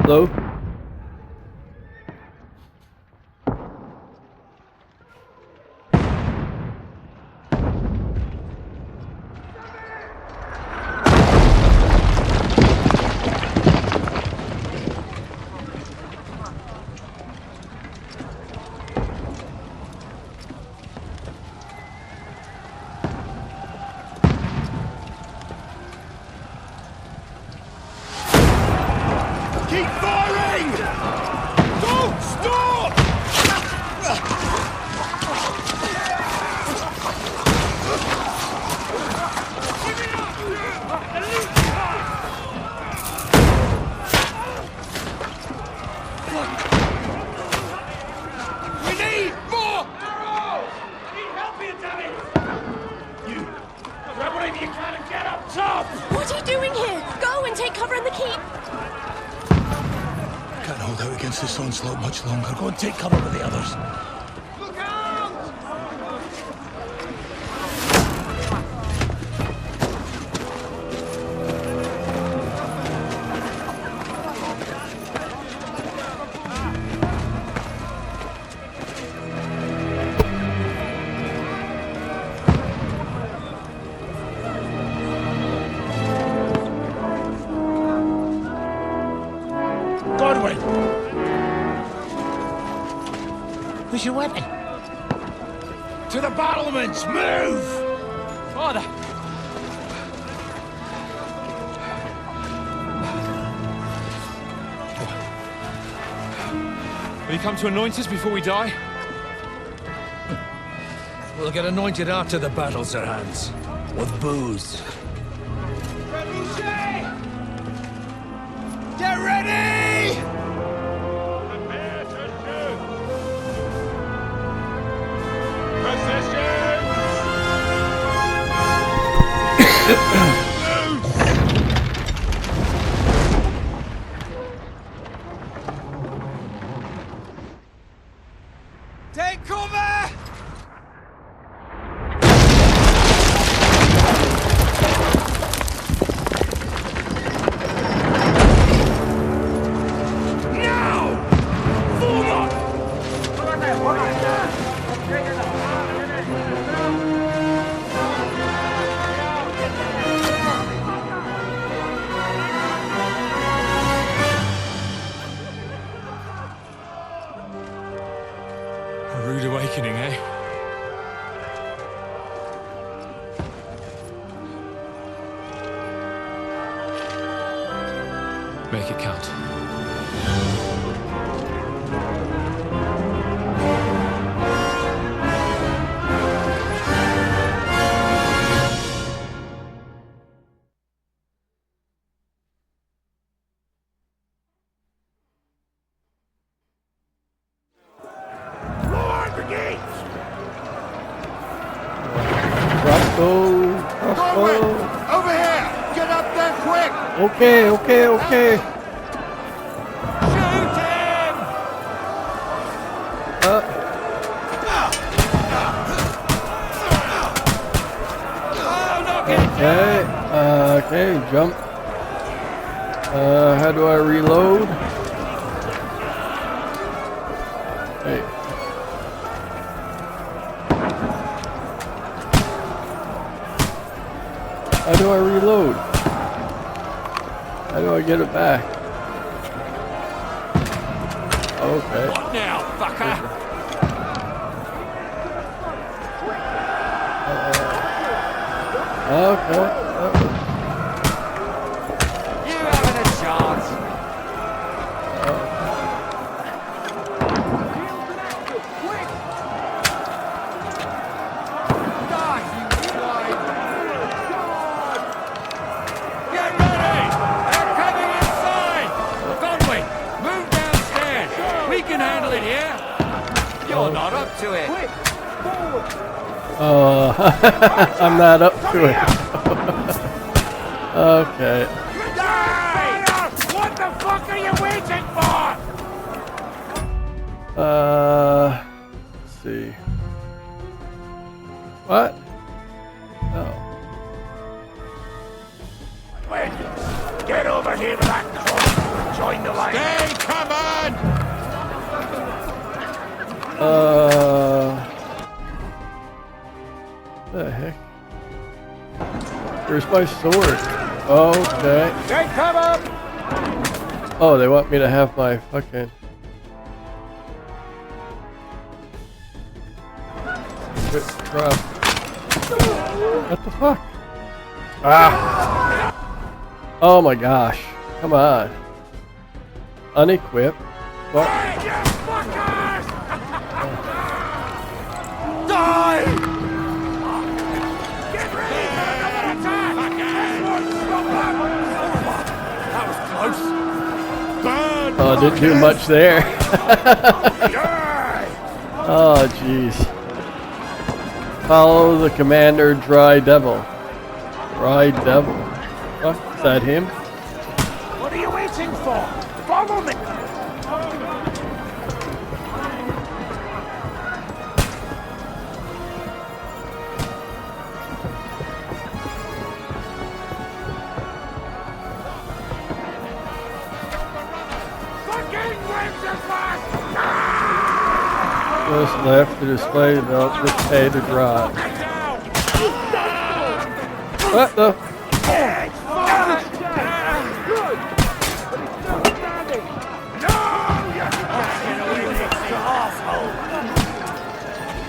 Hello? Keep firing! Don't stop! We need more arrows! I need help here, damn it! You, grab whatever you can and get up top! What are you doing here? Go and take cover in the keep. Can't hold out against this onslaught much longer. Go and take cover with the others. Look out! Godwin! Where's your weapon? To the battlements! Move! Father! Will you come to anoint us before we die? We'll get anointed after the battle, Sir Hans. With booze. Get ready! Prepare to shoot! Position! Take cover! A rude awakening, eh? Make it count. Godwin! Over here! Get up there quick! Okay. Shoot him! Okay, jump. How do I reload? Hey. How do I reload? How do I get it back? Okay. What now, fucker? Okay. You haven't a chance! Get ready! They're coming inside! Godwin, move downstairs! We can handle it here! You're not up to it! I'm not up to it. Okay. What the fuck are you waiting for? Let's see. What? Oh. Get over here with that cross. Join the line. Stay, come on! The heck? Where's my sword? Okay. Stay, come on! Oh, they want me to have my fucking... Good crap. What the fuck? Ah! Oh my gosh. Come on. Unequip. What? Die! Get ready for another attack! That was close. Burn! Oh, didn't do much there. Oh, jeez. Follow the commander, Dry Devil. Dry Devil. Fuck, is that him? What are you waiting for? Follow me! Fucking wings are fast! Just left to display the belt, just pay to drive. What the?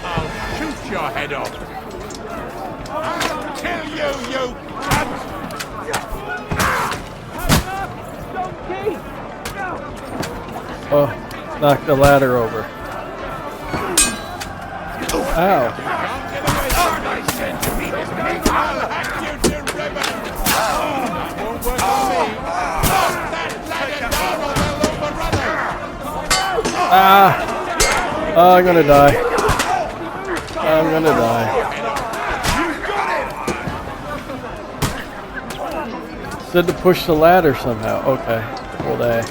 I'll shoot your head off. I'll kill you, you cunt! Oh, knock the ladder over. Ow. Can't get away from my centimeters, mate. I'll hack you to ribbons. That won't work on me. Knock that ladder down or they'll overrun us. Ah! Oh, I'm gonna die. I'm gonna die. Said to push the ladder somehow. Okay. Hold A.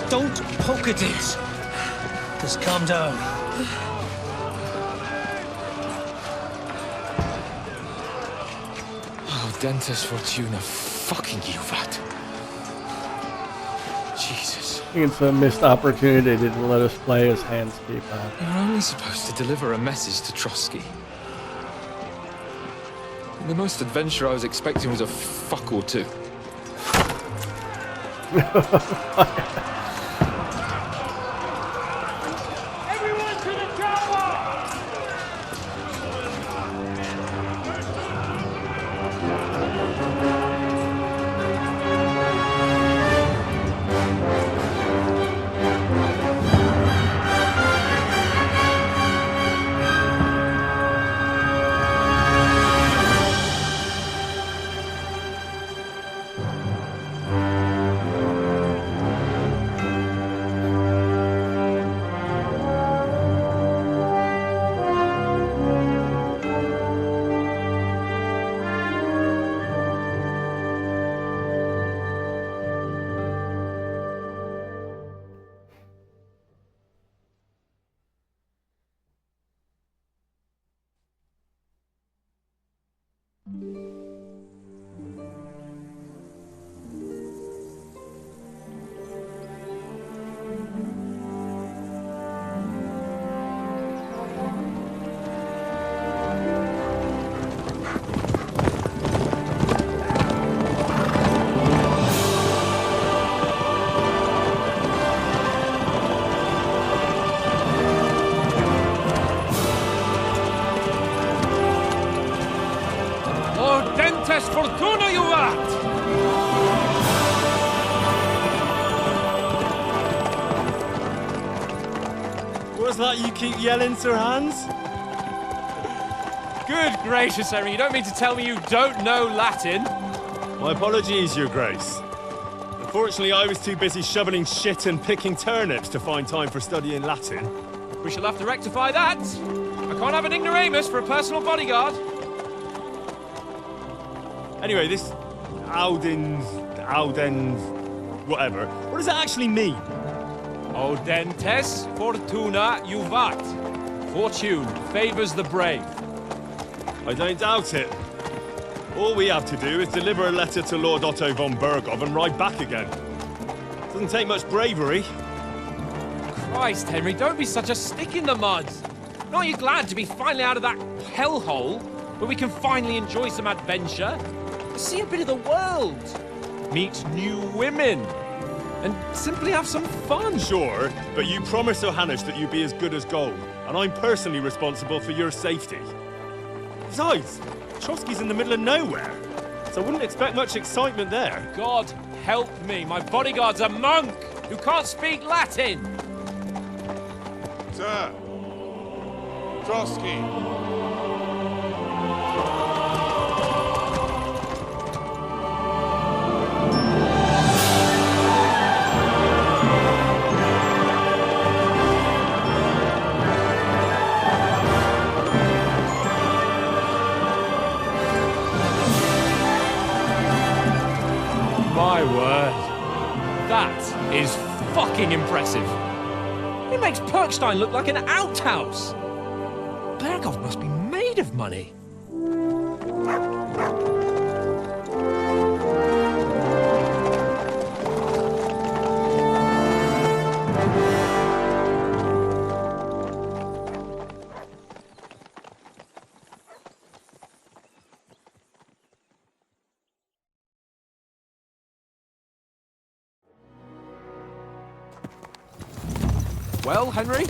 Don't poke at it. Just calm down. Oh, Dentes Fortuna, fucking you, Vat. Jesus. I think it's a missed opportunity they didn't let us play as Handscape on. You're only supposed to deliver a message to Trotsky. The most adventure I was expecting was a fuck or two. Everyone to the chopper! that you keep yelling, Sir Hans? Good gracious, Henry, you don't mean to tell me you don't know Latin? My apologies, Your Grace. Unfortunately, I was too busy shoveling shit and picking turnips to find time for studying Latin. We shall have to rectify that. I can't have an ignoramus for a personal bodyguard. Anyway, this Audens, whatever. What does that actually mean? Audentes fortuna juvat. Fortune favors the brave. I don't doubt it. All we have to do is deliver a letter to Lord Otto von Bergov and ride back again. Doesn't take much bravery. Christ, Henry, don't be such a stick in the mud. Aren't you glad to be finally out of that hellhole where we can finally enjoy some adventure? See a bit of the world. Meet new women. And simply have some fun. Sure, but you promised Johannes that you'd be as good as gold, and I'm personally responsible for your safety. Besides, Trotsky's in the middle of nowhere, so I wouldn't expect much excitement there. God help me, my bodyguard's a monk who can't speak Latin. Sir. Trotsky. My word. That is fucking impressive. It makes Perkstein look like an outhouse. Bergov must be made of money. Well, Henry,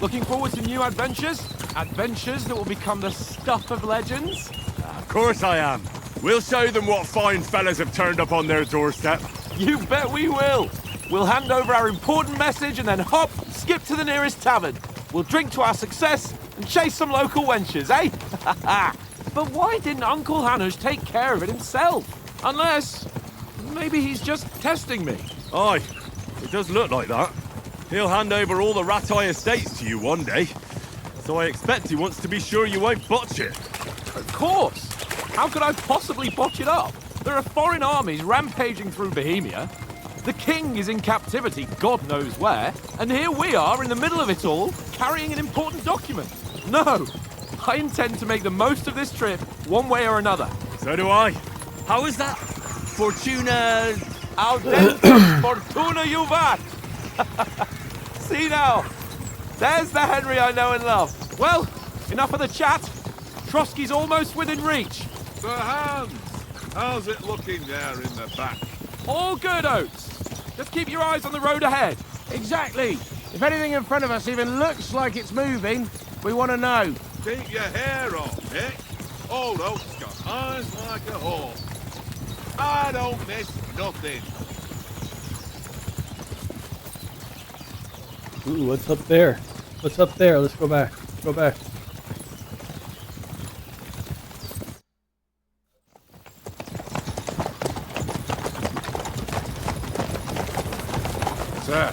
looking forward to new adventures? Adventures that will become the stuff of legends? Of course I am. We'll show them what fine fellas have turned up on their doorstep. You bet we will. We'll hand over our important message and then hop, skip to the nearest tavern. We'll drink to our success and chase some local wenches, eh? But why didn't Uncle Hanush take care of it himself? Unless, maybe he's just testing me. Aye, it does look like that. He'll hand over all the Ratai estates to you one day. So I expect he wants to be sure you won't botch it. Of course. How could I possibly botch it up? There are foreign armies rampaging through Bohemia. The king is in captivity, God knows where. And here we are in the middle of it all, carrying an important document. No, I intend to make the most of this trip, one way or another. So do I. How is that? Fortuna... Audentes fortuna juvat. See now, there's the Henry I know and love. Well, enough of the chat. Trotsky's almost within reach. Sir Hans, how's it looking there in the back? All good, Oates. Just keep your eyes on the road ahead. Exactly. If anything in front of us even looks like it's moving, we want to know. Keep your hair on, Nick. Old Oak's got eyes like a hawk. I don't miss nothing. Ooh, what's up there? What's up there? Let's go back. Let's go back. Sir.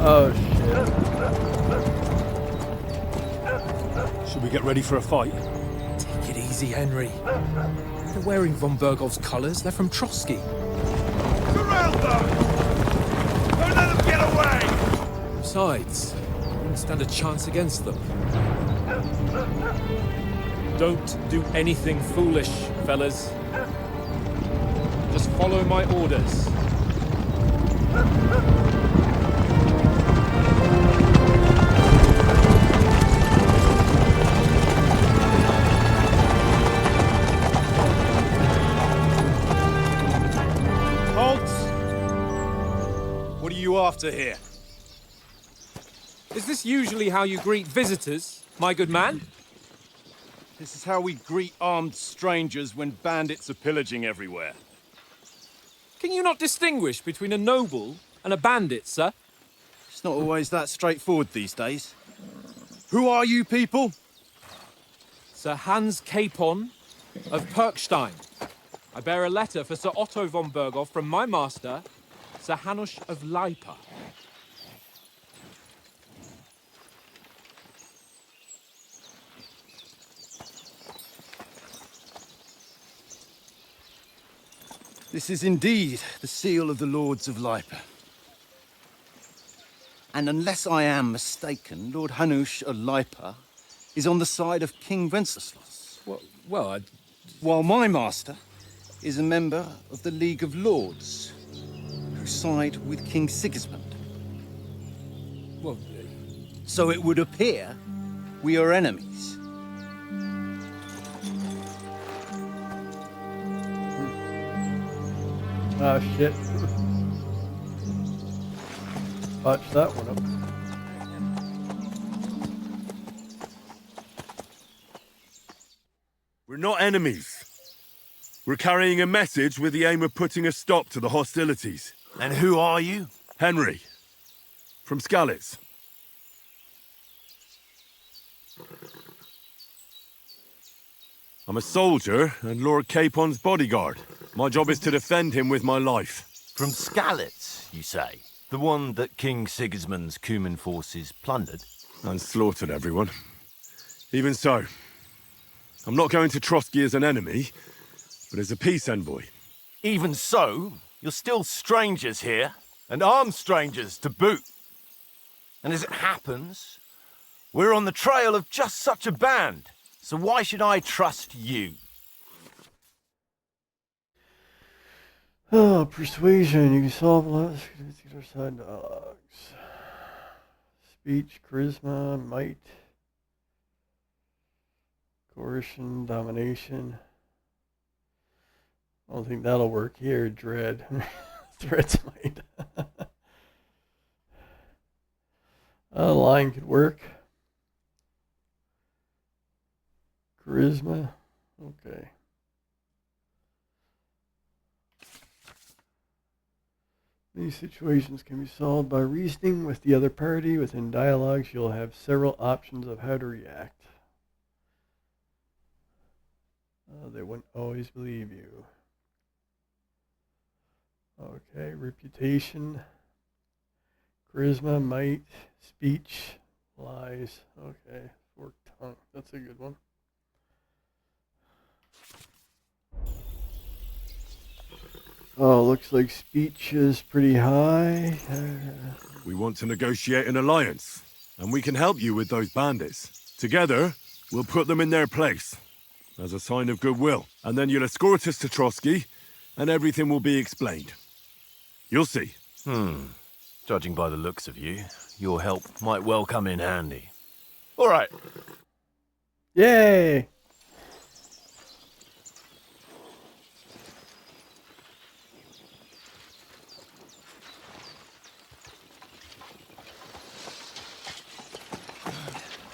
Oh, shit. Should we get ready for a fight? Take it easy, Henry. They're wearing von Bergov's colours. They're from Trotsky. Surround them! Don't let them get away! Besides, I wouldn't stand a chance against them. Don't do anything foolish, fellas. Just follow my orders. What are you after here? Is this usually how you greet visitors, my good man? This is how we greet armed strangers when bandits are pillaging everywhere. Can you not distinguish between a noble and a bandit, sir. It's not always that straightforward these days. Who are you people? Sir Hans Capon of Perkstein. I bear a letter for Sir Otto von Berghoff from my master, Sir Hanush of Leipa. This is indeed the seal of the Lords of Leipa. And unless I am mistaken, Lord Hanush of Leipa is on the side of King Wenceslas. Well, While my master is a member of the League of Lords, who side with King Sigismund. well, So it would appear we are enemies. Ah, shit. Botch that one up. We're not enemies. We're carrying a message with the aim of putting a stop to the hostilities. And who are you? Henry, from Skalitz. I'm a soldier and Lord Capon's bodyguard. My job is to defend him with my life. From Skalitz, you say? The one that King Sigismund's Cuman forces plundered? And slaughtered everyone. Even so, I'm not going to Trotsky as an enemy, but as a peace envoy. Even so, you're still strangers here, and armed strangers to boot. And as it happens, we're on the trail of just such a band. So why should I trust you? Oh, persuasion. You can solve lots of other side dialogues. Speech, charisma, might, coercion, domination. I don't think that'll work here. Dread. Threats might. Line could work. Charisma. Okay. These situations can be solved by reasoning with the other party. Within dialogues, you'll have several options of how to react. They wouldn't always believe you. Okay, reputation, charisma, might, speech, lies. Okay, forked tongue. That's a good one. Oh, looks like speech is pretty high. We want to negotiate an alliance, and we can help you with those bandits. Together, we'll put them in their place, as a sign of goodwill. And then you'll escort us to Trotsky, and everything will be explained. You'll see. Judging by the looks of you, your help might well come in handy. All right. Yay!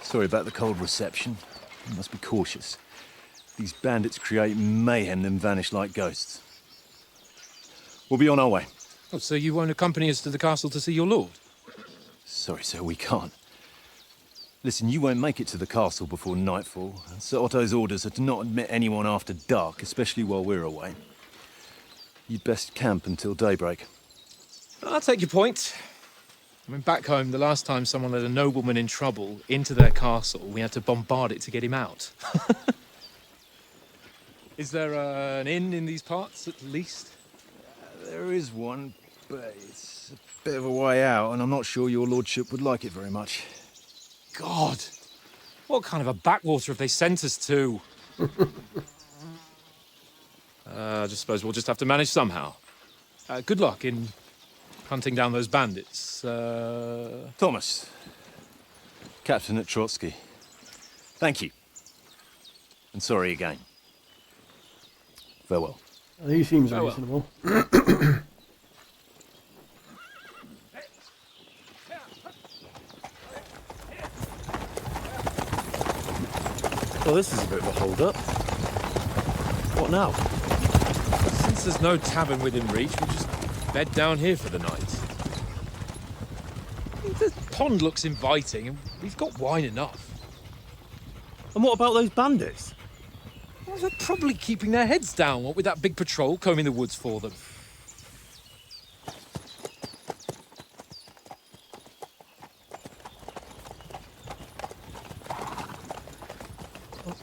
Sorry about the cold reception. You must be cautious. These bandits create mayhem then vanish like ghosts. We'll be on our way. Oh, so you won't accompany us to the castle to see your lord? Sorry, sir, we can't. Listen, you won't make it to the castle before nightfall. And Sir Otto's orders are to not admit anyone after dark, especially while we're away. You'd best camp until daybreak. I'll take your point. I mean, back home, the last time someone led a nobleman in trouble into their castle, we had to bombard it to get him out. Is there an inn in these parts, at least? There is one, but it's a bit of a way out, and I'm not sure your lordship would like it very much. God! What kind of a backwater have they sent us to? I just suppose we'll just have to manage somehow. Good luck in hunting down those bandits. Thomas, captain at Trotsky. Thank you. And sorry again. Farewell. He seems reasonable. Well, this is a bit of a hold-up. What now? Since there's no tavern within reach, we'll just bed down here for the night. pond looks inviting, and we've got wine enough. And what about those bandits? Well, they're probably keeping their heads down, what with that big patrol combing the woods for them.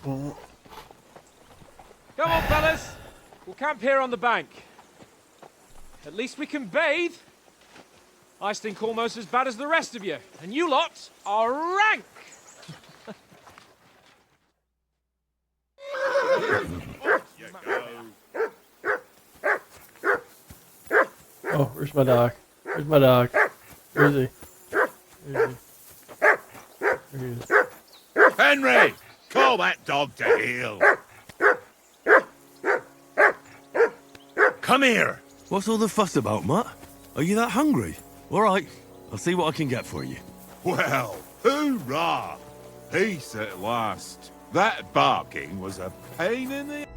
Oh, Come on, fellas. We'll camp here on the bank. At least we can bathe. I stink almost as bad as the rest of you, and you lot are rank. oh, where's my dog? Where's my dog? Where is he? Where is he? There he is. Henry! Call that dog to heel! Come here! What's all the fuss about, Mutt? Are you that hungry? All right, I'll see what I can get for you. Well, hoorah! Peace at last. That barking was a pain in the...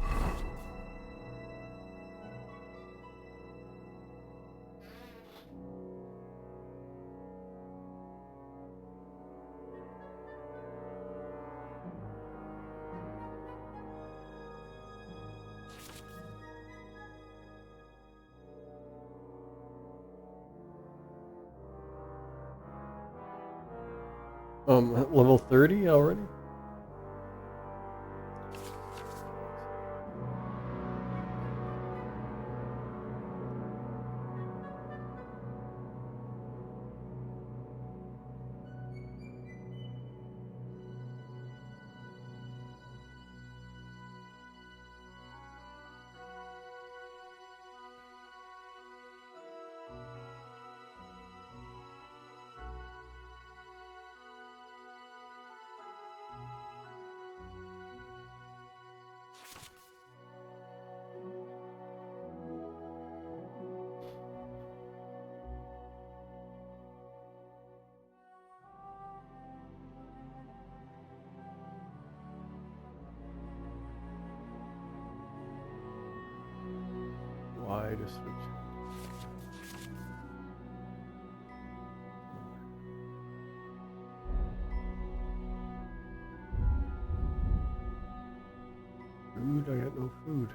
Level 30 already? Why to switch? Food? I got no food.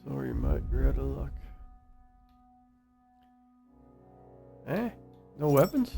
Sorry, Mike, you're out of luck. Eh? No weapons?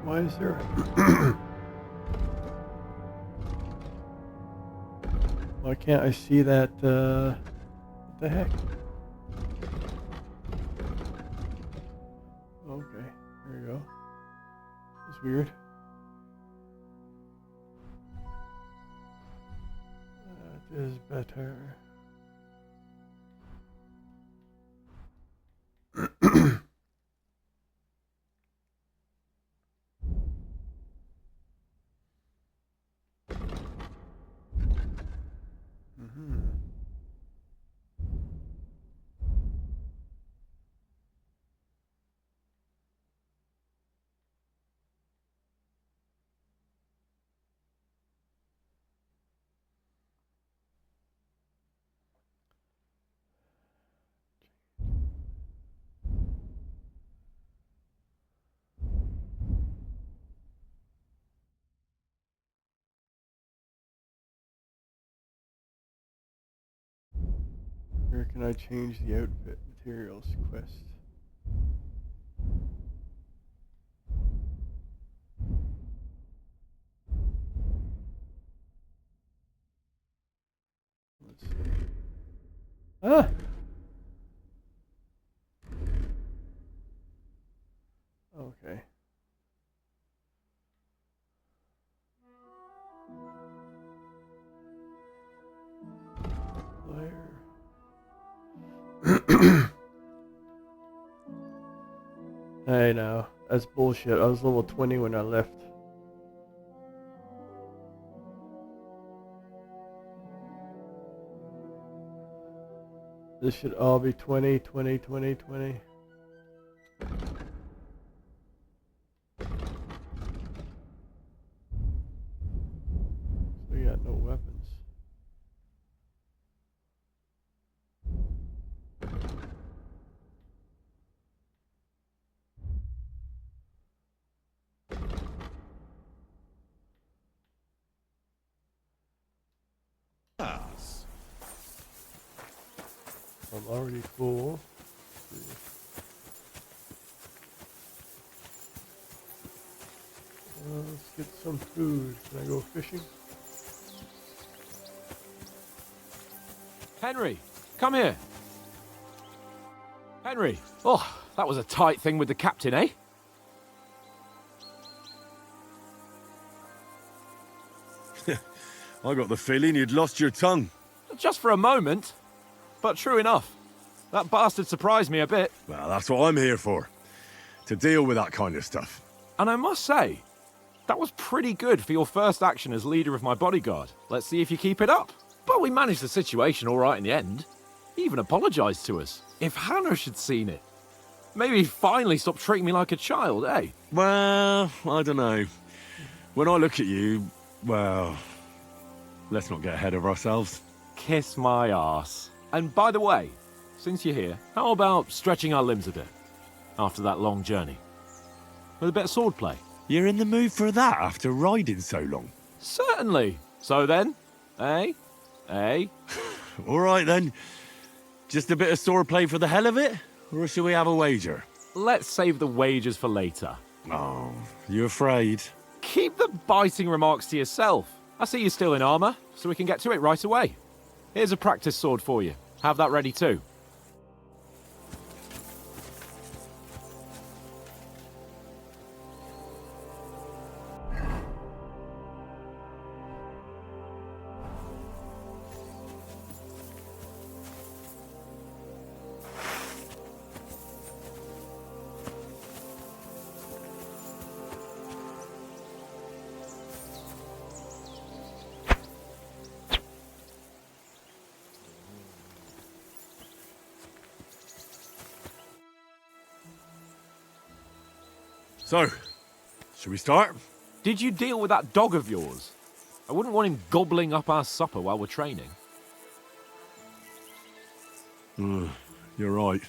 Why is there? Why can't I see that? What the heck? Okay, there you go. That's weird. That is better. Where can I change the outfit materials quest? Let's see. Ah! Okay. Hey now, that's bullshit. I was level 20 when I left. This should all be 20, 20, 20, 20. We got no weapons. I'm already full. Let's get some food. Can I go fishing? Henry, come here. Henry. Oh, that was a tight thing with the captain, eh? I got the feeling you'd lost your tongue. Just for a moment. But true enough. That bastard surprised me a bit. Well, that's what I'm here for. To deal with that kind of stuff. And I must say, that was pretty good for your first action as leader of my bodyguard. Let's see if you keep it up. But we managed the situation all right in the end. He even apologized to us. If Hanush had seen it, maybe he'd finally stop treating me like a child, eh? Well, I don't know. When I look at you, well, let's not get ahead of ourselves. Kiss my arse. And by the way, since you're here, how about stretching our limbs a bit after that long journey? With a bit of swordplay. You're in the mood for that after riding so long? Certainly. So then, eh? Eh? All right then. Just a bit of swordplay for the hell of it? Or should we have a wager? Let's save the wagers for later. Oh, you afraid? Keep the biting remarks to yourself. I see you're still in armor, so we can get to it right away. Here's a practice sword for you. Have that ready too. So, should we start? Did you deal with that dog of yours? I wouldn't want him gobbling up our supper while we're training. You're right.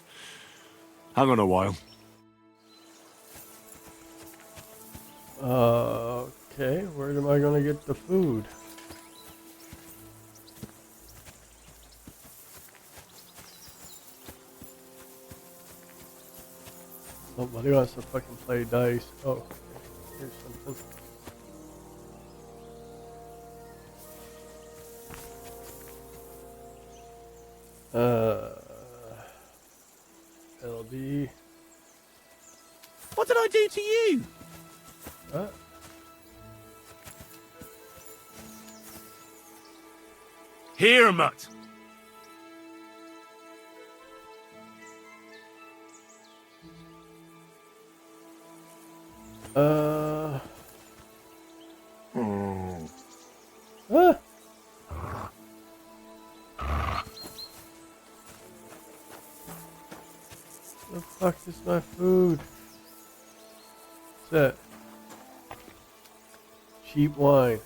Hang on a while. Okay, where am I gonna get the food? Somebody wants to fucking play dice. Oh, here's something. LB. What did I do to you? What? Here, mutt. The fuck is my food? What's that? Cheap wine.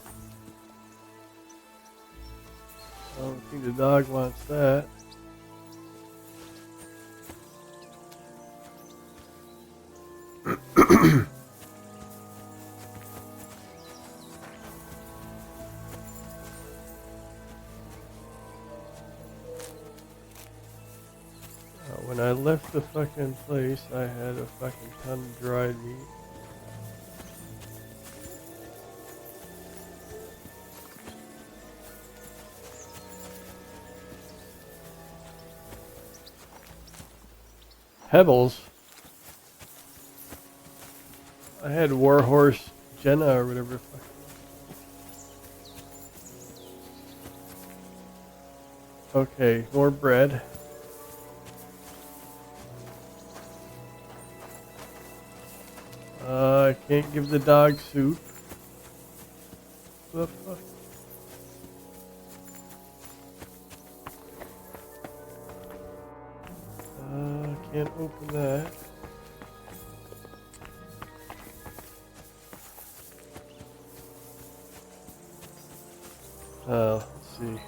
I don't think the dog wants that. When I left the fucking place, I had a fucking ton of dried meat. Pebbles? I had Warhorse Jenna or whatever the fuck. Okay, more bread. I can't give the dog soup. The fuck? Can't open that. Let's see.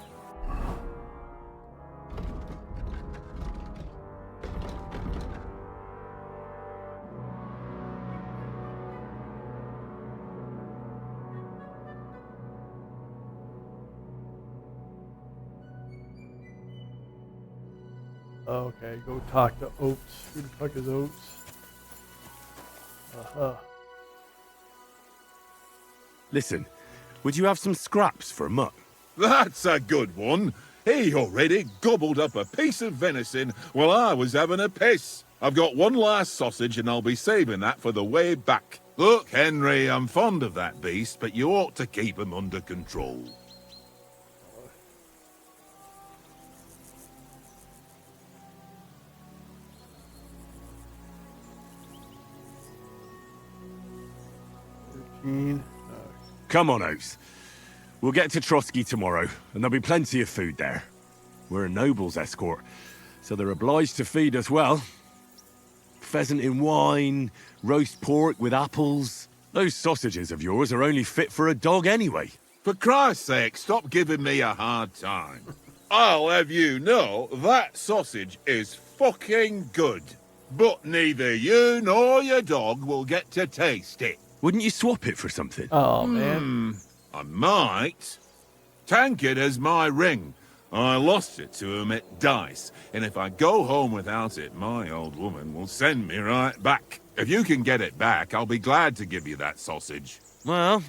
Okay, go talk to Oates. Who the fuck is Oates? Uh-huh. Listen, would you have some scraps for Mutt? That's a good one. He already gobbled up a piece of venison while I was having a piss. I've got one last sausage and I'll be saving that for the way back. Look, Henry, I'm fond of that beast, but you ought to keep him under control. Come on, Oates. We'll get to Trotsky tomorrow, and there'll be plenty of food there. We're a noble's escort, so they're obliged to feed us well. Pheasant in wine, roast pork with apples. Those sausages of yours are only fit for a dog anyway. For Christ's sake, stop giving me a hard time. I'll have you know that sausage is fucking good. But neither you nor your dog will get to taste it. Wouldn't you swap it for something? Oh, man. I might. Tankard has my ring. I lost it to him at dice, and if I go home without it, my old woman will send me right back. If you can get it back, I'll be glad to give you that sausage. Well,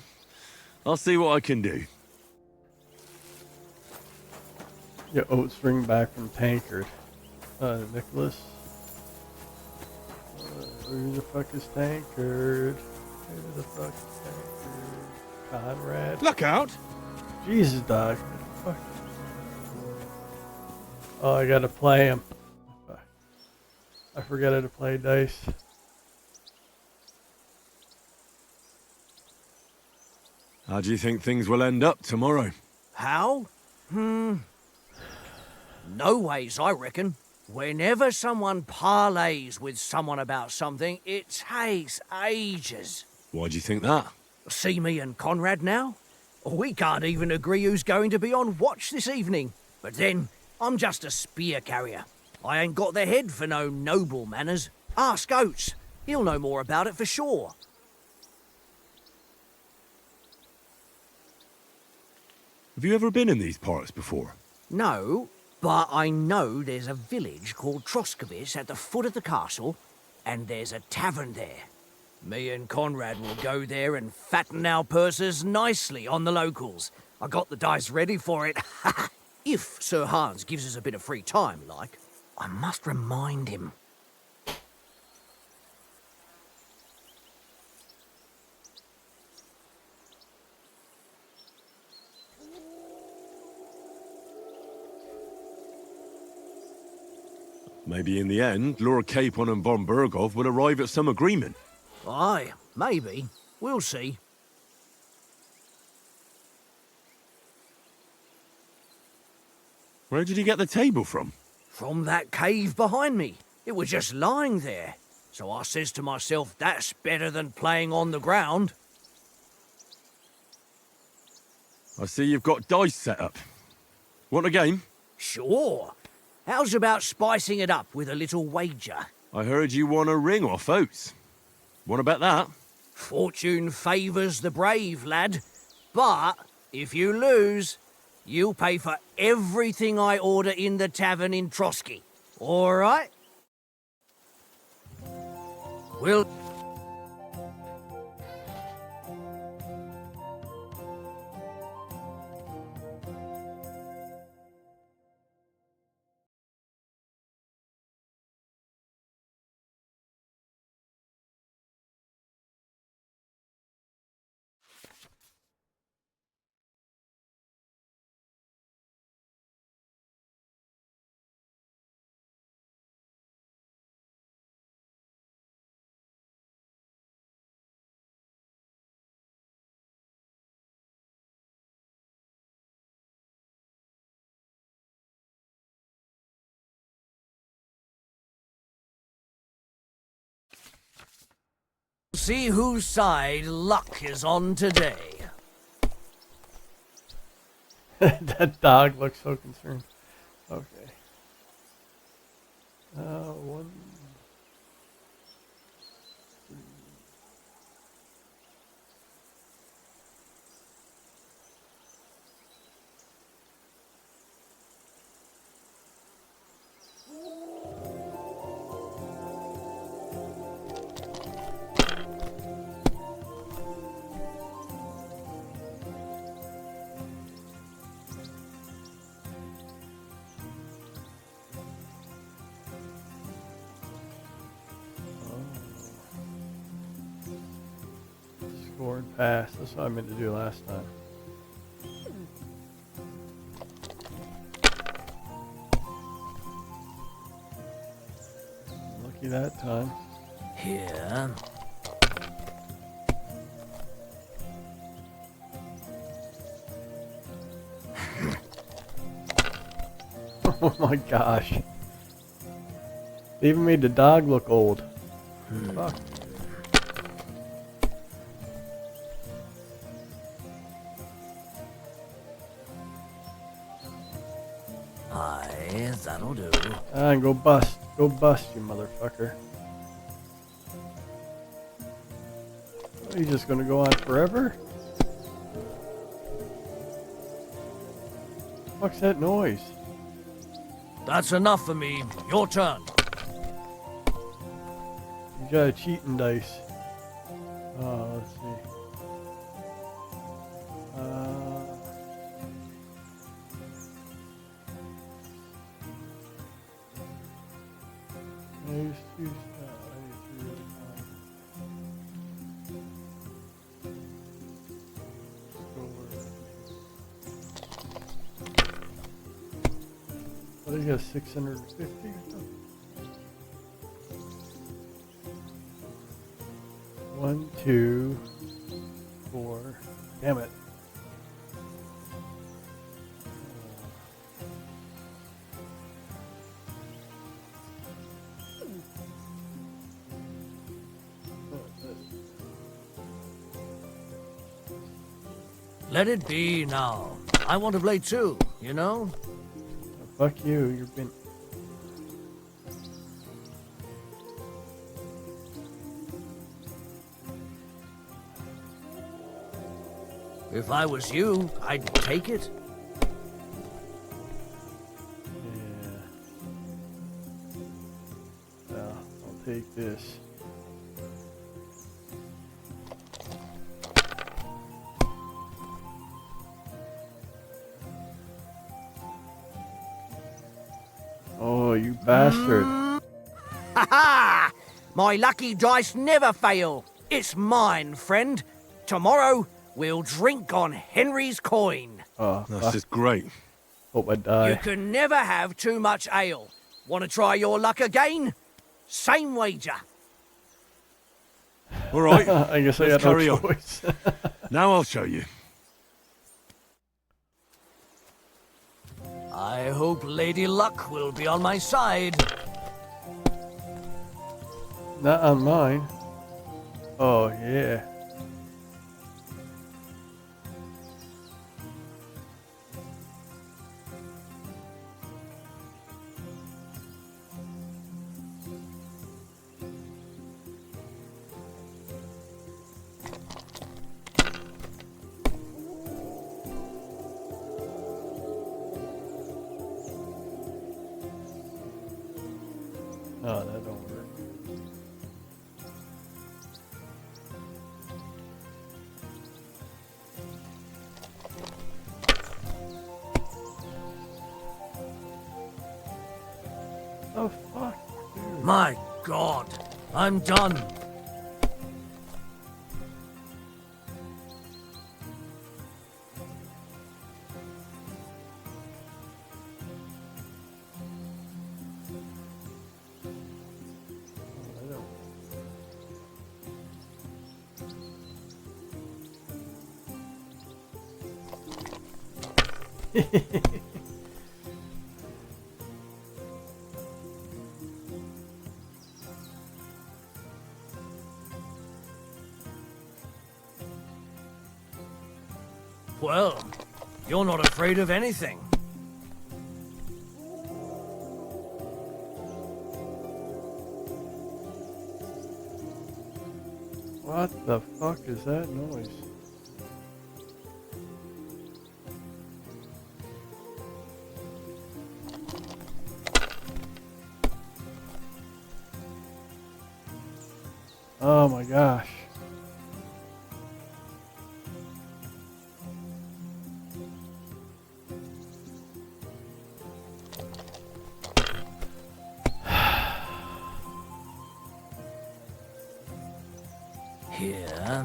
I'll see what I can do. Yeah, Oates ring back from Tankard. Nicholas. Who the fuck is Tankard? Who the fuck is Tankard? Conrad? Look out! Jesus, dog. What the fuck? Oh, I gotta play him. I forgot how to play dice. How do you think things will end up tomorrow? How? No ways, I reckon. Whenever someone parleys with someone about something, it takes ages. Why do you think that? See me and Conrad now? We can't even agree who's going to be on watch this evening. But then, I'm just a spear carrier. I ain't got the head for no noble manners. Ask Oates. He'll know more about it for sure. Have you ever been in these parts before? No, but I know there's a village called Troskowitz at the foot of the castle, and there's a tavern there. Me and Conrad will go there and fatten our purses nicely on the locals. I got the dice ready for it. If Sir Hans gives us a bit of free time, like. I must remind him. Maybe in the end, Lord Capon and von Burgov will arrive at some agreement. Aye, maybe. We'll see. Where did you get the table from? From that cave behind me. It was just lying there. So I says to myself, that's better than playing on the ground. I see you've got dice set up. Want a game? Sure. How's about spicing it up with a little wager? I heard you won a ring off Oates. Want to bet that? Fortune favours the brave, lad. But if you lose, you'll pay for everything I order in the tavern in Trotsky. All right? We'll... see whose side luck is on today. That dog looks so concerned. Okay. One. Score and pass. That's what I meant to do last time. Lucky that time. Here. Oh my gosh. They even made the dog look old. Fuck. Aye, that'll do. And go bust. Go bust, you motherfucker. Are you just gonna go on forever? What's that noise? That's enough for me. Your turn. You got a cheating dice. Oh, let's see. What do you got, 650 or something? 1, 2, 4. Damn it. Let it be now. I want to play too, you know? Fuck you, you've been... If I was you, I'd take it. Yeah. Well, I'll take this. Oh, you bastard. Ha ha! My lucky dice never fail. It's mine, friend. Tomorrow, we'll drink on Henry's coin. Oh, this is great. Hope I die. You can never have too much ale. Want to try your luck again? Same wager. All right. I guess I let's got carry no on. choice. Now I'll show you. I hope Lady Luck will be on my side. Not on mine. Oh, yeah. Oh, that don't work. Oh, fuck. Dude. My God, I'm done. Well, you're not afraid of anything. What the fuck is that noise? Oh my gosh. Here.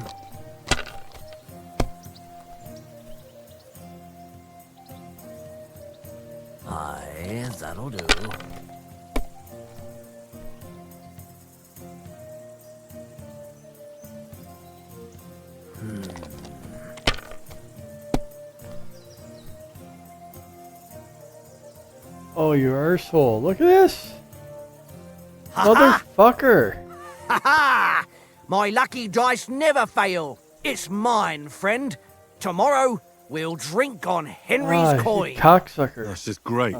Aye, that'll do. Oh, you arsehole. Look at this. Motherfucker. Ha ha! My lucky dice never fail. It's mine, friend. Tomorrow, we'll drink on Henry's You coin. cocksucker. That's just great.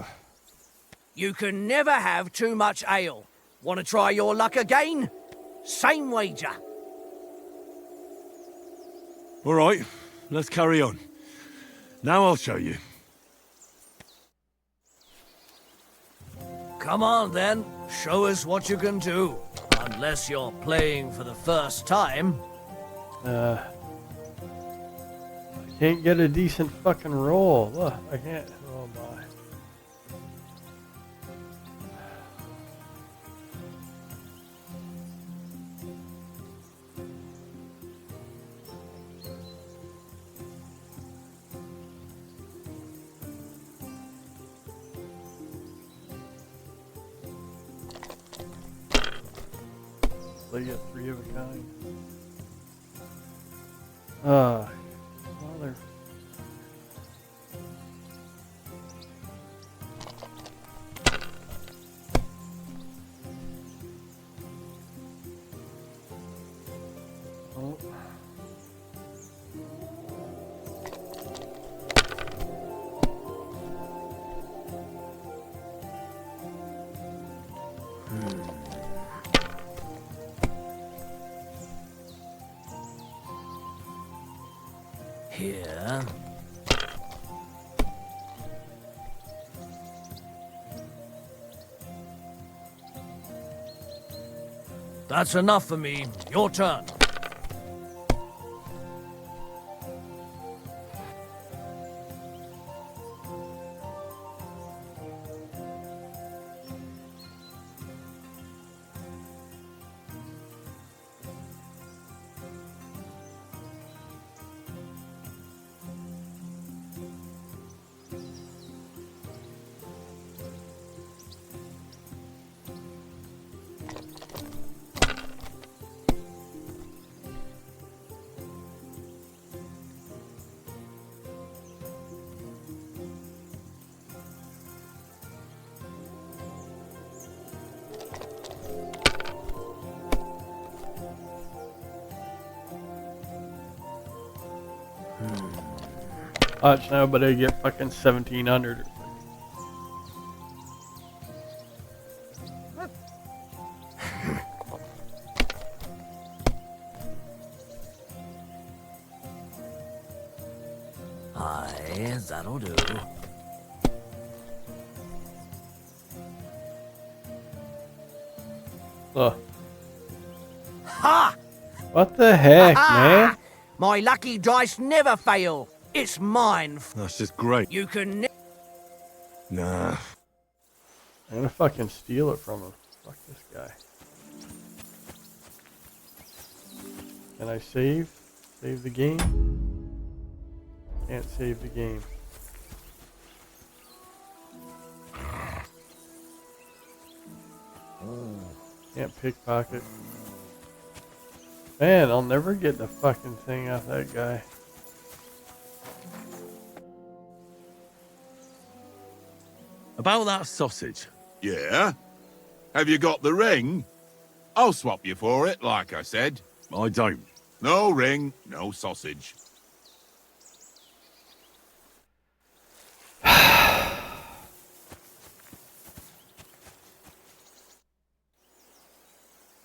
You can never have too much ale. Want to try your luck again? Same wager. All right, let's carry on. Now I'll show you. Come on, then. Show us what you can do. Unless you're playing for the first time. I can't get a decent fucking roll. Look, I can't. Oh my. They get 3 of a kind. Mother. Oh. Here. That's enough for me. Your turn. Watch now, but I get fucking 1700. Aye, that'll do. Oh. Ha! What the heck, Ha! man? My lucky dice never fail. It's mine. That's just great. You can. Nah. I'm gonna fucking steal it from him. Fuck this guy. Can I save? Save the game? Can't save the game. Can't pickpocket. Man, I'll never get the fucking thing off that guy. About that sausage. Yeah? Have you got the ring? I'll swap you for it, like I said. I don't. No ring, no sausage.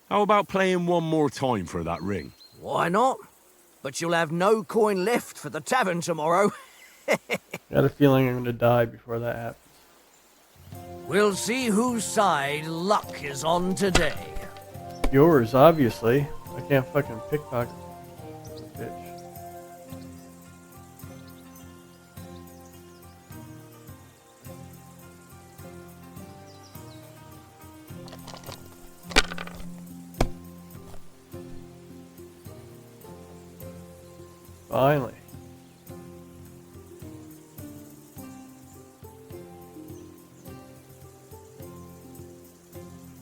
How about playing one more time for that ring? Why not? But you'll have no coin left for the tavern tomorrow. Got a feeling I'm going to die before that happens. We'll see whose side luck is on today. Yours, obviously. I can't fucking pickpocket. Bitch. Finally.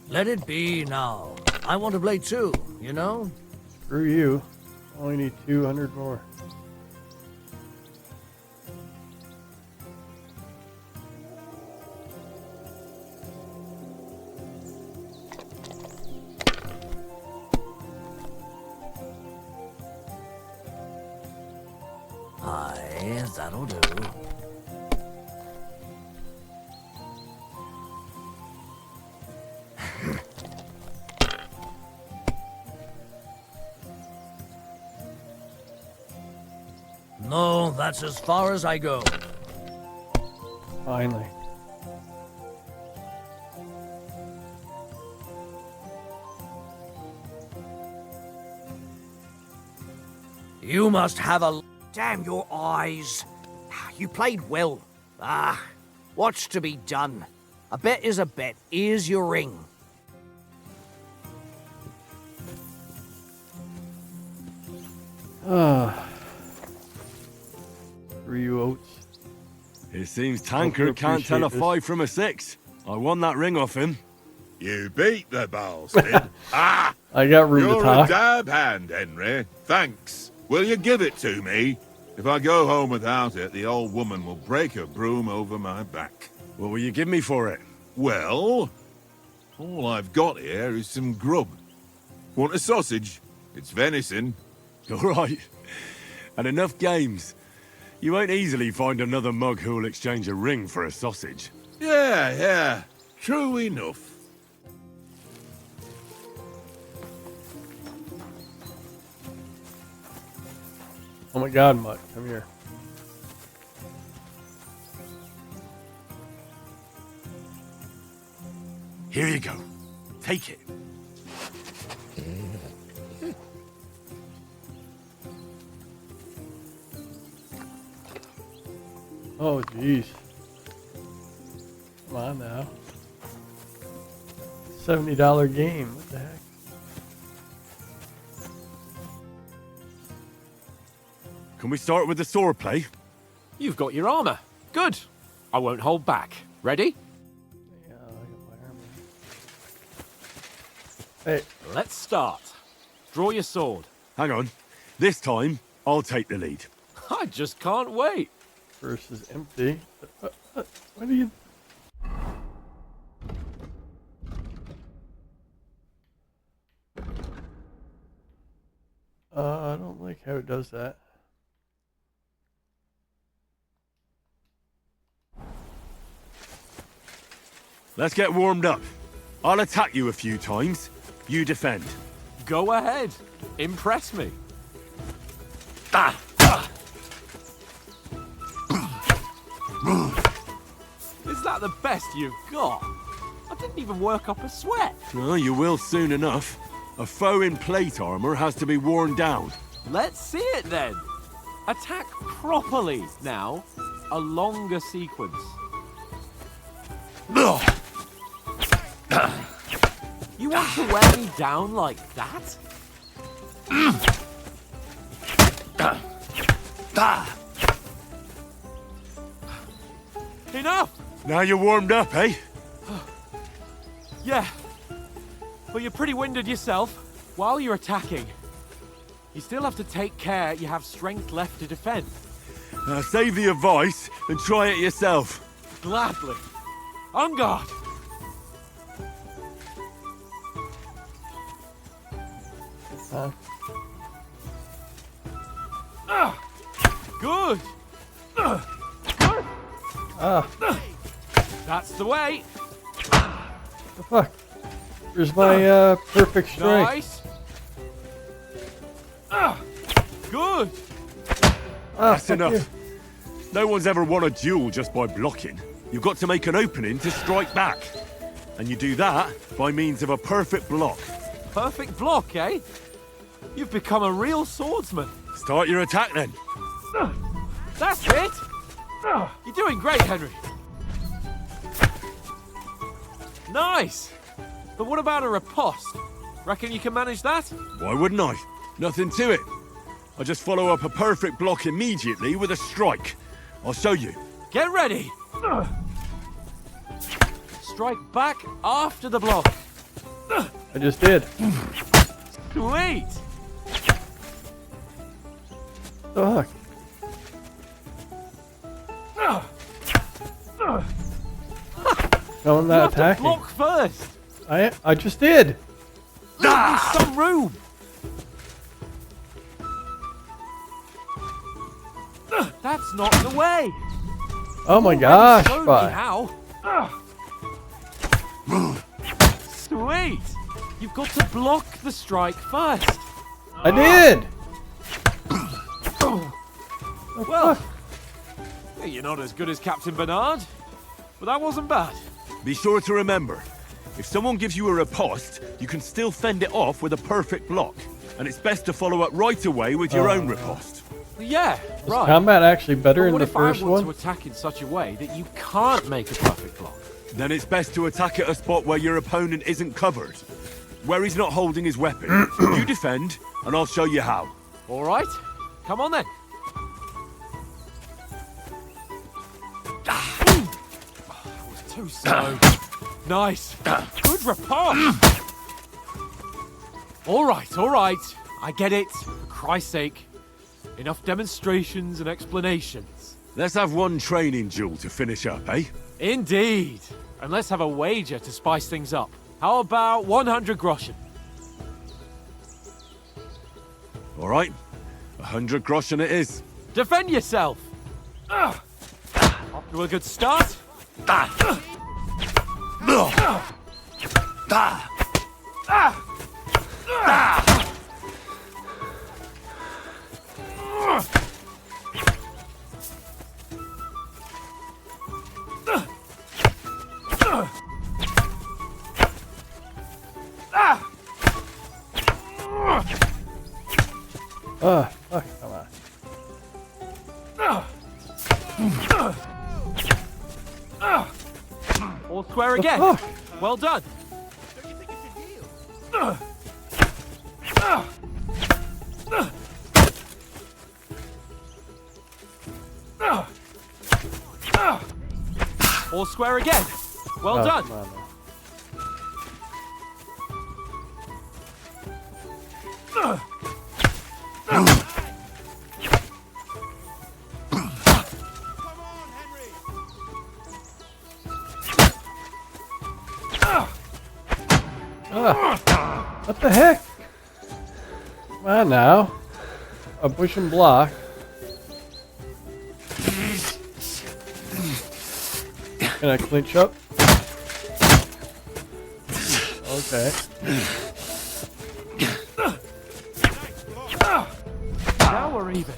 Let it be now. I want to play too, you know? Screw you. Only need 200 more. Aye, that'll do. No, that's as far as I go. Finally. You must have a... Damn your eyes. You played well. Ah, what's to be done? A bet is a bet. Here's your ring. Ah. Screw you, Oates. It seems Tankard can't tell a 5 from a 6. I won that ring off him. You beat the bastard. Ah! I got room to You're talk. a dab hand, Henry. Thanks. Will you give it to me? If I go home without it, the old woman will break her broom over my back. What will you give me for it? Well, all I've got here is some grub. Want a sausage? It's venison. All right. And enough games. You won't easily find another mug who'll exchange a ring for a sausage. Yeah. True enough. Oh my god, Mutt, come here. Here you go. Take it. Oh, jeez. Come on now. $70 game. What the heck? Can we start with the sword play? You've got your armor. Good. I won't hold back. Ready? Yeah, I got my armor. Hey. Let's start. Draw your sword. Hang on. This time, I'll take the lead. I just can't wait. Purse is empty. What are you... I don't like how it does that. Let's get warmed up. I'll attack you a few times. You defend. Go ahead. Impress me. Is that the best you've got? I didn't even work up a sweat. Well, you will soon enough. A foe in plate armor has to be worn down. Let's see it then. Attack properly now. A longer sequence. You want to wear me down like that? Enough! Now you're warmed up, eh? Yeah. But you're pretty winded yourself. While you're attacking, you still have to take care you have strength left to defend. Save the advice and try it yourself. Gladly. On guard. Good. Ah. That's the way. The fuck? Here's my perfect strike. Nice. Good. That's enough. No one's ever won a duel just by blocking. You've got to make an opening to strike back. And you do that by means of a perfect block. Perfect block, eh? You've become a real swordsman. Start your attack then. That's it. You're doing great, Henry. Nice. But what about a riposte? Reckon you can manage that? Why wouldn't I? Nothing to it. I just follow up a perfect block immediately with a strike. I'll show you. Get ready. Strike back after the block. I just did. Sweet. Fuck. No, I'm not attacking. Block first. I just did. Leave some room. That's not the way. Oh my gosh, Showed me bye. how. Sweet. You've got to block the strike first. I did. Well, you're not as good as Captain Bernard, but that wasn't bad. Be sure to remember, if someone gives you a riposte, you can still fend it off with a perfect block. And it's best to follow up right away with your own riposte. Yeah, right. Combat actually better But in what the if first I want one? to attack in such a way that you can't make a perfect block? Then it's best to attack at a spot where your opponent isn't covered. Where he's not holding his weapon. You defend, and I'll show you how. All right, come on then. That was too slow. Nice. Good riposte. All right. I get it. For Christ's sake. Enough demonstrations and explanations. Let's have one training duel to finish up, eh? Indeed. And let's have a wager to spice things up. How about 100 groschen? All right. 100 groschen it is. Defend yourself. Off to a good start. Fuck, come on. All square again. Well done. All square again. Well done. Come on, what the heck? Come on now. A push and block. Can I clinch up? Okay. Now we're even.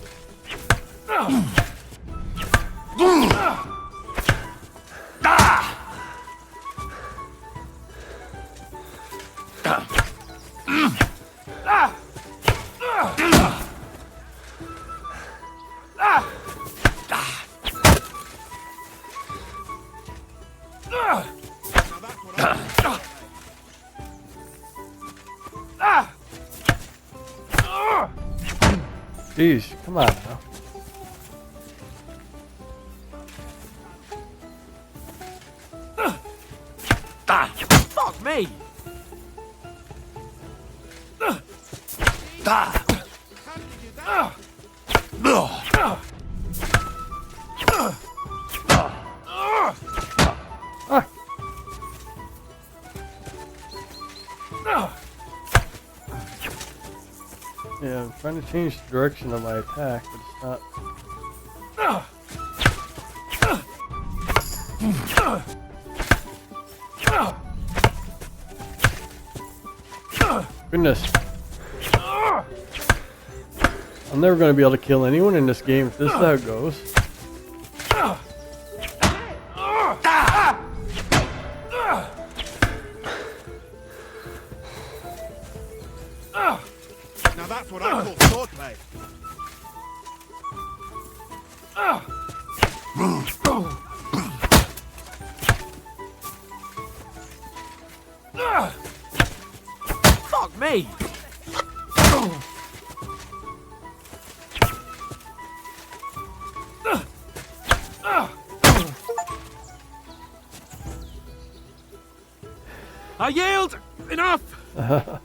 Jeez, come on now. Fuck me. Yeah, I'm trying to change the direction of my attack, but it's not. Goodness. I'm never going to be able to kill anyone in this game if this is how it goes. Now that's what I call swordplay. Fuck me! I yield! Enough! Oh,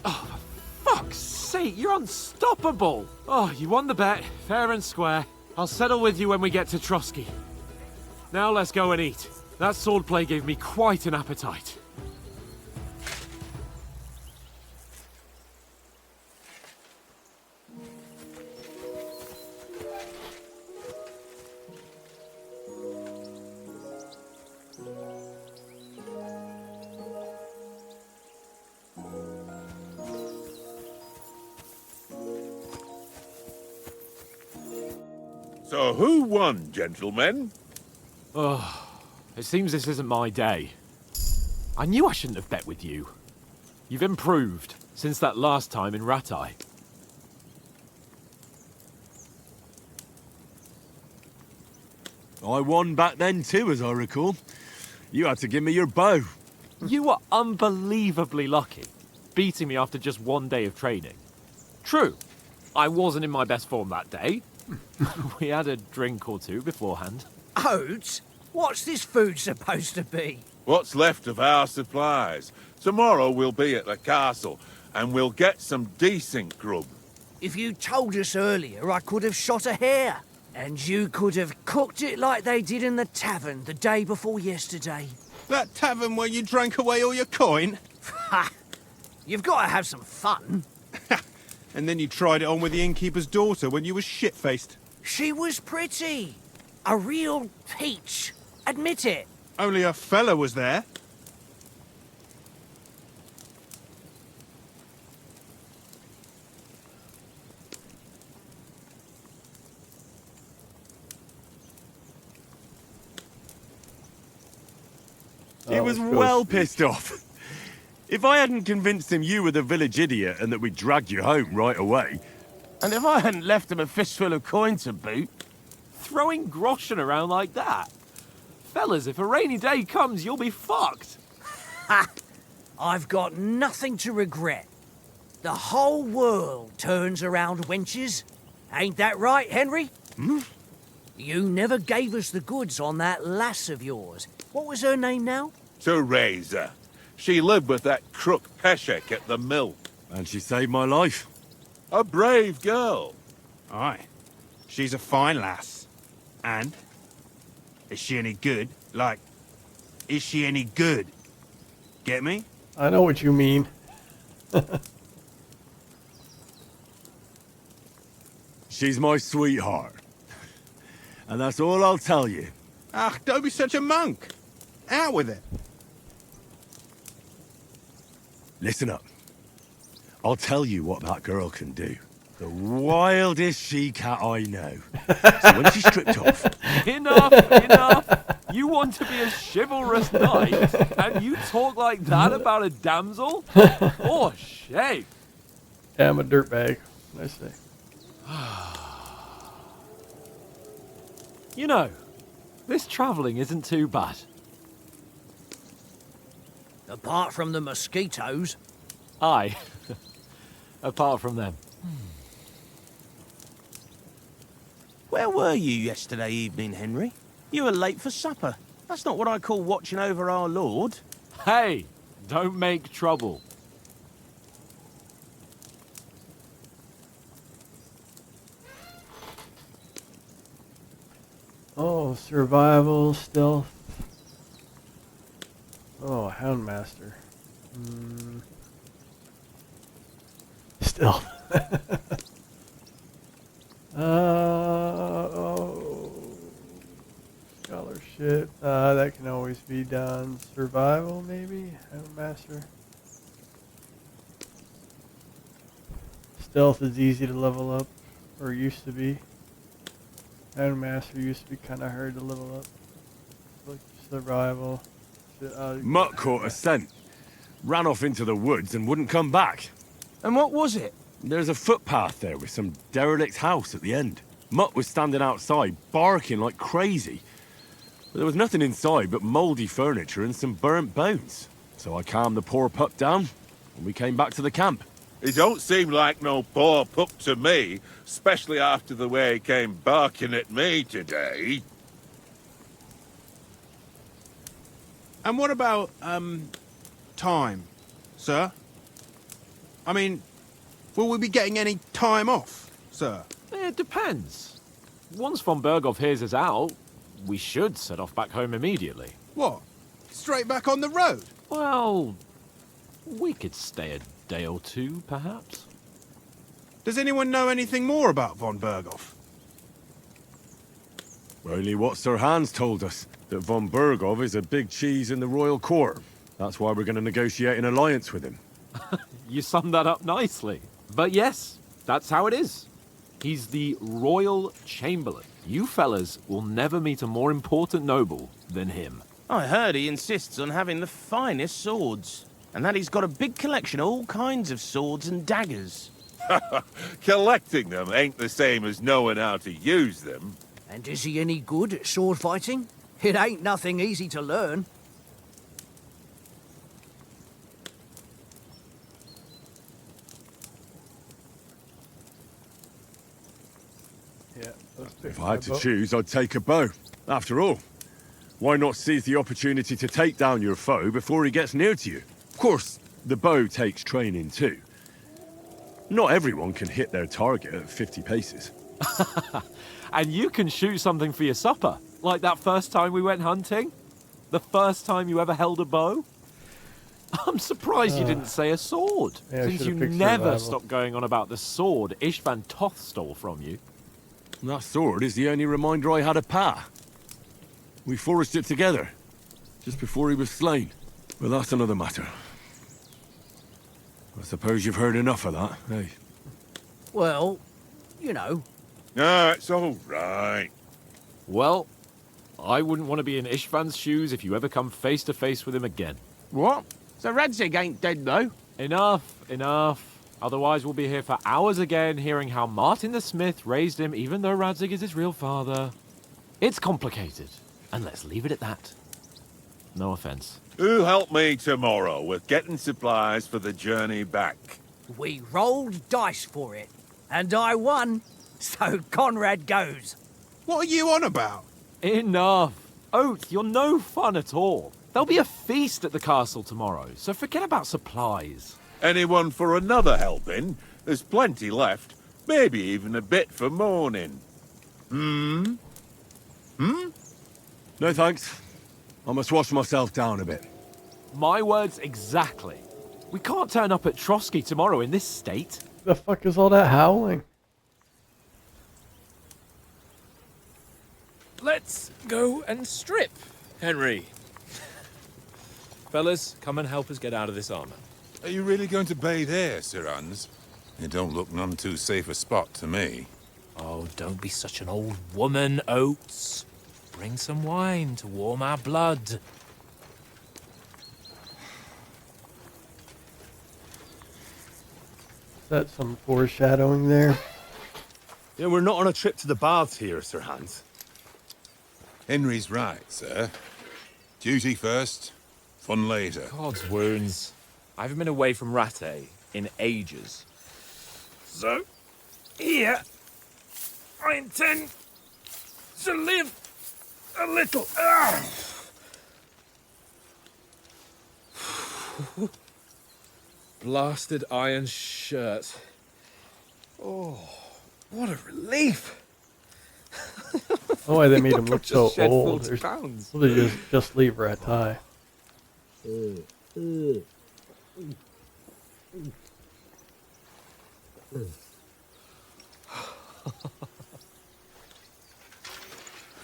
for fuck's sake, you're unstoppable! Oh, you won the bet, fair and square. I'll settle with you when we get to Trotsky. Now let's go and eat. That swordplay gave me quite an appetite. So who won, gentlemen? Oh, it seems this isn't my day. I knew I shouldn't have bet with you. You've improved since that last time in Ratai. I won back then too, as I recall. You had to give me your bow. You were unbelievably lucky, beating me after just one day of training. True, I wasn't in my best form that day. We had a drink or two beforehand. Oats? What's this food supposed to be? What's left of our supplies. Tomorrow we'll be at the castle, and we'll get some decent grub. If you told us earlier, I could have shot a hare. And you could have cooked it like they did in the tavern the day before yesterday. That tavern where you drank away all your coin? Ha! You've got to have some fun. And then you tried it on with the innkeeper's daughter when you were shit-faced. She was pretty. A real peach. Admit it. Only a fella was there. He was well pissed off. If I hadn't convinced him you were the village idiot and that we'd drag you home right away... And if I hadn't left him a fistful of coin to boot... Throwing groschen around like that? Fellas, if a rainy day comes, you'll be fucked. Ha! I've got nothing to regret. The whole world turns around wenches. Ain't that right, Henry? Hmm? You never gave us the goods on that lass of yours. What was her name now? Teresa. She lived with that crook Peshek at the mill. And she saved my life. A brave girl. Aye. She's a fine lass. And? Is she any good? Like, is she any good? Get me? I know what you mean. She's my sweetheart. And that's all I'll tell you. Ach, don't be such a monk. Out with it. Listen up. I'll tell you what that girl can do. The wildest she-cat I know. So when she's stripped off... Enough, enough! You want to be a chivalrous knight, and you talk like that about a damsel? Oh, shame. Yeah, I'm a dirtbag. I say. You know, this travelling isn't too bad. Apart from the mosquitoes. Aye. Apart from them. Where were you yesterday evening, Henry? You were late for supper. That's not what I call watching over our Lord. Hey, don't make trouble. Oh, survival, stealth. Oh, Houndmaster. Stealth. Oh, scholarship. That can always be done. Survival, maybe? Houndmaster. Stealth is easy to level up, or used to be. And Master used to be kind of hard to level up. Like survival. Mutt caught a scent, ran off into the woods and wouldn't come back. And what was it? There's a footpath there with some derelict house at the end. Mutt was standing outside, barking like crazy. But there was nothing inside but mouldy furniture and some burnt bones. So I calmed the poor pup down, and we came back to the camp. He don't seem like no poor pup to me, especially after the way he came barking at me today. And what about, time, sir? I mean, will we be getting any time off, sir? It depends. Once von Berghoff hears us out, we should set off back home immediately. What? Straight back on the road? Well, we could stay a day or two, perhaps. Does anyone know anything more about von Berghoff? Only what Sir Hans told us, that von Berghoff is a big cheese in the royal court. That's why we're going to negotiate an alliance with him. You summed that up nicely. But yes, that's how it is. He's the royal chamberlain. You fellas will never meet a more important noble than him. I heard he insists on having the finest swords, and that he's got a big collection of all kinds of swords and daggers. Collecting them ain't the same as knowing how to use them. And is he any good at sword fighting? It ain't nothing easy to learn. Yeah. If I had to choose, I'd take a bow. After all, why not seize the opportunity to take down your foe before he gets near to you? Of course, the bow takes training too. Not everyone can hit their target at 50 paces. And you can shoot something for your supper, like that first time we went hunting? The first time you ever held a bow? I'm surprised you didn't say a sword, Yeah, since you never stopped going on about the sword Ishvan Toth stole from you. That sword is the only reminder I had of Pa. We forged it together, just before he was slain. But that's another matter. I suppose you've heard enough of that, eh? Well, you know. No, it's all right. Well, I wouldn't want to be in Ishvan's shoes if you ever come face to face with him again. What? So Radzig ain't dead, though? Enough. Otherwise we'll be here for hours again hearing how Martin the Smith raised him even though Radzig is his real father. It's complicated, and let's leave it at that. No offense. Who'll help me tomorrow with getting supplies for the journey back? We rolled dice for it, and I won, so Conrad goes. What are you on about? Enough. Oath, you're no fun at all. There'll be a feast at the castle tomorrow, so forget about supplies. Anyone for another helping? There's plenty left. Maybe even a bit for morning. No thanks. I must wash myself down a bit. My words exactly. We can't turn up at Trotsky tomorrow in this state. The fuck is all that howling? Let's go and strip, Henry. Fellas, come and help us get out of this armor. Are you really going to bathe here, Sir Hans? It don't look none too safe a spot to me. Oh, don't be such an old woman, Oates. Bring some wine to warm our blood. Is that some foreshadowing there? Yeah, we're not on a trip to the baths here, Sir Hans. Henry's right, sir. Duty first, fun later. God's wounds. I haven't been away from Rattay in ages. So, here, I intend to live a little. Blasted iron shirt. Oh, what a relief! Oh, why they made him look so Just shed old. 40 pounds. Well, they just leave Rattay.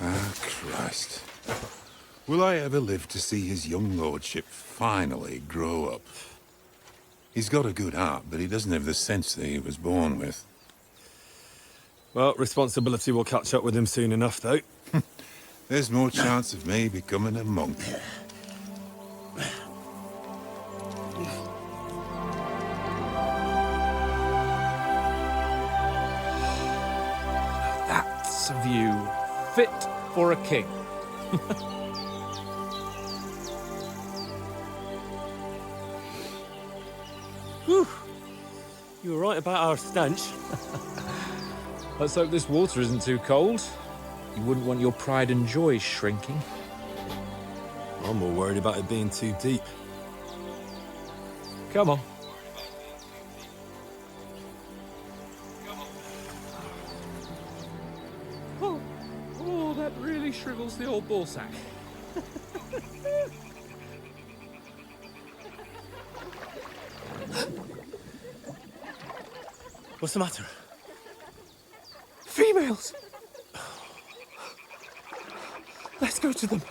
Ah, Christ. Will I ever live to see his young lordship finally grow up? He's got a good heart, but he doesn't have the sense that he was born with. Well, responsibility will catch up with him soon enough, though. There's more chance of me becoming a monk. That's a view fit for a king. Whew. You were right about our stench. Let's hope this water isn't too cold. You wouldn't want your pride and joy shrinking. I'm more worried about it being too deep. Come on. Oh, that really shrivels the old ball sack. What's the matter? Females! Let's go to them.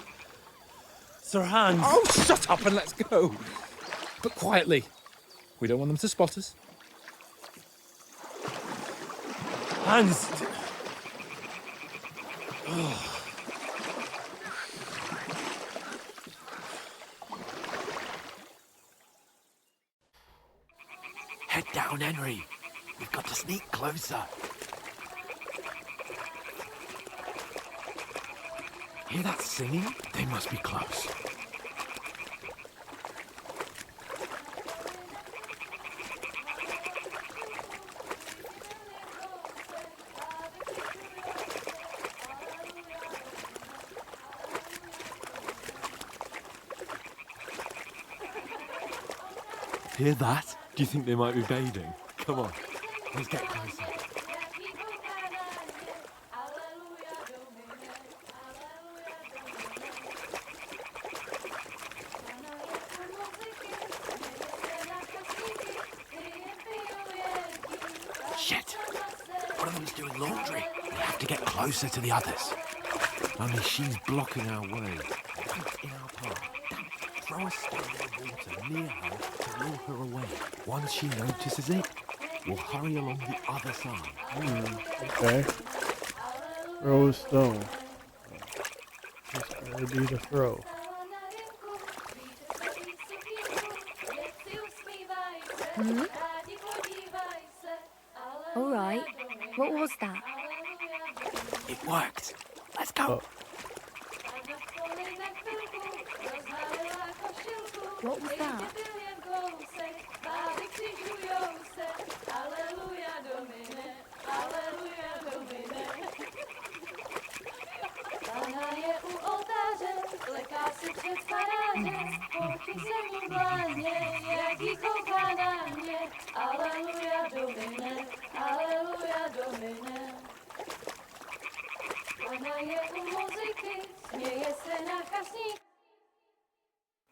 Sir Hans! Oh, shut up and let's go. But quietly. We don't want them to spot us. Hans! Head down, Henry. We've got to sneak closer. Hear that singing? They must be close. Hear that? Do you think they might be bathing? Come on, let's get closer. Shit! One of them's doing laundry. We have to get closer to the others. Only she's blocking our way. In our path. Throw a stone in the water near her to lure her away. Once she notices it, we'll hurry along the other side. Okay. Throw a stone. This better be the throw. Hmm? All right. What was that? It worked. Let's go. What was that?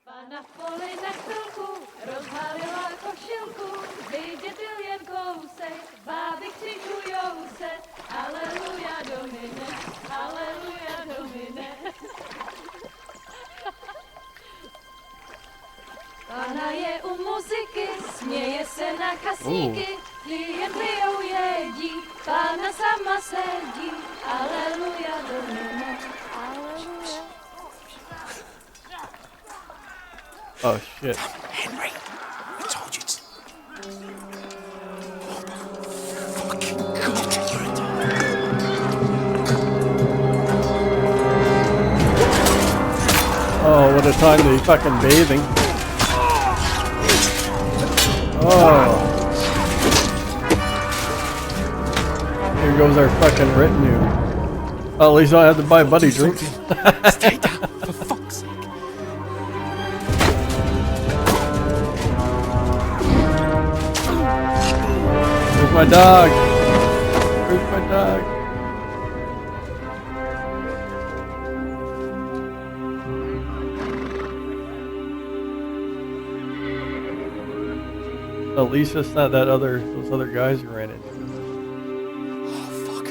Pana v poli na chvilku rozhalila košilku, vidět byl jen kousek, báby křižujou se, aleluja Domine, aleluja Domine. Pana je u muziky, směje se na kasíky, klient pijou jedí, Pána sama sedí, aleluja Domine, aleluja. Oh shit. Henry, I told you to. Oh, what a time to be fucking bathing. Oh. Here goes our fucking retinue. Well, at least I don't have to buy buddy drinks. Stay down, for fuck's sake. Where's my dog? Where's my dog? At least it's not those other guys who ran into. Oh, fuck.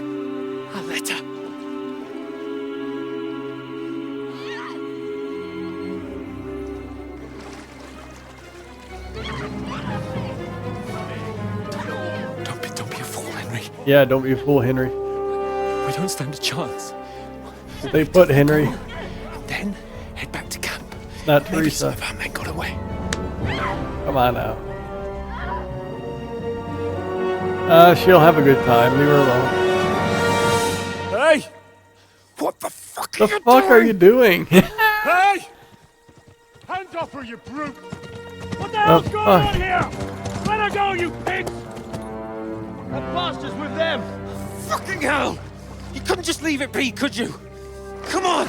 A letter. Yeah, don't be a fool, Henry. We don't stand a chance. Stay put, Henry. And then head back to camp. It's not Maybe some Teresa. of our men got away. Come on now. She'll have a good time. Leave her alone. Hey! What the fuck The fuck are you doing? Hey! Hands off her, you brute! What the hell's going on here? Let her go, you pigs! That bastard's with them! Fucking hell! You couldn't just leave it be, could you? Come on!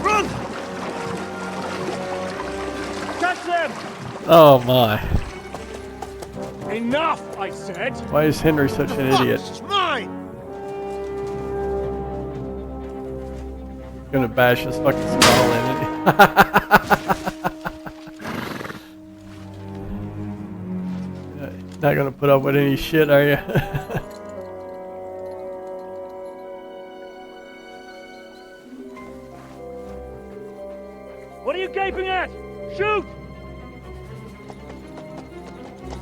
Run! Catch them! Oh my. Enough, I said! Why is Henry such an idiot? It's mine! Gonna bash his fucking skull in it. Not gonna put up with any shit, are you? What are you gaping at? Shoot!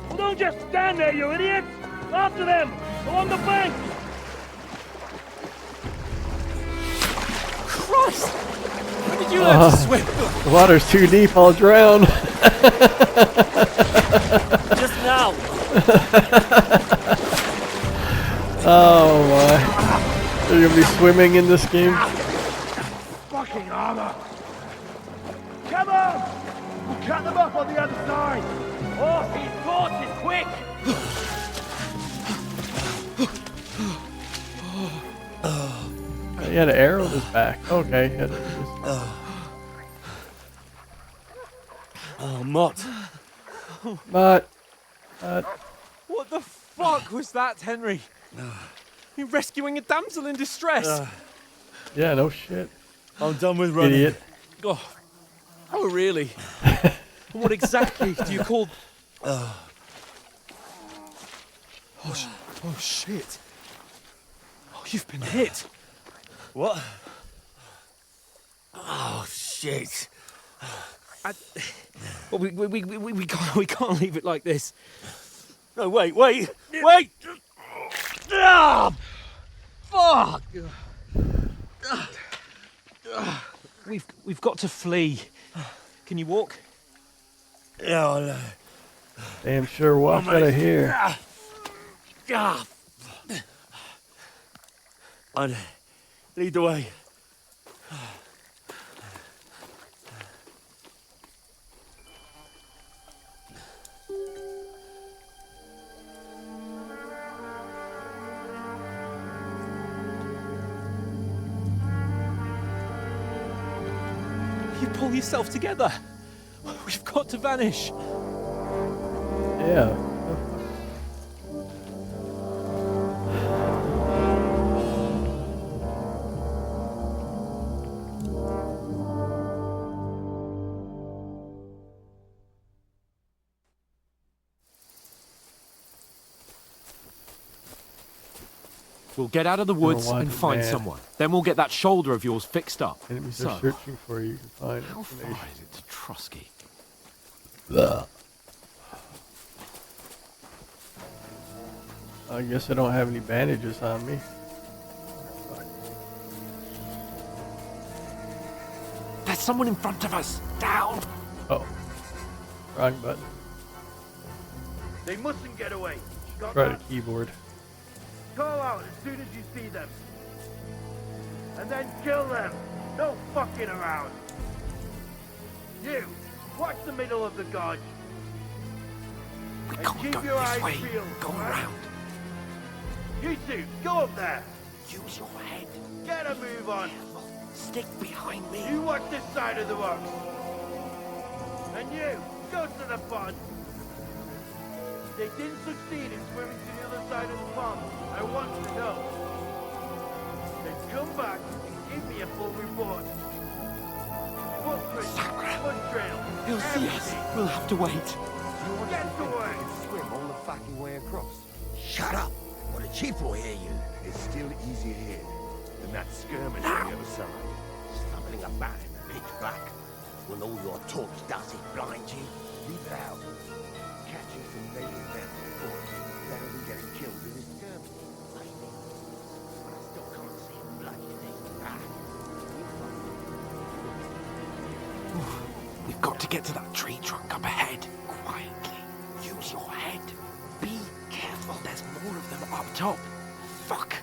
Well, don't just stand there, you idiots! After them! Along the bank! Christ! When did you learn to swim? The water's too deep, I'll drown. Just now! Oh my. Are you gonna be swimming in this game? Fucking armor! Come on! We'll cut them off on the other side! Oh, these horses, quick! He had an arrow in his back. Okay. Oh, Mott. But. What the fuck was that, Henry? You rescuing a damsel in distress? Yeah, no shit. I'm done with running. Idiot. Oh, really? What exactly do you call... Oh, shit. Oh, you've been hit. What? Oh, shit. Well, we can't leave it like this. No, wait! Ah! Fuck! We've got to flee. Can you walk? Yeah, I know. Damn sure walk out of here. I'd lead the way. You pull yourself together. We've got to vanish. Yeah. We'll get out of the woods wanted and find man. someone. Then we'll get that shoulder of yours fixed up. Enemies are searching for you. You can find how far information. is it to Trusky? I guess I don't have any bandages on me. There's someone in front of us. Down. Oh. Wrong button. They mustn't get away. Got Try the that? keyboard. Call out as soon as you see them. And then kill them. No fucking around. You, watch the middle of the gorge. We And can't keep go your eyes this way. peeled. Go right? around. You two, go up there. Use your head. Get a move on. Stick behind me. You watch this side of the rocks. And you, go to the pond. They didn't succeed in swimming to the other side of the pond. I want to know. Then come back and give me a full report. Footprints, foot trail, He'll see us. We'll have to wait. Get to work. Swim all the fucking way across. Shut up! Or the chief will hear you. It's still easier here than that skirmish on the other side. Stumbling about in the pitch black. When all your talk does is blind you. Leave it out. Catching some native men before better than getting killed in a skirmish. get to that tree trunk up ahead. Quietly. Use your head. Be careful. There's more of them up top. Fuck.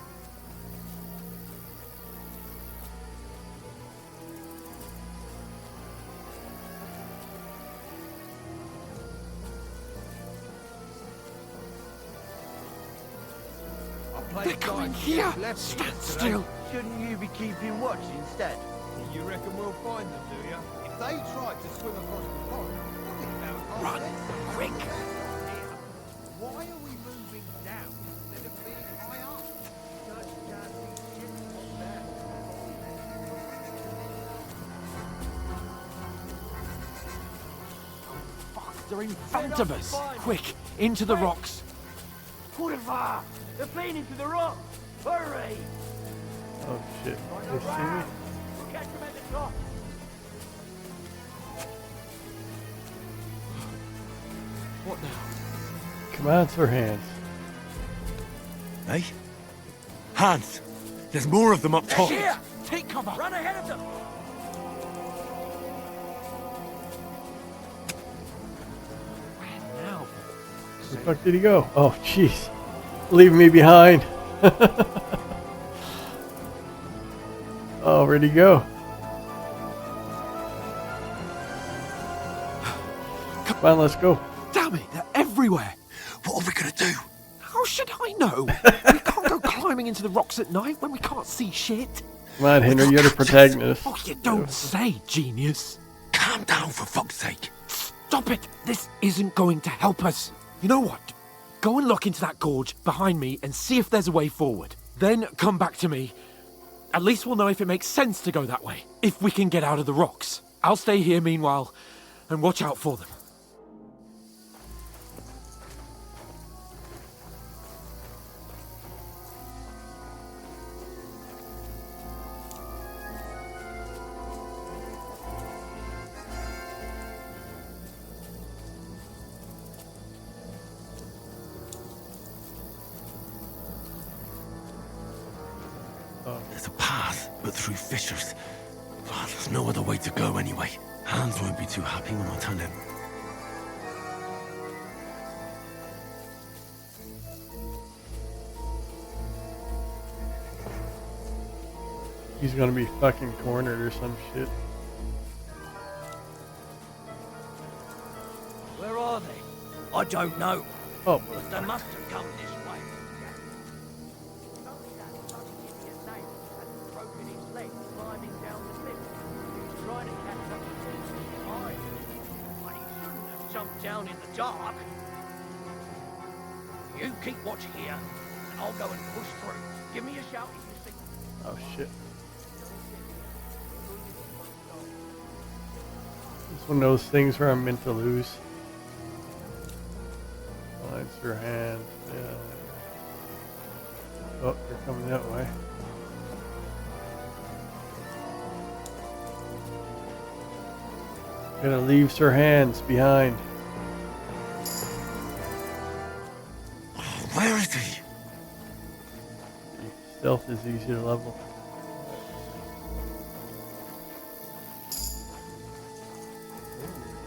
They're coming here! Stand still! Shouldn't you be keeping watch instead? You reckon we'll find them, do you? If they tried to swim across the pond, we'll be about Run! Quick! Why are we moving down instead of being high up? Just can't see shit from there. Fuck, they're in front of us! Quick, into the rocks! Put-a-far! They're playing into the rock! Hurry! Oh shit. They see me? Catch them at the top! What now? Commands or hands? Hey? Hans! There's more of them up top! Here! Take cover! Run ahead of them! Where now? Where the fuck did he go? Oh jeez. Leaving me behind. Oh, where'd he go? Come on, let's go. Damn it, they're everywhere! What are we gonna do? How should I know? We can't go climbing into the rocks at night when we can't see shit. Come on, Henry, you're the protagonist. Oh, you don't say, genius. Calm down, for fuck's sake. Stop it! This isn't going to help us. You know what? Go and look into that gorge behind me and see if there's a way forward. Then come back to me. At least we'll know if it makes sense to go that way. If we can get out of the rocks. I'll stay here meanwhile and watch out for them. There's a path, but through fissures. Well, there's no other way to go anyway. Hans won't be too happy when I tell him. He's gonna be fucking cornered or some shit. Where are they? I don't know. Oh. But they must have come this way. Jump down in the dark. You keep watch here, and I'll go and push through. Give me a shout if you see. Oh shit. It's one of those things where I'm meant to lose. Lines your hand. Yeah. Oh, they're coming that way. Gonna leave her hands behind. Where is he? Stealth is easy to level.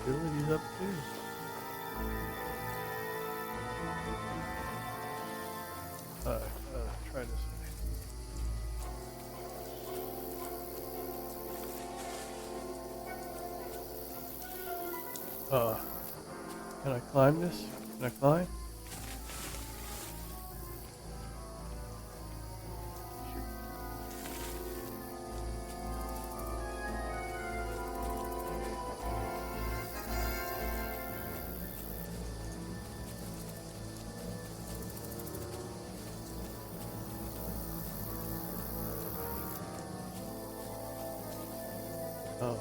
Abilities up too. Try this way. Can I climb this? Can I climb? Oh.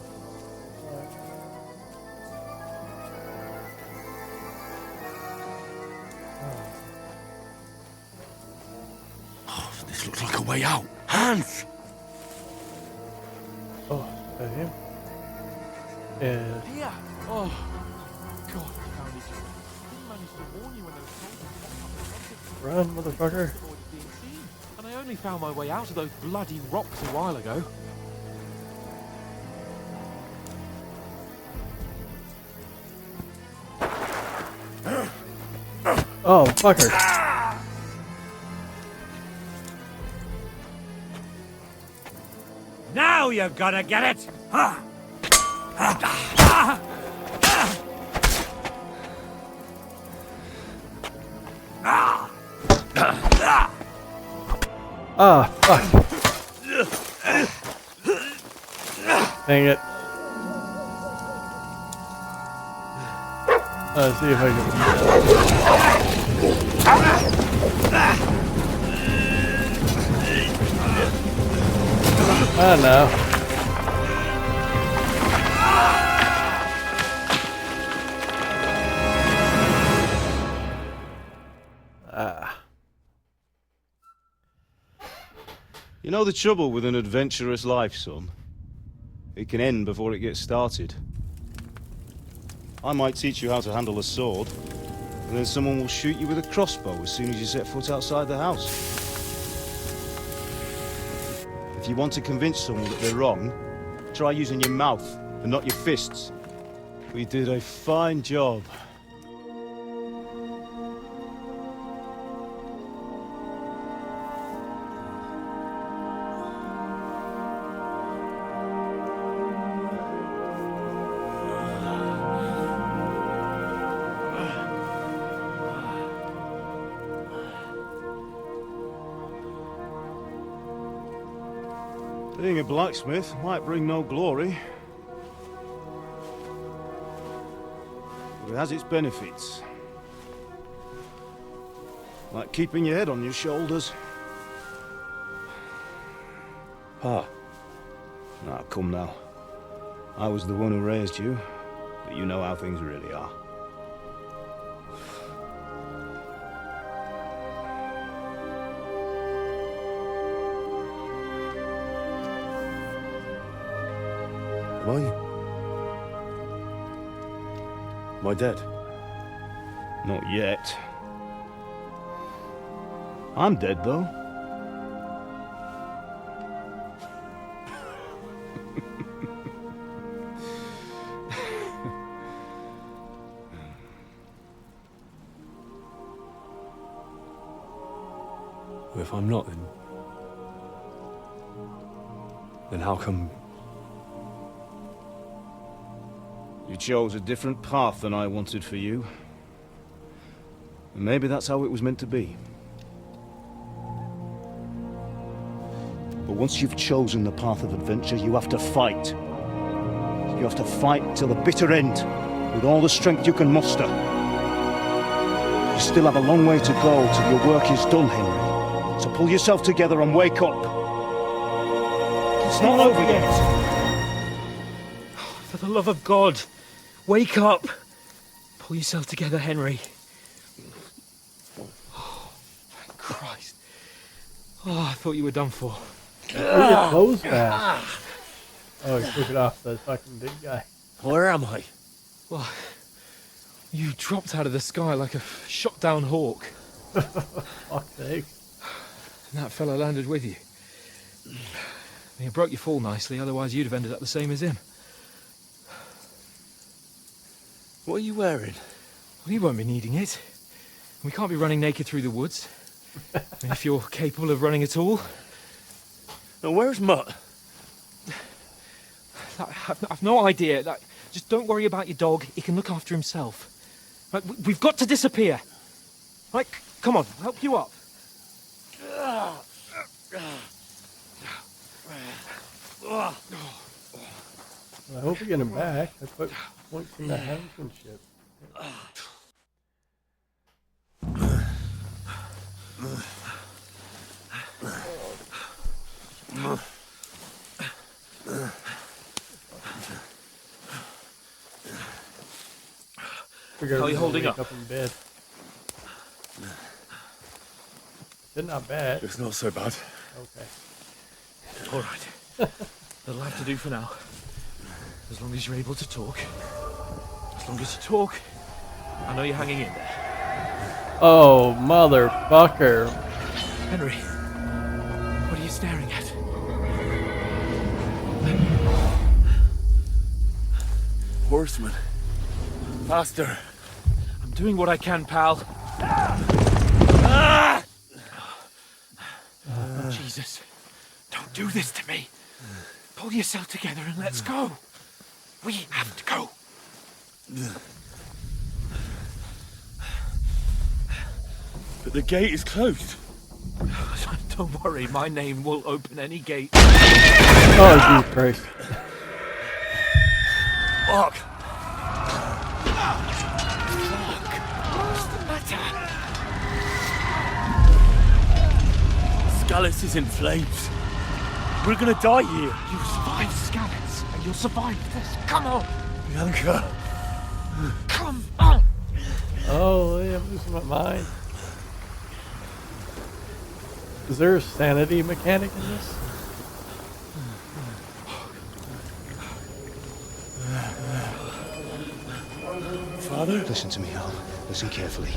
Oh, this looks like a way out. Hans! Oh, is that him? Yeah. Here! Oh, God, I found each other. Didn't manage to warn you when those Run, motherfucker. And I only found my way out of those bloody rocks a while ago. Oh, fucker. Now you're gonna get it! Huh? Ah, fuck. Dang it. Let's see if I can. I don't know. You know the trouble with an adventurous life, son? It can end before it gets started. I might teach you how to handle a sword, and then someone will shoot you with a crossbow as soon as you set foot outside the house. If you want to convince someone that they're wrong, try using your mouth and not your fists. We did a fine job. Being a blacksmith might bring no glory, but it has its benefits. Like keeping your head on your shoulders. Pa. Ah, come now. I was the one who raised you, but you know how things really are. Am I dead? Not yet. I'm dead, though. Well, if I'm not, then how come? You chose a different path than I wanted for you. And maybe that's how it was meant to be. But once you've chosen the path of adventure, you have to fight. You have to fight till the bitter end, with all the strength you can muster. You still have a long way to go till your work is done, Henry. So pull yourself together and wake up. It's not over yet. For the love of God, wake up! Pull yourself together, Henry. Oh, thank Christ. Oh, I thought you were done for. Where are your clothes back? Oh, he took it off the fucking big guy. Where am I? Well, you dropped out of the sky like a shot down hawk. Fuck's sake. And that fella landed with you. You broke your fall nicely, otherwise you'd have ended up the same as him. What are you wearing? Well, you won't be needing it. We can't be running naked through the woods. I mean, if you're capable of running at all. Now, where's Mutt? I've no idea. Just don't worry about your dog. He can look after himself. Right, we've got to disappear. Right, come on, I'll help you up. I hope we get him back. I put points in the house and shit. How are you holding up? In bed. It's not bad. It's not so bad. Okay. All right. That'll have to do for now. As long as you're able to talk. As long as you talk, I know you're hanging in there. Oh, motherfucker. Henry, what are you staring at? Horseman. Faster. I'm doing what I can, pal. Jesus, don't do this to me. Pull yourself together and let's go. We have to go. But the gate is closed. Don't worry, my name will open any gate. Oh, Jesus Christ. Fuck. What's the matter? Scallis is in flames. We're gonna die here. You survived Scallis, and you'll survive this. Come on. Bianca. Come on. Oh, I'm losing my mind. Is there a sanity mechanic in this? Father? Listen to me, Hal. Listen carefully.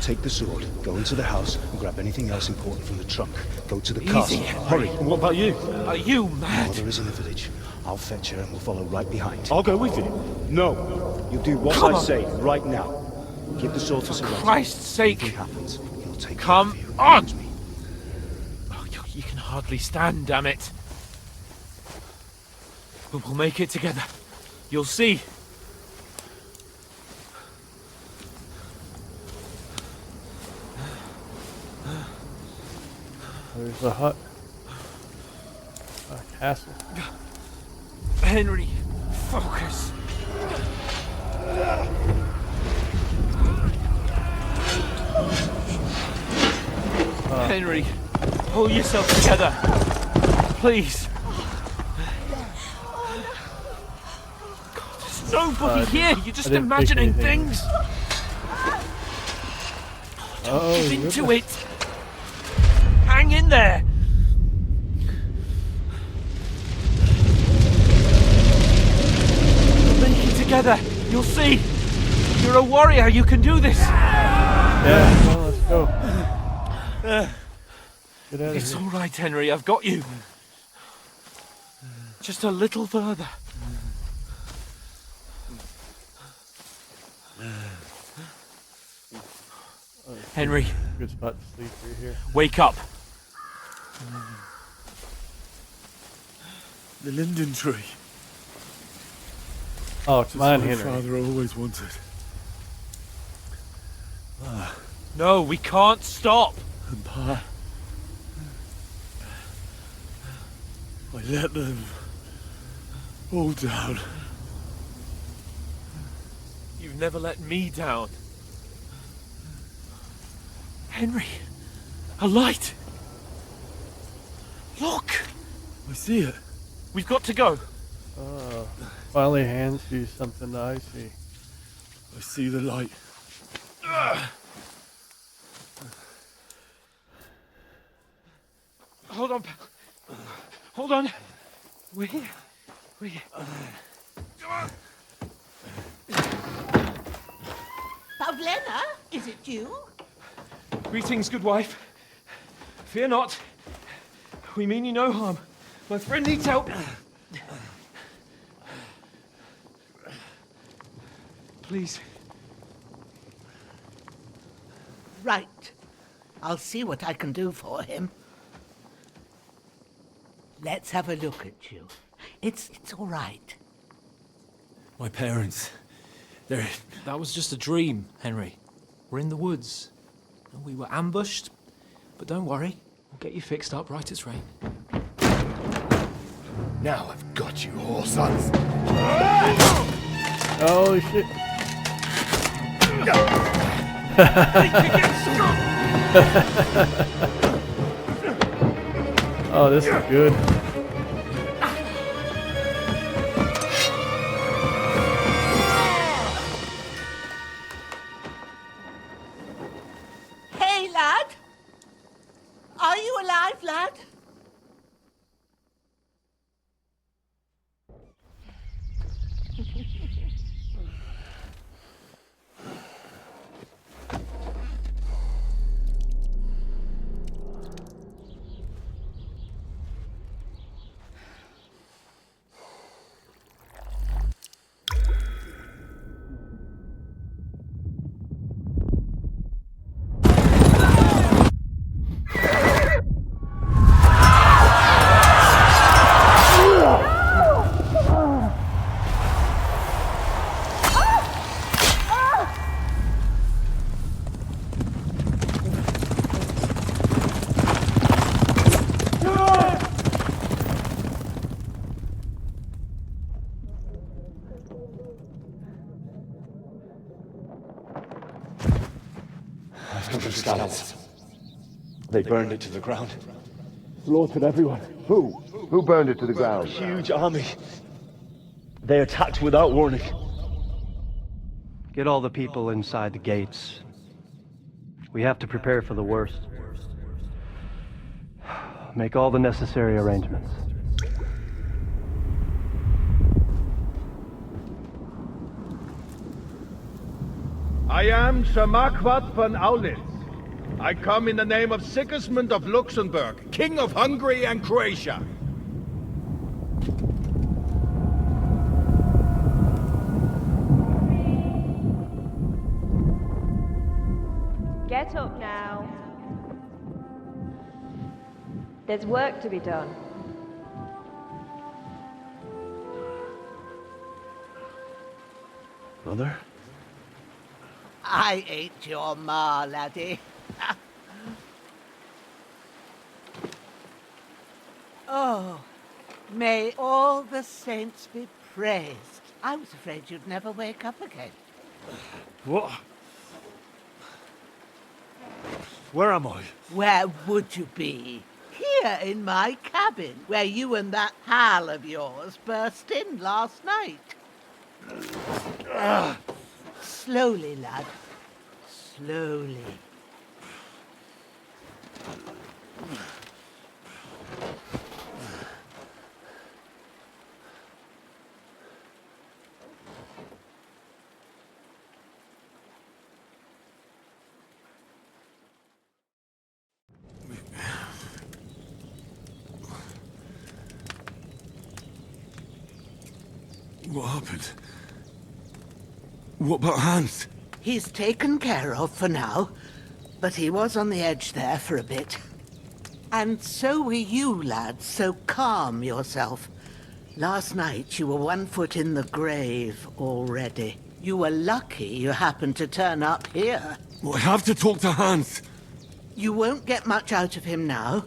Take the sword, go into the house, and grab anything else important from the trunk. Go to the castle. Hurry. And what about you? Are you mad? Mother is in the village. I'll fetch her and we'll follow right behind. I'll go with you. No. You do what Come I on. say right now. Give the sword to Sir Christ's sake. Anything happens, he'll take Come care of you. on. Oh, you can hardly stand, damn it. But we'll make it together. You'll see. There's a hut. A castle. Henry, focus. Henry, pull yourself together. Please. God, there's nobody here. You're just I didn't pick imagining anything. things. Oh, Give into really? it. Hang in there. We'll make it together. You'll see. You're a warrior. You can do this. Yeah, come on, let's go. Get out of It's here. all right, Henry. I've got you. Just a little further. Henry, Good spot to sleep right here. wake up. The linden tree. Oh, Just come on, what Henry. Father always wanted. No, we can't stop. And Pa. I let them all down. You've never let me down. Henry, a light. Look. I see it. We've got to go. Oh, finally hands you something that I see. I see the light. Hold on, pal. Hold on. We're here. We're here. Pavlena, is it you? Greetings, good wife. Fear not. We mean you no harm. My friend needs help. Please. Right. I'll see what I can do for him. Let's have a look at you. It's all right. My parents. That was just a dream, Henry. We're in the woods. We were ambushed, but don't worry. We'll get you fixed up right as rain. Now I've got you, whore sons. Holy shit. Oh, this is good. Hey, lad! Are you alive, lad? 500 scallops. They burned it to the ground. Slaughtered everyone. Who? Who burned it to the ground? Huge army. They attacked without warning. Get all the people inside the gates. We have to prepare for the worst. Make all the necessary arrangements. I am Sir Marquardt von Aulitz. I come in the name of Sigismund of Luxembourg, King of Hungary and Croatia. Get up now. There's work to be done. Mother? I ain't your ma, laddie. Oh, may all the saints be praised. I was afraid you'd never wake up again. What? Where am I? Where would you be? Here in my cabin, where you and that pal of yours burst in last night. Slowly, lad. Slowly. What happened? What about Hans? He's taken care of for now, but he was on the edge there for a bit. And so were you, lad, so calm yourself. Last night you were 1 foot in the grave already. You were lucky you happened to turn up here. Well, I have to talk to Hans. You won't get much out of him now.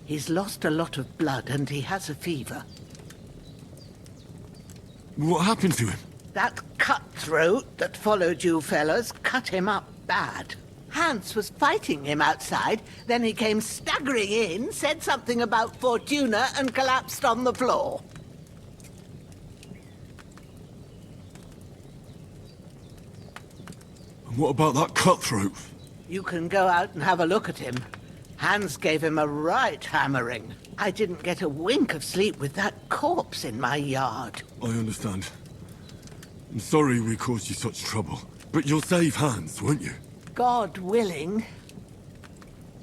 He's lost a lot of blood and he has a fever. What happened to him? That cutthroat that followed you fellas cut him up bad. Hans was fighting him outside, then he came staggering in, said something about Fortuna, and collapsed on the floor. And what about that cutthroat? You can go out and have a look at him. Hans gave him a right hammering. I didn't get a wink of sleep with that corpse in my yard. I understand. I'm sorry we caused you such trouble. But you'll save Hans, won't you? God willing.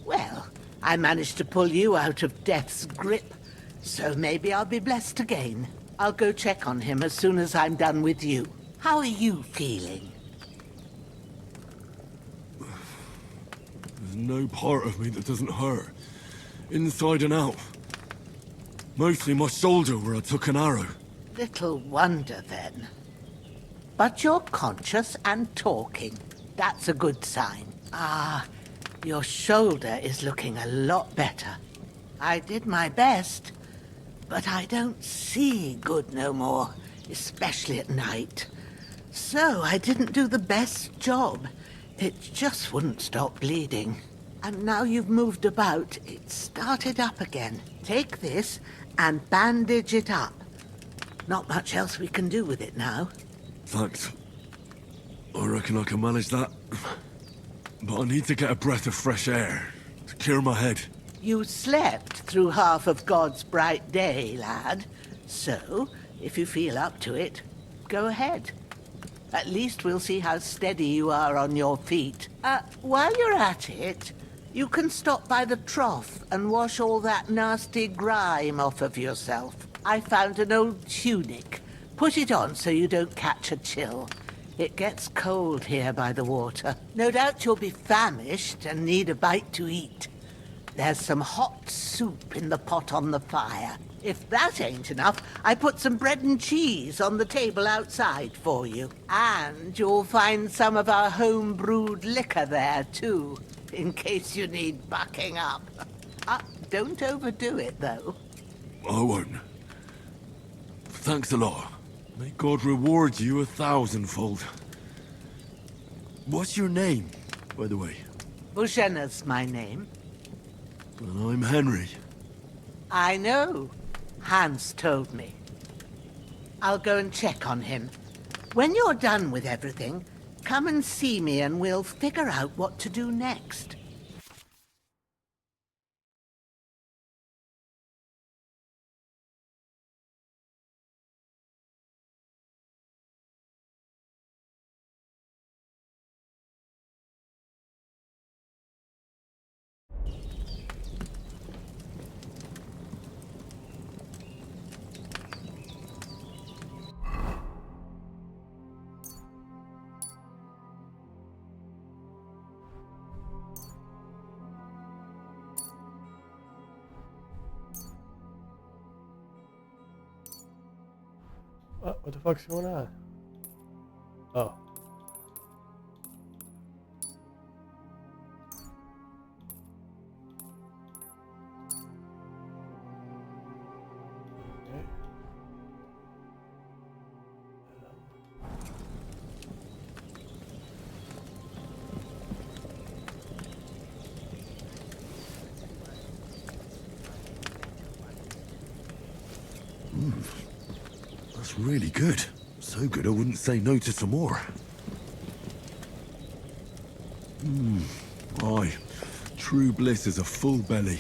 Well, I managed to pull you out of death's grip, so maybe I'll be blessed again. I'll go check on him as soon as I'm done with you. How are you feeling? There's no part of me that doesn't hurt. Inside and out. Mostly my shoulder where I took an arrow. Little wonder then. But you're conscious and talking. That's a good sign. Ah, your shoulder is looking a lot better. I did my best, but I don't see good no more, especially at night. So I didn't do the best job. It just wouldn't stop bleeding. And now you've moved about, it started up again. Take this and bandage it up. Not much else we can do with it now. Thanks. I reckon I can manage that. But I need to get a breath of fresh air to clear my head. You slept through half of God's bright day, lad. So, if you feel up to it, go ahead. At least we'll see how steady you are on your feet. While you're at it, you can stop by the trough and wash all that nasty grime off of yourself. I found an old tunic. Put it on so you don't catch a chill. It gets cold here by the water. No doubt you'll be famished and need a bite to eat. There's some hot soup in the pot on the fire. If that ain't enough, I put some bread and cheese on the table outside for you. And you'll find some of our home-brewed liquor there, too, in case you need bucking up. Don't overdo it, though. I won't. Thanks a lot. May God reward you 1,000-fold. What's your name, by the way? Boženna's my name. And I'm Henry. I know. Hans told me. I'll go and check on him. When you're done with everything, come and see me and we'll figure out what to do next. What the fuck's going on? Oh. Okay. That's really good. So good I wouldn't say no to some more. Aye. True bliss is a full belly.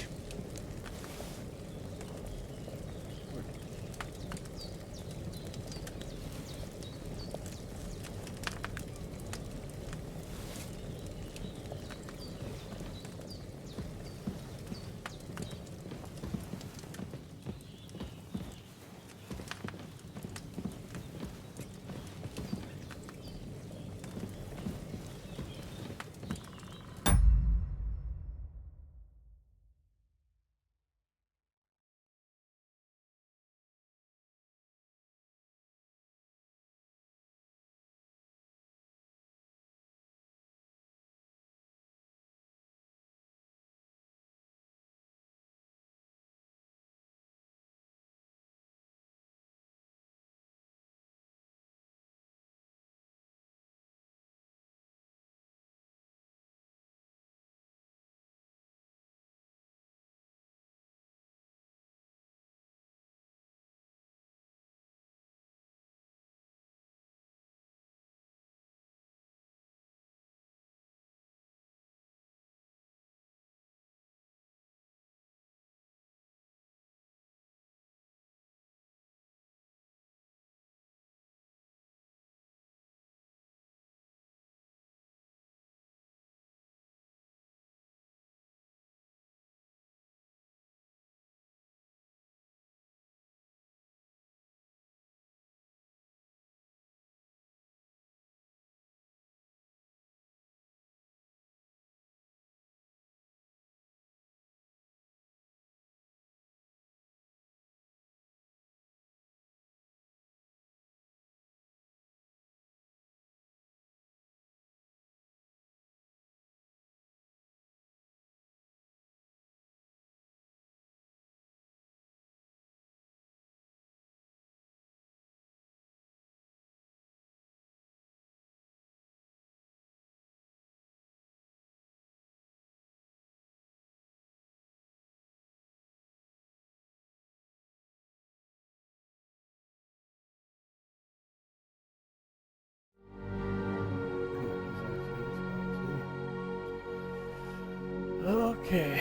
Okay.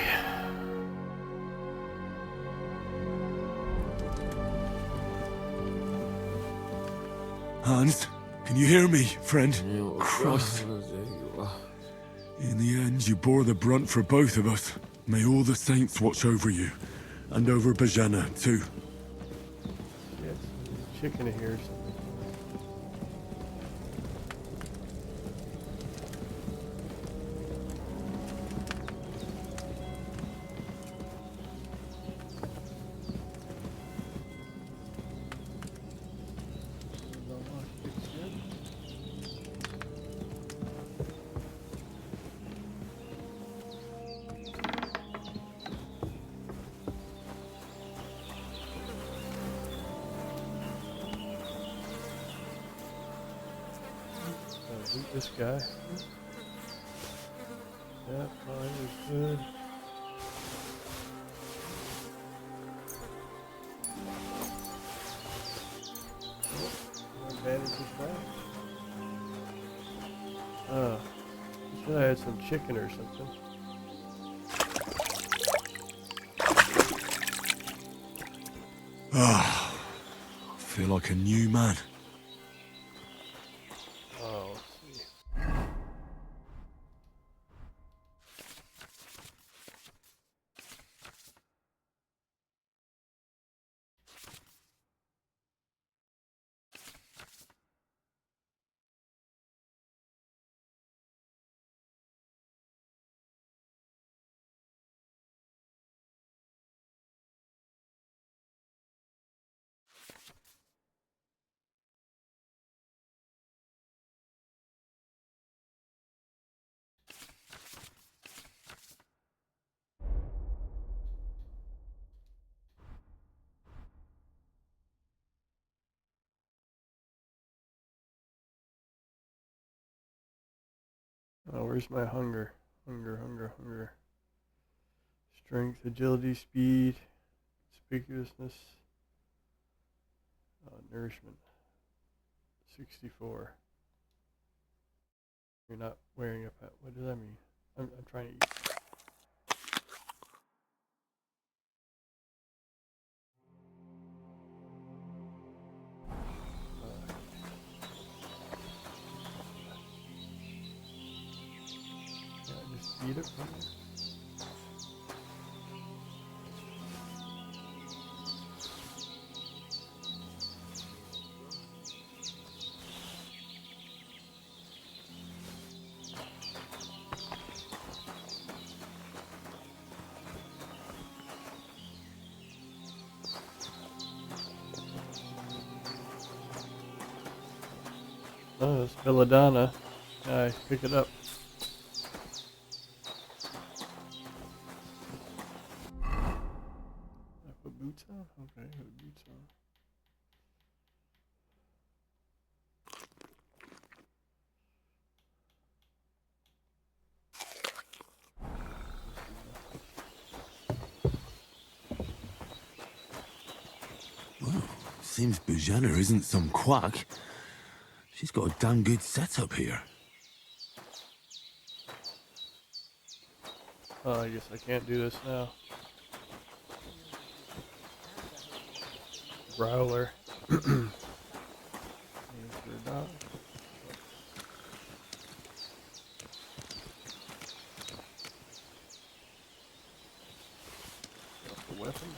Hans, can you hear me, friend? Christ. In the end, you bore the brunt for both of us. May all the saints watch over you. And over Boženna, too. Yes, chicken here or something. This guy. That fly is good. Bandages back. Should I had some chicken or something? Ah, I feel like a new man. Oh, let's see. Oh, where's my hunger? Hunger. Strength, agility, speed, conspicuousness, nourishment. 64. You're not wearing a pet. What does that mean? I'm trying to eat. Can I just eat it from there? Oh, it's belladonna. Nice, pick it up. I put boots on? Okay, put boots on. Seems Bujana isn't some quack. She's got a damn good setup here. Oh, I guess I can't do this now. Growler. Answer dog. Drop the weapon.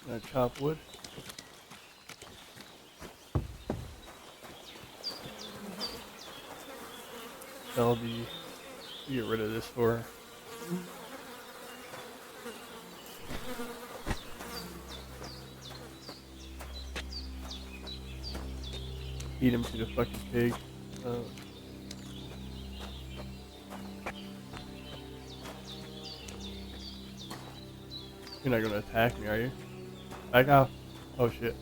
Can I chop wood? Tell the get rid of this for her. Eat him to the fucking pig. You're not gonna attack me, are you? Back off. Oh shit.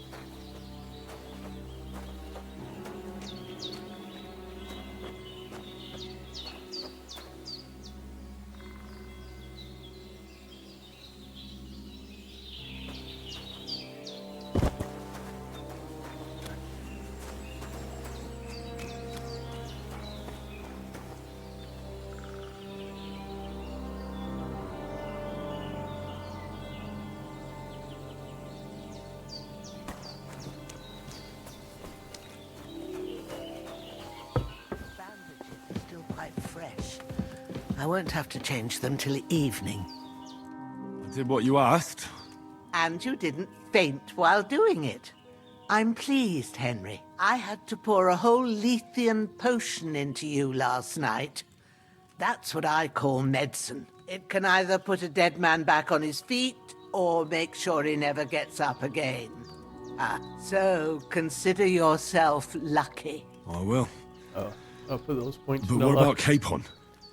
I won't have to change them till evening. I did what you asked. And you didn't faint while doing it. I'm pleased, Henry. I had to pour a whole Lethean potion into you last night. That's what I call medicine. It can either put a dead man back on his feet, or make sure he never gets up again. So consider yourself lucky. I will. Oh, I'll put those points. But what about Capon?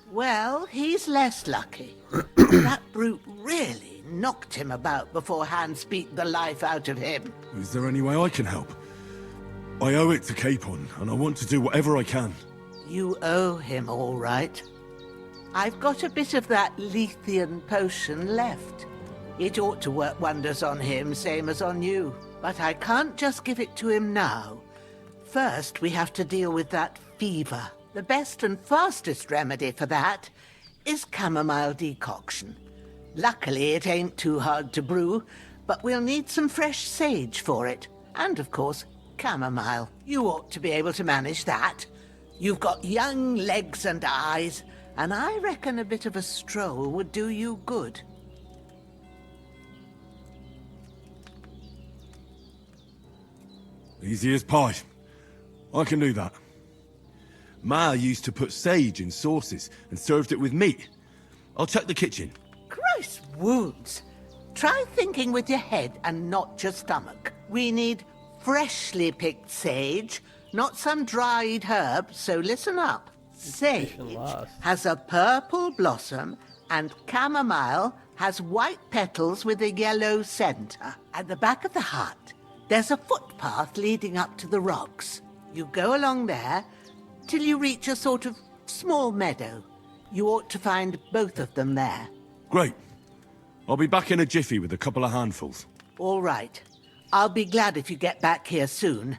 Well, he's less lucky. That brute really knocked him about before Hans beat the life out of him. Is there any way I can help? I owe it to Capon, and I want to do whatever I can. You owe him all right. I've got a bit of that Lethean potion left. It ought to work wonders on him, same as on you. But I can't just give it to him now. First, we have to deal with that fever. The best and fastest remedy for that is chamomile decoction. Luckily, it ain't too hard to brew, but we'll need some fresh sage for it. And, of course, chamomile. You ought to be able to manage that. You've got young legs and eyes, and I reckon a bit of a stroll would do you good. Easy as pie. I can do that. Ma used to put sage in sauces and served it with meat. I'll check the kitchen. Gross wounds. Try thinking with your head and not your stomach. We need freshly picked sage, not some dried herb, so listen up. Sage has a purple blossom, and chamomile has white petals with a yellow center. At the back of the hut, there's a footpath leading up to the rocks. You go along there till you reach a sort of small meadow. You ought to find both of them there. Great. I'll be back in a jiffy with a couple of handfuls. All right. I'll be glad if you get back here soon.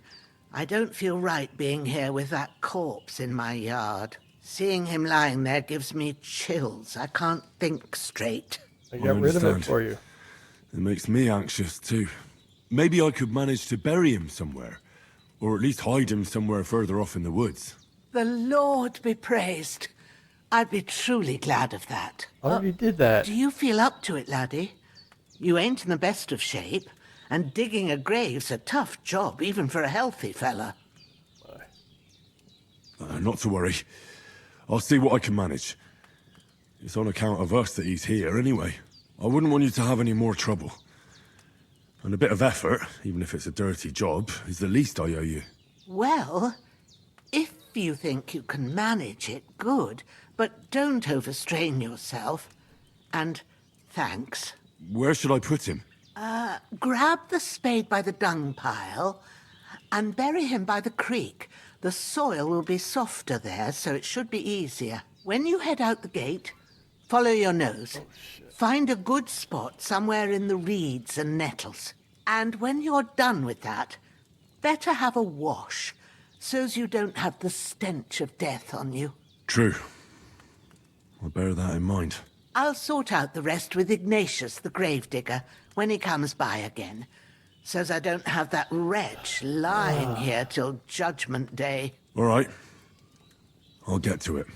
I don't feel right being here with that corpse in my yard. Seeing him lying there gives me chills. I can't think straight. I got rid of it for you. It makes me anxious, too. Maybe I could manage to bury him somewhere. Or at least hide him somewhere further off in the woods. The Lord be praised. I'd be truly glad of that. I already did that. Do you feel up to it, laddie? You ain't in the best of shape, and digging a grave's a tough job, even for a healthy fella. Not to worry. I'll see what I can manage. It's on account of us that he's here, anyway. I wouldn't want you to have any more trouble. And a bit of effort, even if it's a dirty job, is the least I owe you. Well, if you think you can manage it, good. But don't overstrain yourself. And thanks. Where should I put him? Grab the spade by the dung pile and bury him by the creek. The soil will be softer there, so it should be easier. When you head out the gate, follow your nose. Find a good spot somewhere in the reeds and nettles. And when you're done with that, better have a wash, so's you don't have the stench of death on you. True. I'll bear that in mind. I'll sort out the rest with Ignatius, the gravedigger, when he comes by again, so's I don't have that wretch lying here till Judgment Day. All right. I'll get to it.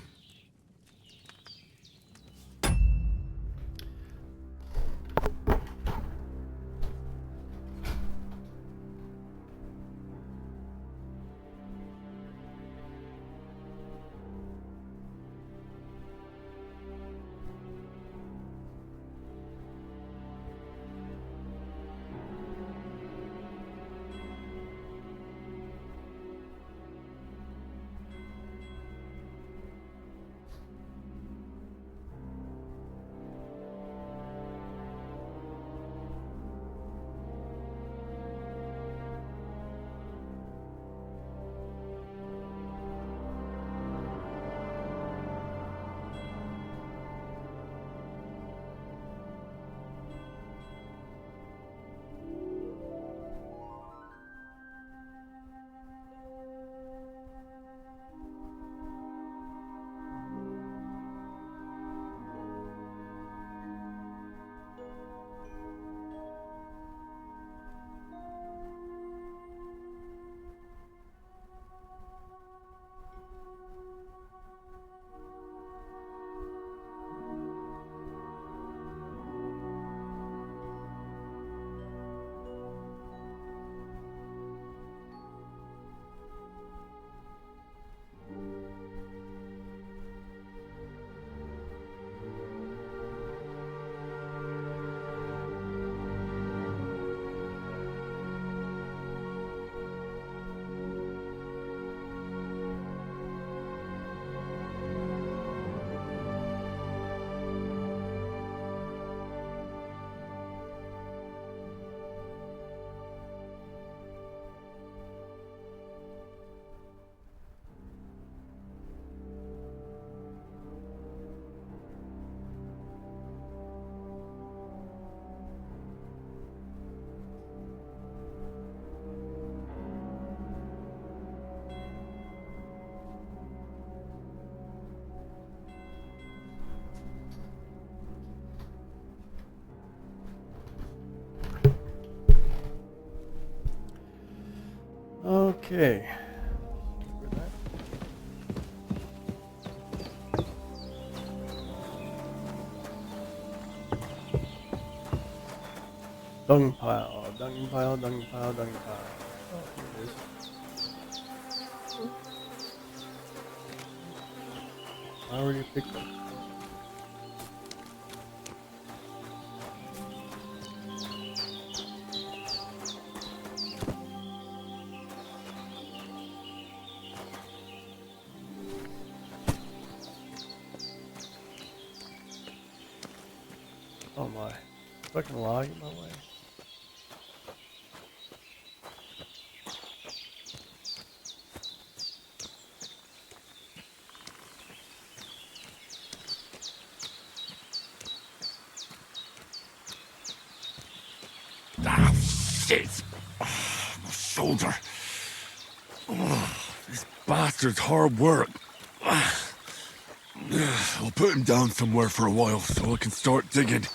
Okay. Dung pile, dung pile, dung pile, dung pile. Oh, here it is. I already picked up. Oh my. Fucking log in my way. Ah, shit! Oh, my shoulder. Oh, this bastard's hard work. I'll put him down somewhere for a while so I can start digging.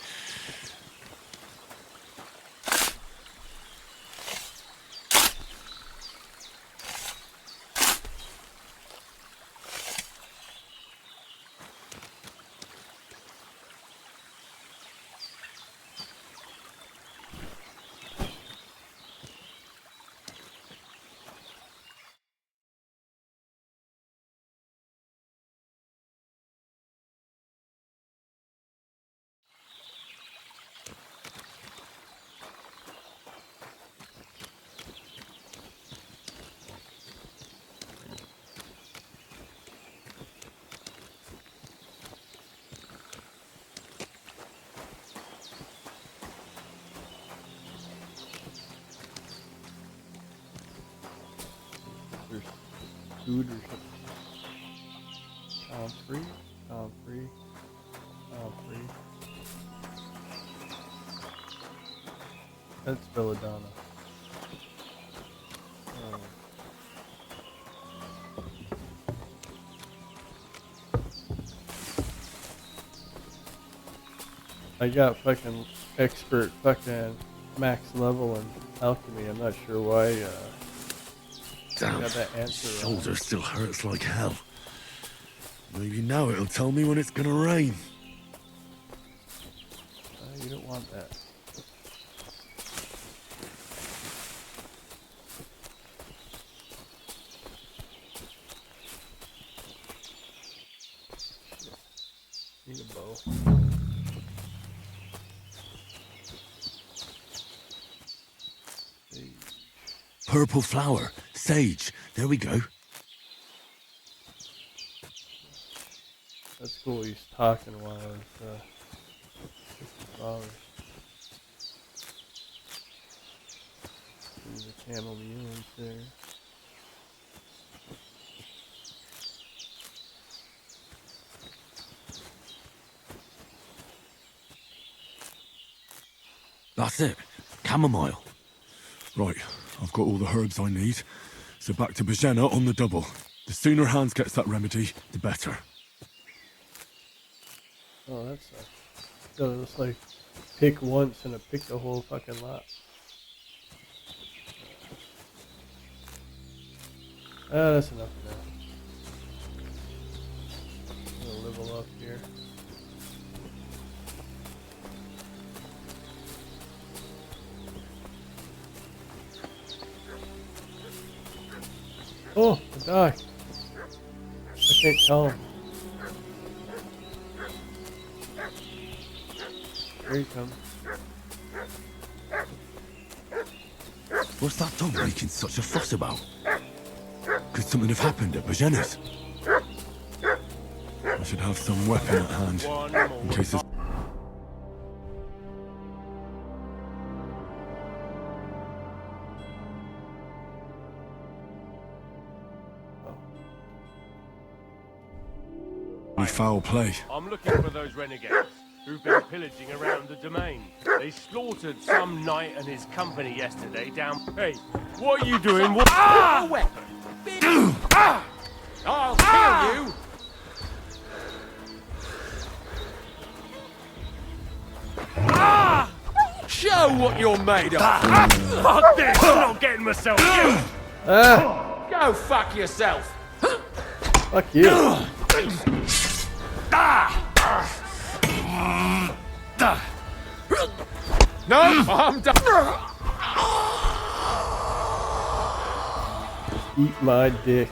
There's food or something. Free, free, free. That's belladonna. I got fucking expert fucking max level in alchemy. I'm not sure why Damn, I got that answer wrong. shoulder still hurts like hell. Maybe now it'll tell me when it's gonna rain. You don't want that. Need a bow. Purple flower, sage. There we go. That's cool. He's talking while I was flowers. There's a camel mule there. That's it. Chamomile. Right, I've got all the herbs I need. So back to Bajena on the double. The sooner Hans gets that remedy, the better. Oh, that sucks. So it's like pick once and it picked the whole fucking lot. That's enough of that. I'm gonna level up here. Oh, I die. I can't tell him. Here he comes. What's that dog making such a fuss about? Could something have happened at Bajena's? I should have some weapon at hand, in case there's... foul play. I'm looking for those renegades who've been pillaging around the domain. They slaughtered some knight and his company yesterday down... Hey, what are you doing? What... Ah! A weapon. Ah! I'll kill you. Ah! Show what you're made of. Fuck this! I'm not getting myself killed. Go fuck yourself! Fuck you. No, I'm done. Eat my dick.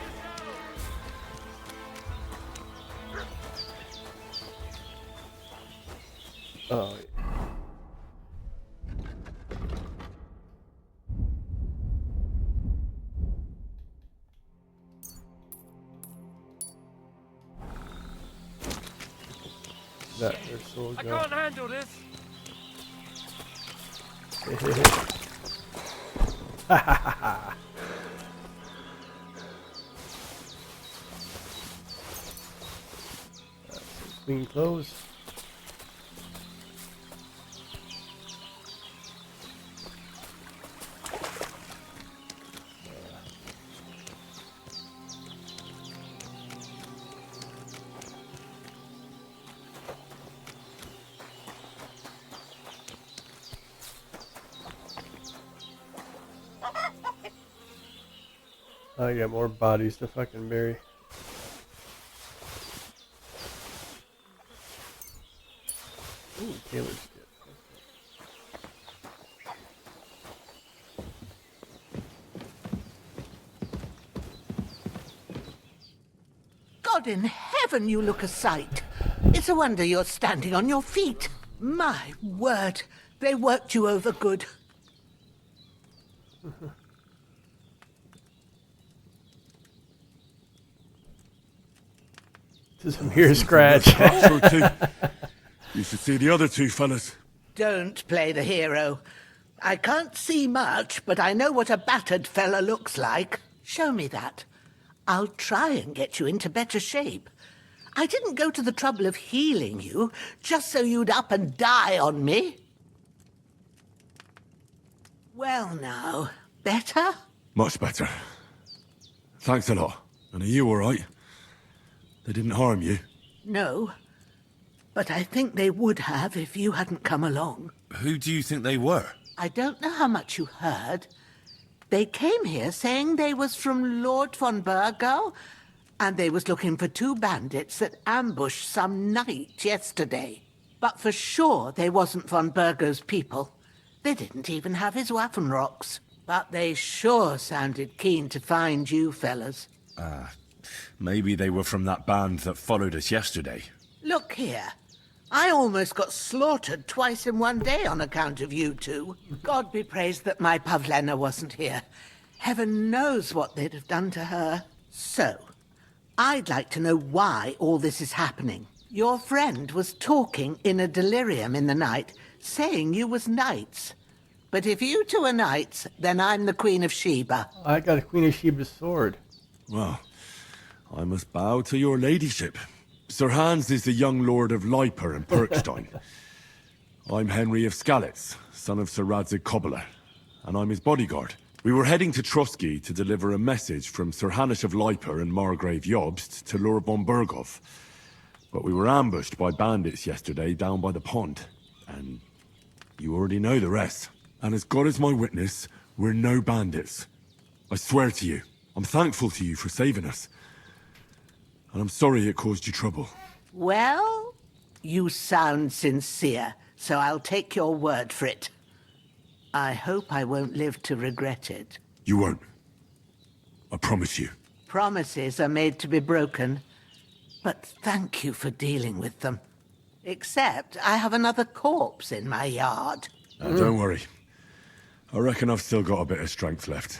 Oh, that their soul I go. can't handle this. Ha ha ha ha. Clean clothes. I got more bodies to fucking bury. Ooh, Taylor's good. God in heaven, you look a sight. It's a wonder you're standing on your feet. My word, they worked you over good. This is a mere scratch. You should see the other two fellas. Don't play the hero. I can't see much, but I know what a battered fella looks like. Show me that. I'll try and get you into better shape. I didn't go to the trouble of healing you just so you'd up and die on me. Well now, better? Much better. Thanks a lot. And are you alright? They didn't harm you? No, but I think they would have if you hadn't come along. Who do you think they were? I don't know how much you heard. They came here saying they was from Lord von Burgo, and they was looking for two bandits that ambushed some knight yesterday. But for sure they wasn't von Burgo's people. They didn't even have his Waffenrocks. But they sure sounded keen to find you fellas. Maybe they were from that band that followed us yesterday. Look here. I almost got slaughtered twice in one day on account of you two. God be praised that my Pavlena wasn't here. Heaven knows what they'd have done to her. So, I'd like to know why all this is happening. Your friend was talking in a delirium in the night, saying you was knights. But if you two are knights, then I'm the Queen of Sheba. I got a Queen of Sheba's sword. Well, I must bow to your ladyship. Sir Hans is the young lord of Leiper and Perkstein. I'm Henry of Skalitz, son of Sir Radzig Cobbler, and I'm his bodyguard. We were heading to Trotsky to deliver a message from Sir Hanish of Leiper and Margrave Jobst to Lord von Burgov. But we were ambushed by bandits yesterday down by the pond, and you already know the rest. And as God is my witness, we're no bandits. I swear to you, I'm thankful to you for saving us. And I'm sorry it caused you trouble. Well, you sound sincere, so I'll take your word for it. I hope I won't live to regret it. You won't. I promise you. Promises are made to be broken, but thank you for dealing with them. Except I have another corpse in my yard. Don't worry. I reckon I've still got a bit of strength left.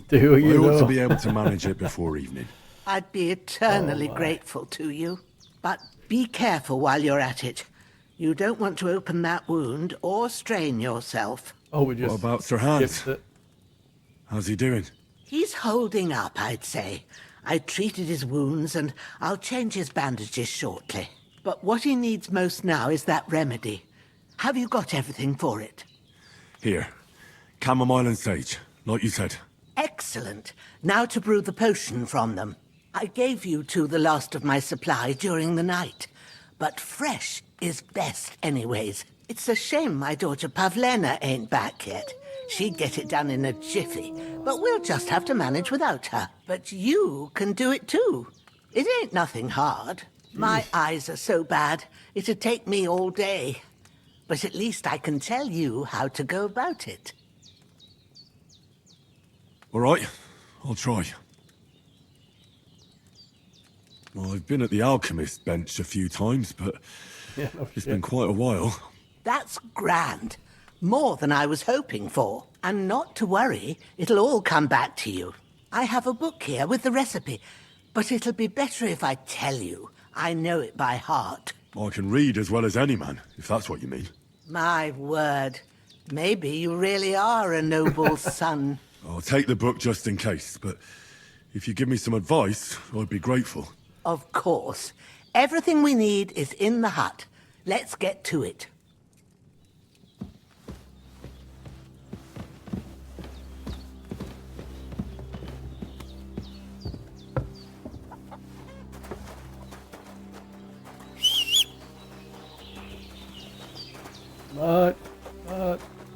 Do you I ought know? to be able to manage it before evening. I'd be eternally grateful to you. But be careful while you're at it. You don't want to open that wound or strain yourself. Oh, we just What about Sir Hans? skipped it. How's he doing? He's holding up, I'd say. I treated his wounds and I'll change his bandages shortly. But what he needs most now is that remedy. Have you got everything for it? Here. Chamomile and sage, like you said. Excellent. Now to brew the potion from them. I gave you two the last of my supply during the night. But fresh is best anyways. It's a shame my daughter Pavlena ain't back yet. She'd get it done in a jiffy, but we'll just have to manage without her. But you can do it too. It ain't nothing hard. My eyes are so bad, it'd take me all day. But at least I can tell you how to go about it. All right, I'll try. Well, I've been at the alchemist bench a few times, but it's been quite a while. That's grand. More than I was hoping for. And not to worry, it'll all come back to you. I have a book here with the recipe, but it'll be better if I tell you. I know it by heart. I can read as well as any man, if that's what you mean. My word. Maybe you really are a noble son. I'll take the book just in case, but if you give me some advice, I'd be grateful. Of course. Everything we need is in the hut. Let's get to it.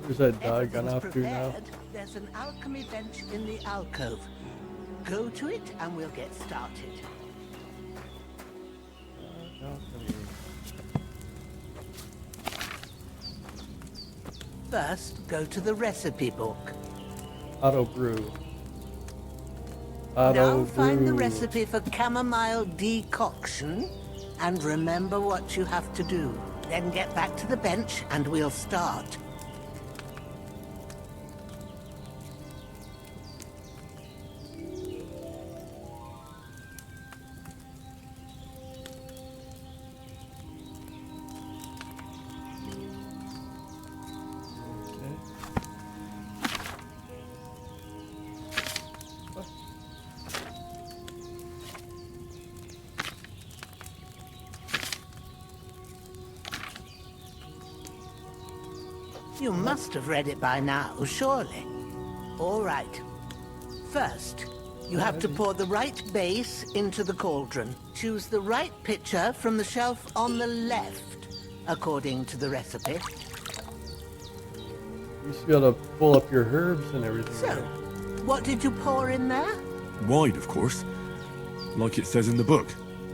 Where's that dog gone off to now? There's an alchemy bench in the alcove. Go to it and we'll get started. First, go to the recipe book. Auto brew. Now find the recipe for chamomile decoction and remember what you have to do. Then get back to the bench and we'll start. You must have read it by now, surely. All right. First, you have to pour the right base into the cauldron. Choose the right pitcher from the shelf on the left, according to the recipe. You used to be able to pull up your herbs and everything. So, what did you pour in there? Wide, of course. Like it says in the book.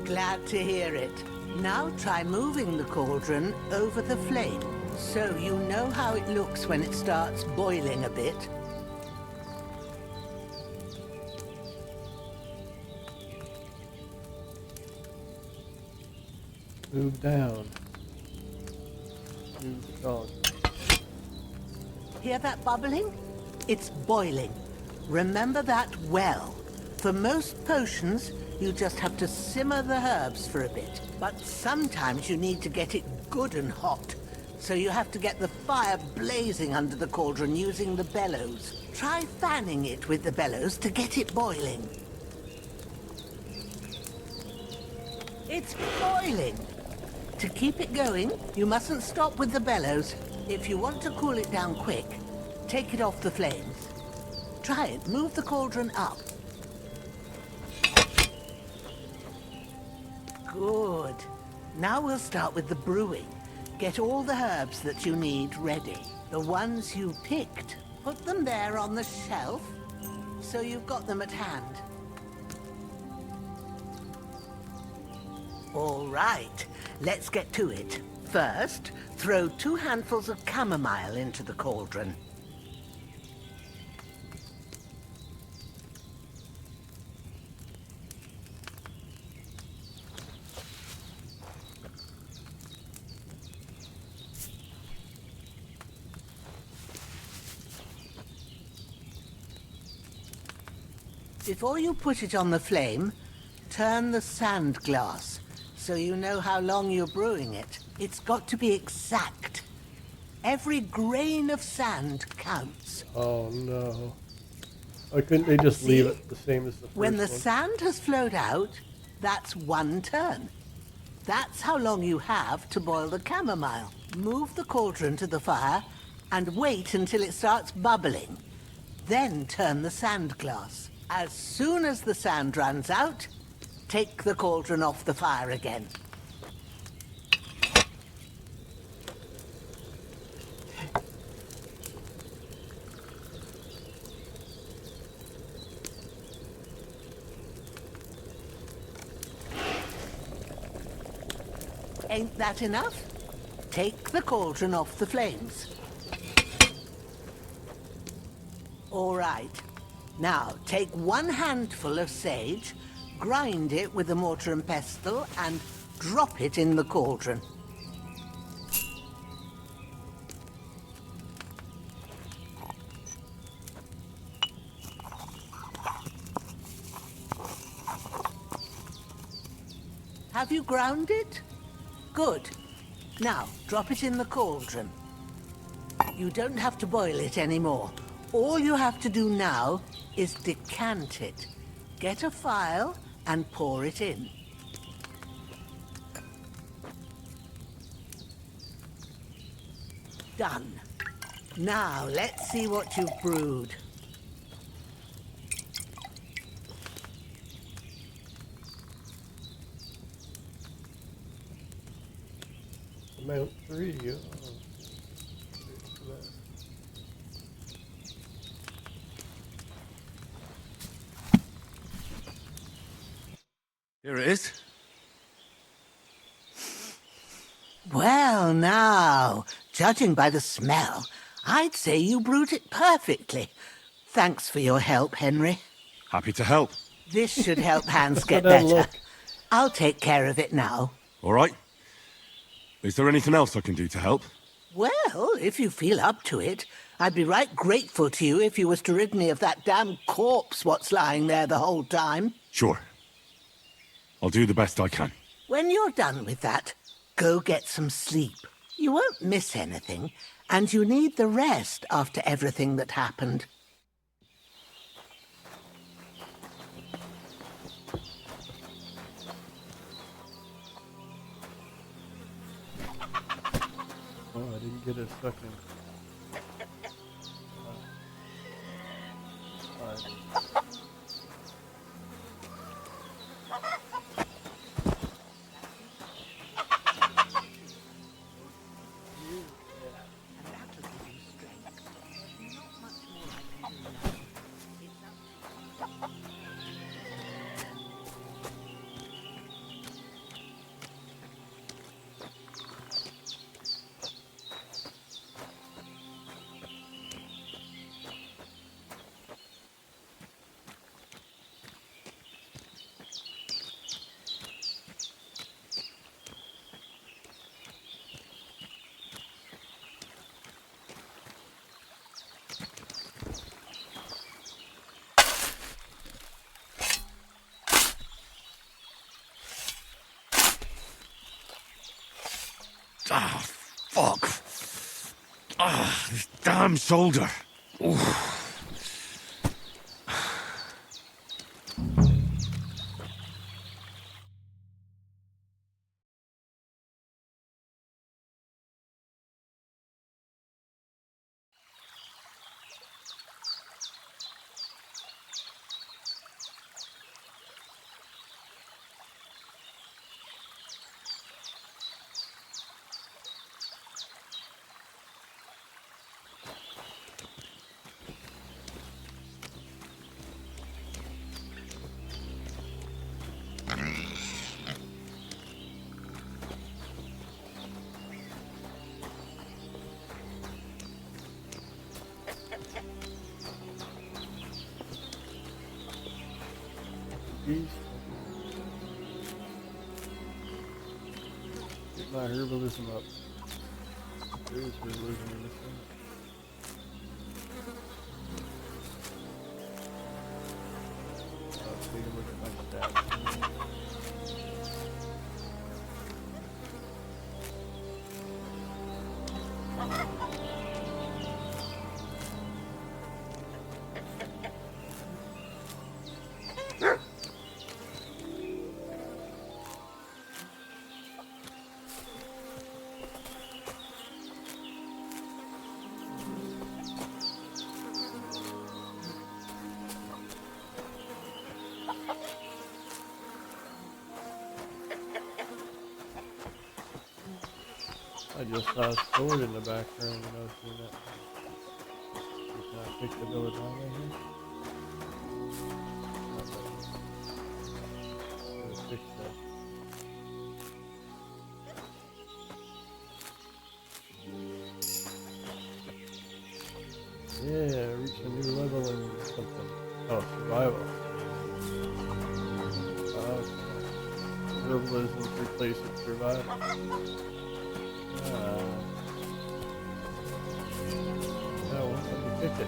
Glad to hear it. Now try moving the cauldron over the flame, so you know how it looks when it starts boiling a bit. Move down. Move the dog. Hear that bubbling? It's boiling. Remember that well. For most potions, you just have to simmer the herbs for a bit. But sometimes you need to get it good and hot. So you have to get the fire blazing under the cauldron using the bellows. Try fanning it with the bellows to get it boiling. It's boiling. To keep it going, you mustn't stop with the bellows. If you want to cool it down quick, take it off the flames. Try it. Move the cauldron up. Good. Now we'll start with the brewing. Get all the herbs that you need ready. The ones you picked. Put them there on the shelf, so you've got them at hand. All right, let's get to it. First, throw 2 handfuls of chamomile into the cauldron. Before you put it on the flame, turn the sand glass so you know how long you're brewing it. It's got to be exact. Every grain of sand counts. Oh no. Why couldn't they just leave it the same as the first When the one? sand has flowed out, that's 1 turn. That's how long you have to boil the chamomile. Move the cauldron to the fire and wait until it starts bubbling. Then turn the sand glass. As soon as the sand runs out, take the cauldron off the fire again. Ain't that enough? Take the cauldron off the flames. All right. Now, take 1 handful of sage, grind it with a mortar and pestle, and drop it in the cauldron. Have you ground it? Good. Now, drop it in the cauldron. You don't have to boil it anymore. All you have to do now is decant it. Get a phial and pour it in. Done. Now, let's see what you've brewed. Amount 3. Oh. Here it is. Well, now, judging by the smell, I'd say you brewed it perfectly. Thanks for your help, Henry. Happy to help. This should help Hans get Look at that better. look. I'll take care of it now. All right. Is there anything else I can do to help? Well, if you feel up to it, I'd be right grateful to you if you was to rid me of that damn corpse what's lying there the whole time. Sure. I'll do the best I can. When you're done with that, go get some sleep. You won't miss anything, and you need the rest after everything that happened. Oh, I didn't get a second. Ah, fuck. Ah, this damn shoulder. Oof. Get my herbalism up. There is herbalism in this one. Take a look at my stats. I just saw a sword in the background when I was doing that. Can I pick the belladonna here? Fix that. Yeah, reach a new level in something. Oh, survival. Herbalism replace with survival. No, let me pick it.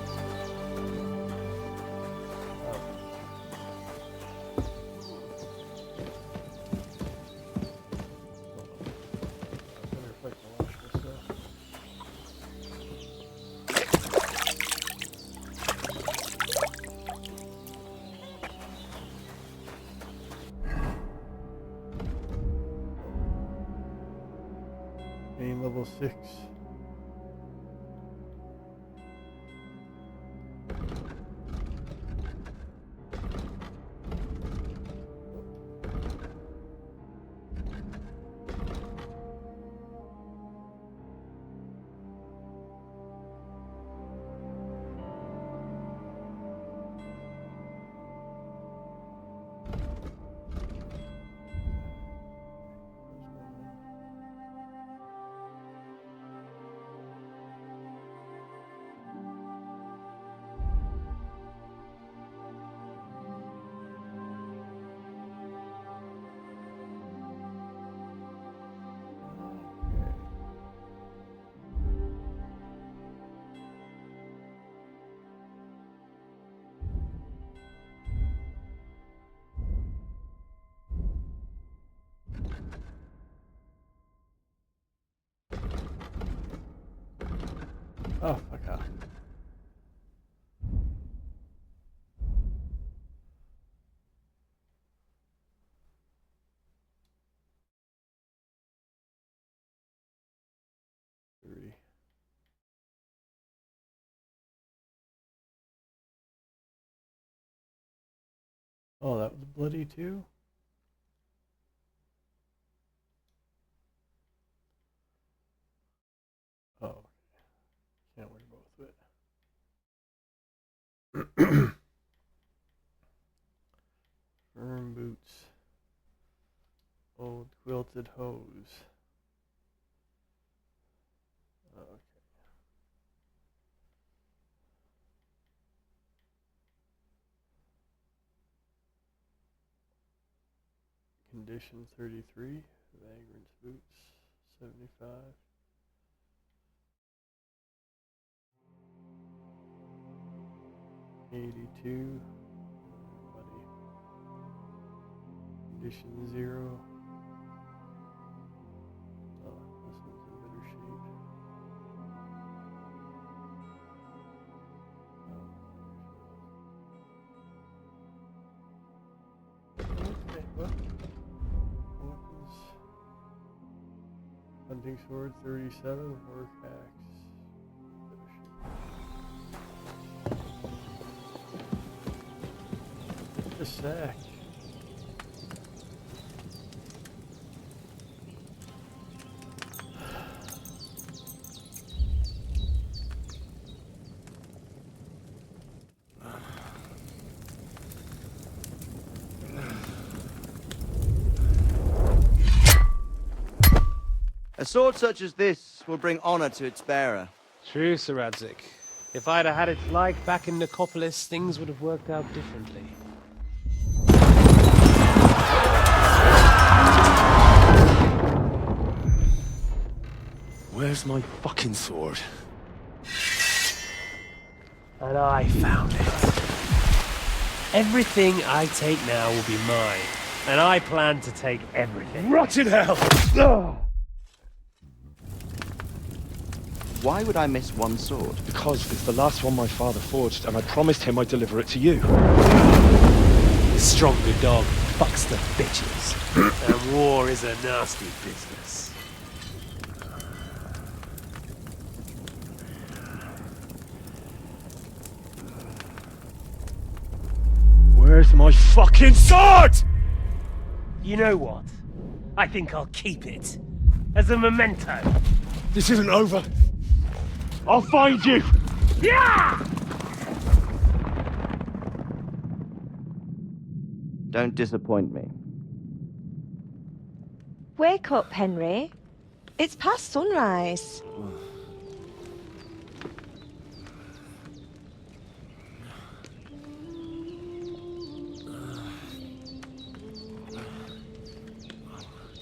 Main level 6. Oh, fuck off. Oh, that was bloody too? Oh, can't wear both of it. Firm boots. Old quilted hose. Okay. Condition 33. Vagrant's boots 75. $82. Buddy. Condition 0. Oh, this one's in better shape. Okay, well. Weapons. Hunting sword 37. Work axe. Better shape. A sack. A sword such as this will bring honor to its bearer. True, Sir Radzik. If I'd have had its like back in Nicopolis, things would have worked out differently. Where's my fucking sword? And I found it. Everything I take now will be mine. And I plan to take everything. Rot in hell! Ugh. Why would I miss one sword? Because it's the last one my father forged, and I promised him I'd deliver it to you. The stronger dog fucks the bitches. And war is a nasty business. Where's my fucking sword? You know what? I think I'll keep it. As a memento. This isn't over. I'll find you! Yeah! Don't disappoint me. Wake up, Henry. It's past sunrise.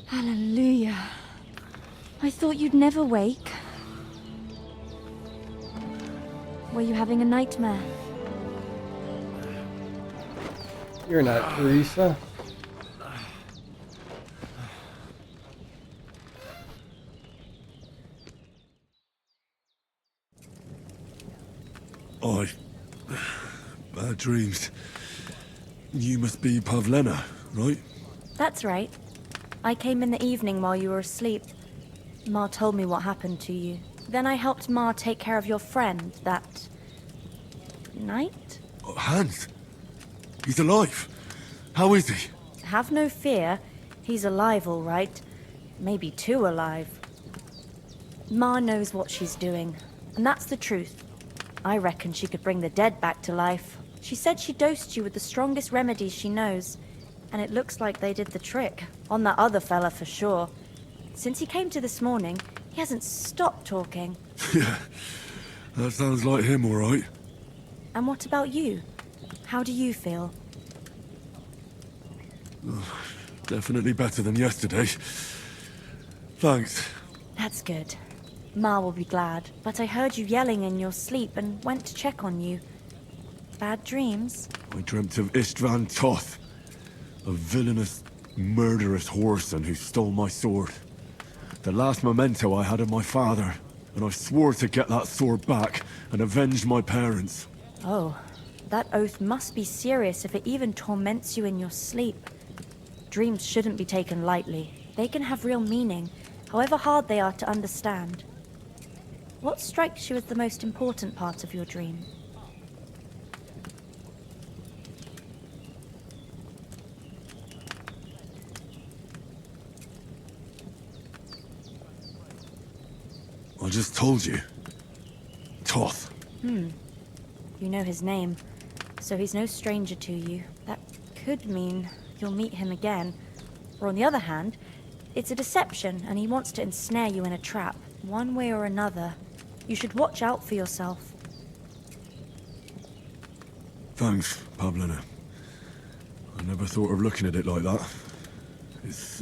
Hallelujah. I thought you'd never wake. Were you having a nightmare? You're not Teresa. Bad dreams. You must be Pavlena, right? That's right. I came in the evening while you were asleep. Ma told me what happened to you. Then I helped Ma take care of your friend that night? Hans! He's alive! How is he? Have no fear. He's alive, all right. Maybe too alive. Ma knows what she's doing, and that's the truth. I reckon she could bring the dead back to life. She said she dosed you with the strongest remedies she knows, and it looks like they did the trick. On that other fella for sure. Since he came to this morning, he hasn't stopped talking. Yeah, that sounds like him, all right. And what about you? How do you feel? Definitely better than yesterday. Thanks. That's good. Ma will be glad, but I heard you yelling in your sleep and went to check on you. Bad dreams? I dreamt of Istvan Toth, a villainous, murderous whoreson who stole my sword. The last memento I had of my father, and I swore to get that sword back and avenge my parents. Oh, that oath must be serious if it even torments you in your sleep. Dreams shouldn't be taken lightly. They can have real meaning, however hard they are to understand. What strikes you as the most important part of your dream? I just told you. Toth. You know his name, so he's no stranger to you. That could mean you'll meet him again. Or on the other hand, it's a deception and he wants to ensnare you in a trap, one way or another. You should watch out for yourself. Thanks, Pavlina. I never thought of looking at it like that. It's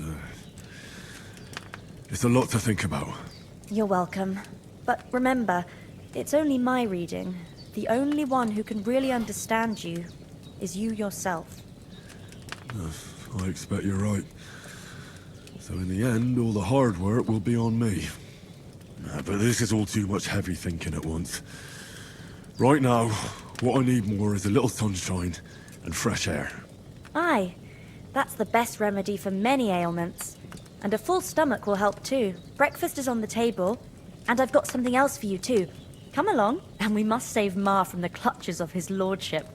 a lot to think about. You're welcome. But remember, it's only my reading. The only one who can really understand you is you yourself. I expect you're right. So in the end, all the hard work will be on me. But this is all too much heavy thinking at once. Right now, what I need more is a little sunshine and fresh air. Aye, that's the best remedy for many ailments. And a full stomach will help too. Breakfast is on the table, and I've got something else for you too. Come along, and we must save Ma from the clutches of his lordship.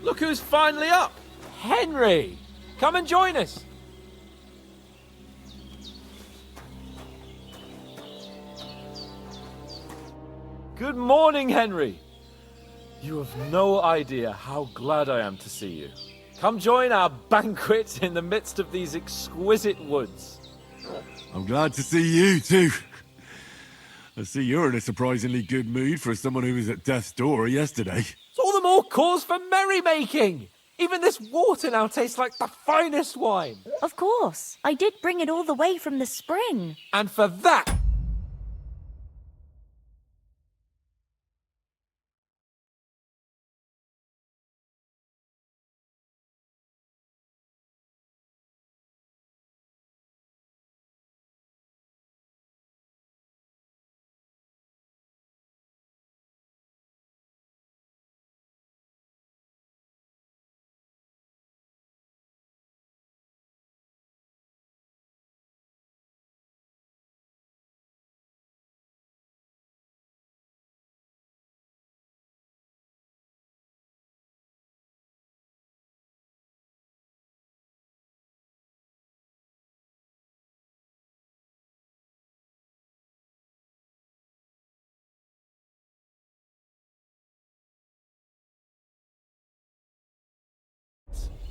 Look who's finally up! Henry! Come and join us! Good morning, Henry! You have no idea how glad I am to see you. Come join our banquet in the midst of these exquisite woods. I'm glad to see you, too. I see you're in a surprisingly good mood for someone who was at death's door yesterday. It's all the more cause for merrymaking! Even this water now tastes like the finest wine. Of course. I did bring it all the way from the spring. And for that,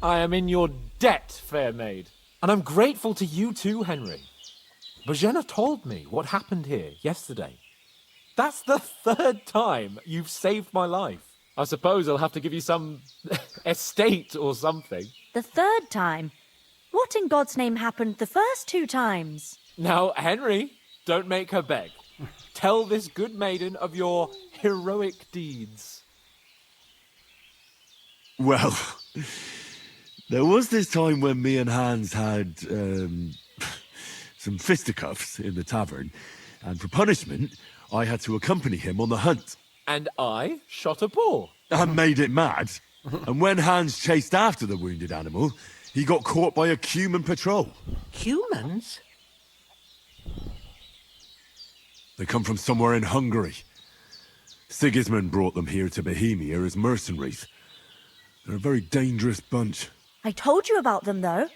I am in your debt, fair maid. And I'm grateful to you too, Henry. Bojena told me what happened here yesterday. That's the 3rd time you've saved my life. I suppose I'll have to give you some estate or something. The 3rd time? What in God's name happened the first 2 times? Now, Henry, don't make her beg. Tell this good maiden of your heroic deeds. Well, there was this time when me and Hans had some fisticuffs in the tavern, and for punishment, I had to accompany him on the hunt. And I shot a boar. And made it mad. And when Hans chased after the wounded animal, he got caught by a human patrol. Humans? They come from somewhere in Hungary. Sigismund brought them here to Bohemia as mercenaries. They're a very dangerous bunch. I told you about them, though.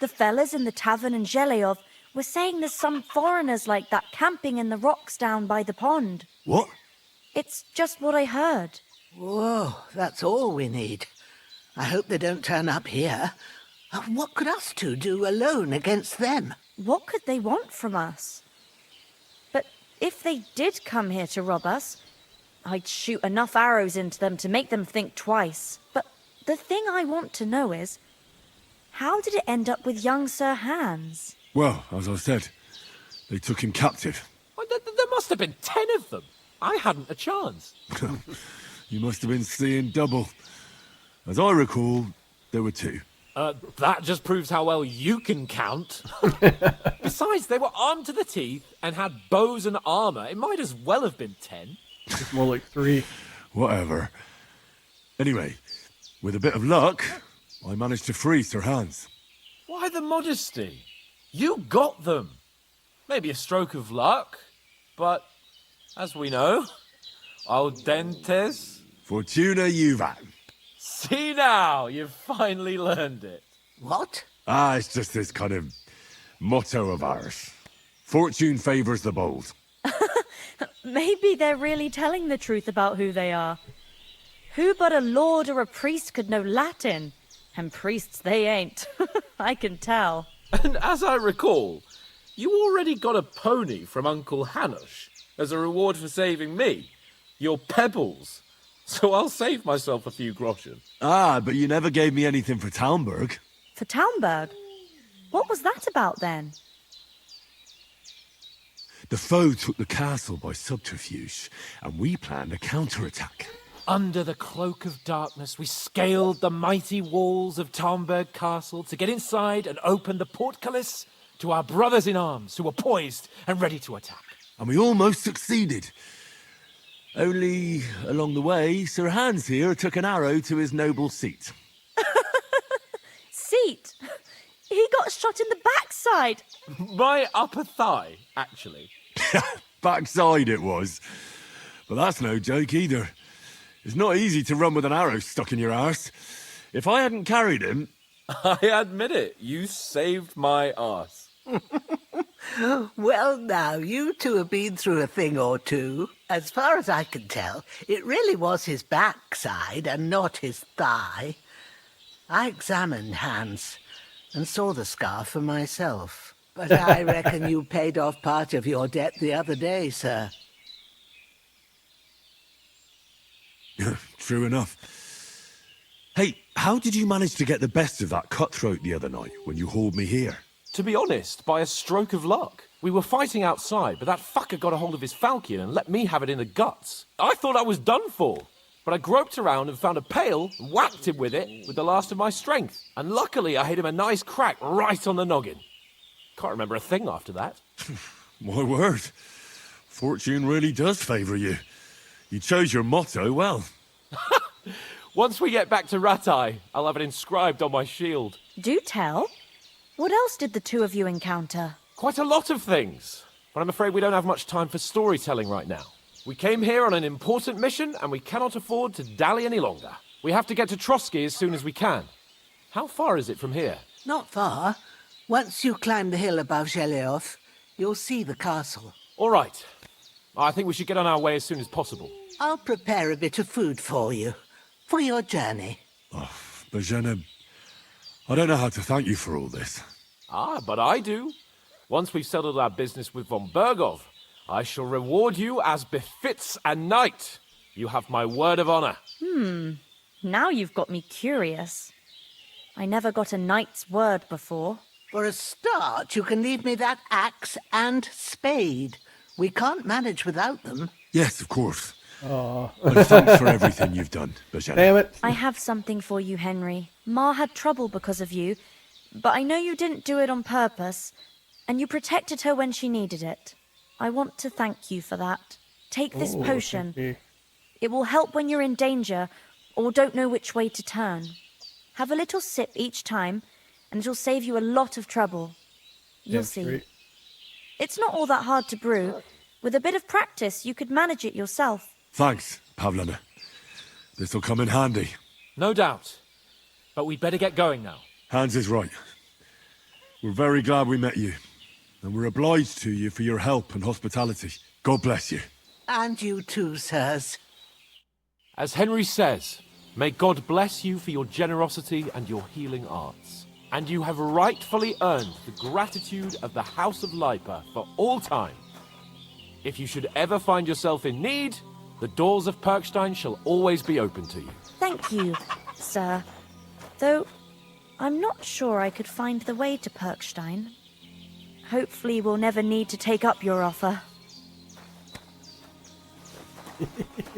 The fellas in the tavern in Zheleov were saying there's some foreigners like that camping in the rocks down by the pond. What? It's just what I heard. Whoa, that's all we need. I hope they don't turn up here. What could us two do alone against them? What could they want from us? But if they did come here to rob us, I'd shoot enough arrows into them to make them think twice. But the thing I want to know is, how did it end up with young Sir Hans? Well, as I said, they took him captive. Well, there must have been 10 of them. I hadn't a chance. You must have been seeing double. As I recall, there were 2. That just proves how well you can count. Besides, they were armed to the teeth and had bows and armor. It might as well have been 10. It's more like 3. Whatever. Anyway, with a bit of luck, I managed to free Sir Hans. Why the modesty? You got them. Maybe a stroke of luck, but as we know, audentes. Fortuna juvat. See now, you've finally learned it. What? It's just this kind of motto of ours. Fortune favours the bold. Maybe they're really telling the truth about who they are. Who but a lord or a priest could know Latin? And priests they ain't. I can tell. And as I recall, you already got a pony from Uncle Hanush as a reward for saving me. Your pebbles. So I'll save myself a few groschen. But you never gave me anything for Talmberg. For Talmberg? What was that about then? The foe took the castle by subterfuge, and we planned a counterattack. Under the cloak of darkness, we scaled the mighty walls of Talmberg Castle to get inside and open the portcullis to our brothers in arms who were poised and ready to attack. And we almost succeeded. Only, along the way, Sir Hans here took an arrow to his noble seat. Seat? He got shot in the backside. My upper thigh, actually. Backside it was. But that's no joke either. It's not easy to run with an arrow stuck in your arse. If I hadn't carried him... I admit it, you saved my arse. Well, now, you two have been through a thing or two. As far as I can tell, it really was his backside and not his thigh. I examined Hans and saw the scar for myself. But I reckon you paid off part of your debt the other day, sir. True enough. Hey, how did you manage to get the best of that cutthroat the other night when you hauled me here? To be honest, by a stroke of luck. We were fighting outside, but that fucker got a hold of his falchion and let me have it in the guts. I thought I was done for, but I groped around and found a pail and whacked him with it with the last of my strength. And luckily I hit him a nice crack right on the noggin. Can't remember a thing after that. My word. Fortune really does favour you. You chose your motto well. Once we get back to Ratai, I'll have it inscribed on my shield. Do tell. What else did the two of you encounter? Quite a lot of things, but I'm afraid we don't have much time for storytelling right now. We came here on an important mission, and we cannot afford to dally any longer. We have to get to Trotsky as soon as we can. How far is it from here? Not far. Once you climb the hill above Zheleov, you'll see the castle. All right. I think we should get on our way as soon as possible. I'll prepare a bit of food for you, for your journey. Oh, Bojena, I don't know how to thank you for all this. Ah, but I do. Once we've settled our business with von Bergov, I shall reward you as befits a knight. You have my word of honor. Now you've got me curious. I never got a knight's word before. For a start, you can leave me that axe and spade. We can't manage without them. Yes, of course. Aw. And thanks for everything you've done, Bajana. Damn it. I have something for you, Henry. Ma had trouble because of you, but I know you didn't do it on purpose, and you protected her when she needed it. I want to thank you for that. Take this Oh, potion. thank you. It will help when you're in danger or don't know which way to turn. Have a little sip each time, and it'll save you a lot of trouble. You'll That's see. great. It's not all that hard to brew. With a bit of practice, you could manage it yourself. Thanks, Pavlana. This'll come in handy. No doubt. But we'd better get going now. Hans is right. We're very glad we met you. And we're obliged to you for your help and hospitality. God bless you. And you too, sirs. As Henry says, may God bless you for your generosity and your healing arts. And you have rightfully earned the gratitude of the House of Lipa for all time. If you should ever find yourself in need, the doors of Perkstein shall always be open to you. Thank you, sir. Though, I'm not sure I could find the way to Perkstein. Hopefully we'll never need to take up your offer.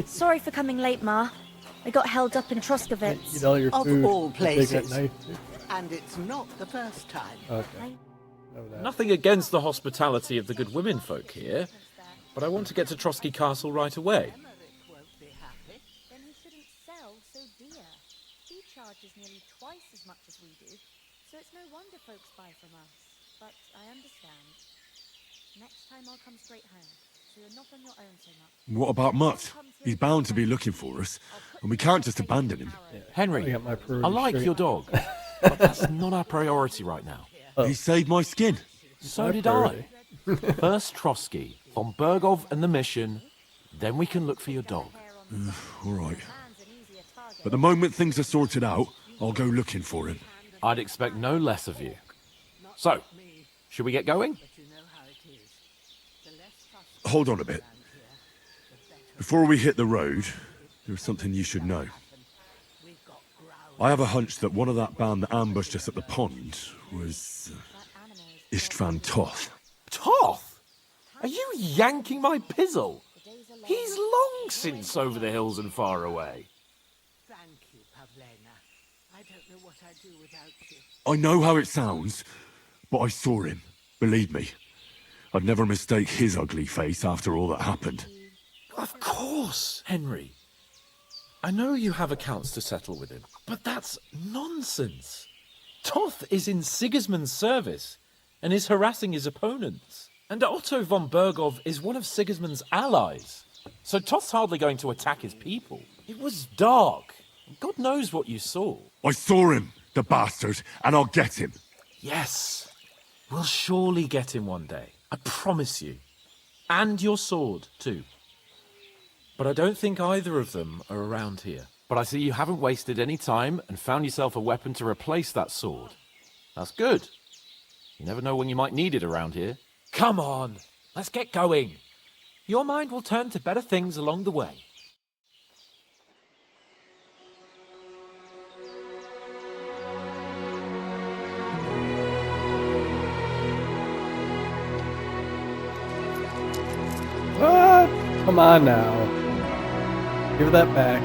Sorry for coming late, Ma. I got held up in Troskowitz. Eat all your Of food. all and take that places. knife. And it's not the first time. Okay. Know that. Nothing against the hospitality of the good women folk here, but I want to get to Trotsky Castle right away. Then he shouldn't sell so dear. He charges nearly twice as much as we do, so it's no wonder folks buy from us. But I understand. Next time I'll come straight home, so you're not on your own so much. What about Mutt? He's bound to be looking for us, and we can't just abandon him. Henry, I got my I priorities like straight. your dog, but that's not our priority right now. He saved my skin. So My did priority. I. First Trotsky, von Bergov and the mission, then we can look for your dog. All right. But the moment things are sorted out, I'll go looking for him. I'd expect no less of you. So, should we get going? Hold on a bit. Before we hit the road, there's something you should know. I have a hunch that one of that band that ambushed us at the pond was Istvan Toth. Toth? Are you yanking my pizzle? He's long since over the hills and far away. Thank you, Pavlena. I don't know what I'd do without you. I know how it sounds, but I saw him. Believe me. I'd never mistake his ugly face after all that happened. Of course, Henry. I know you have accounts to settle with him, but that's nonsense. Toth is in Sigismund's service and is harassing his opponents. And Otto von Bergov is one of Sigismund's allies. So Toth's hardly going to attack his people. It was dark. God knows what you saw. I saw him, the bastard, and I'll get him. Yes, we'll surely get him one day. I promise you. And your sword, too. But I don't think either of them are around here. But I see you haven't wasted any time and found yourself a weapon to replace that sword. That's good. You never know when you might need it around here. Come on, let's get going. Your mind will turn to better things along the way. What? Come on now. Give that back.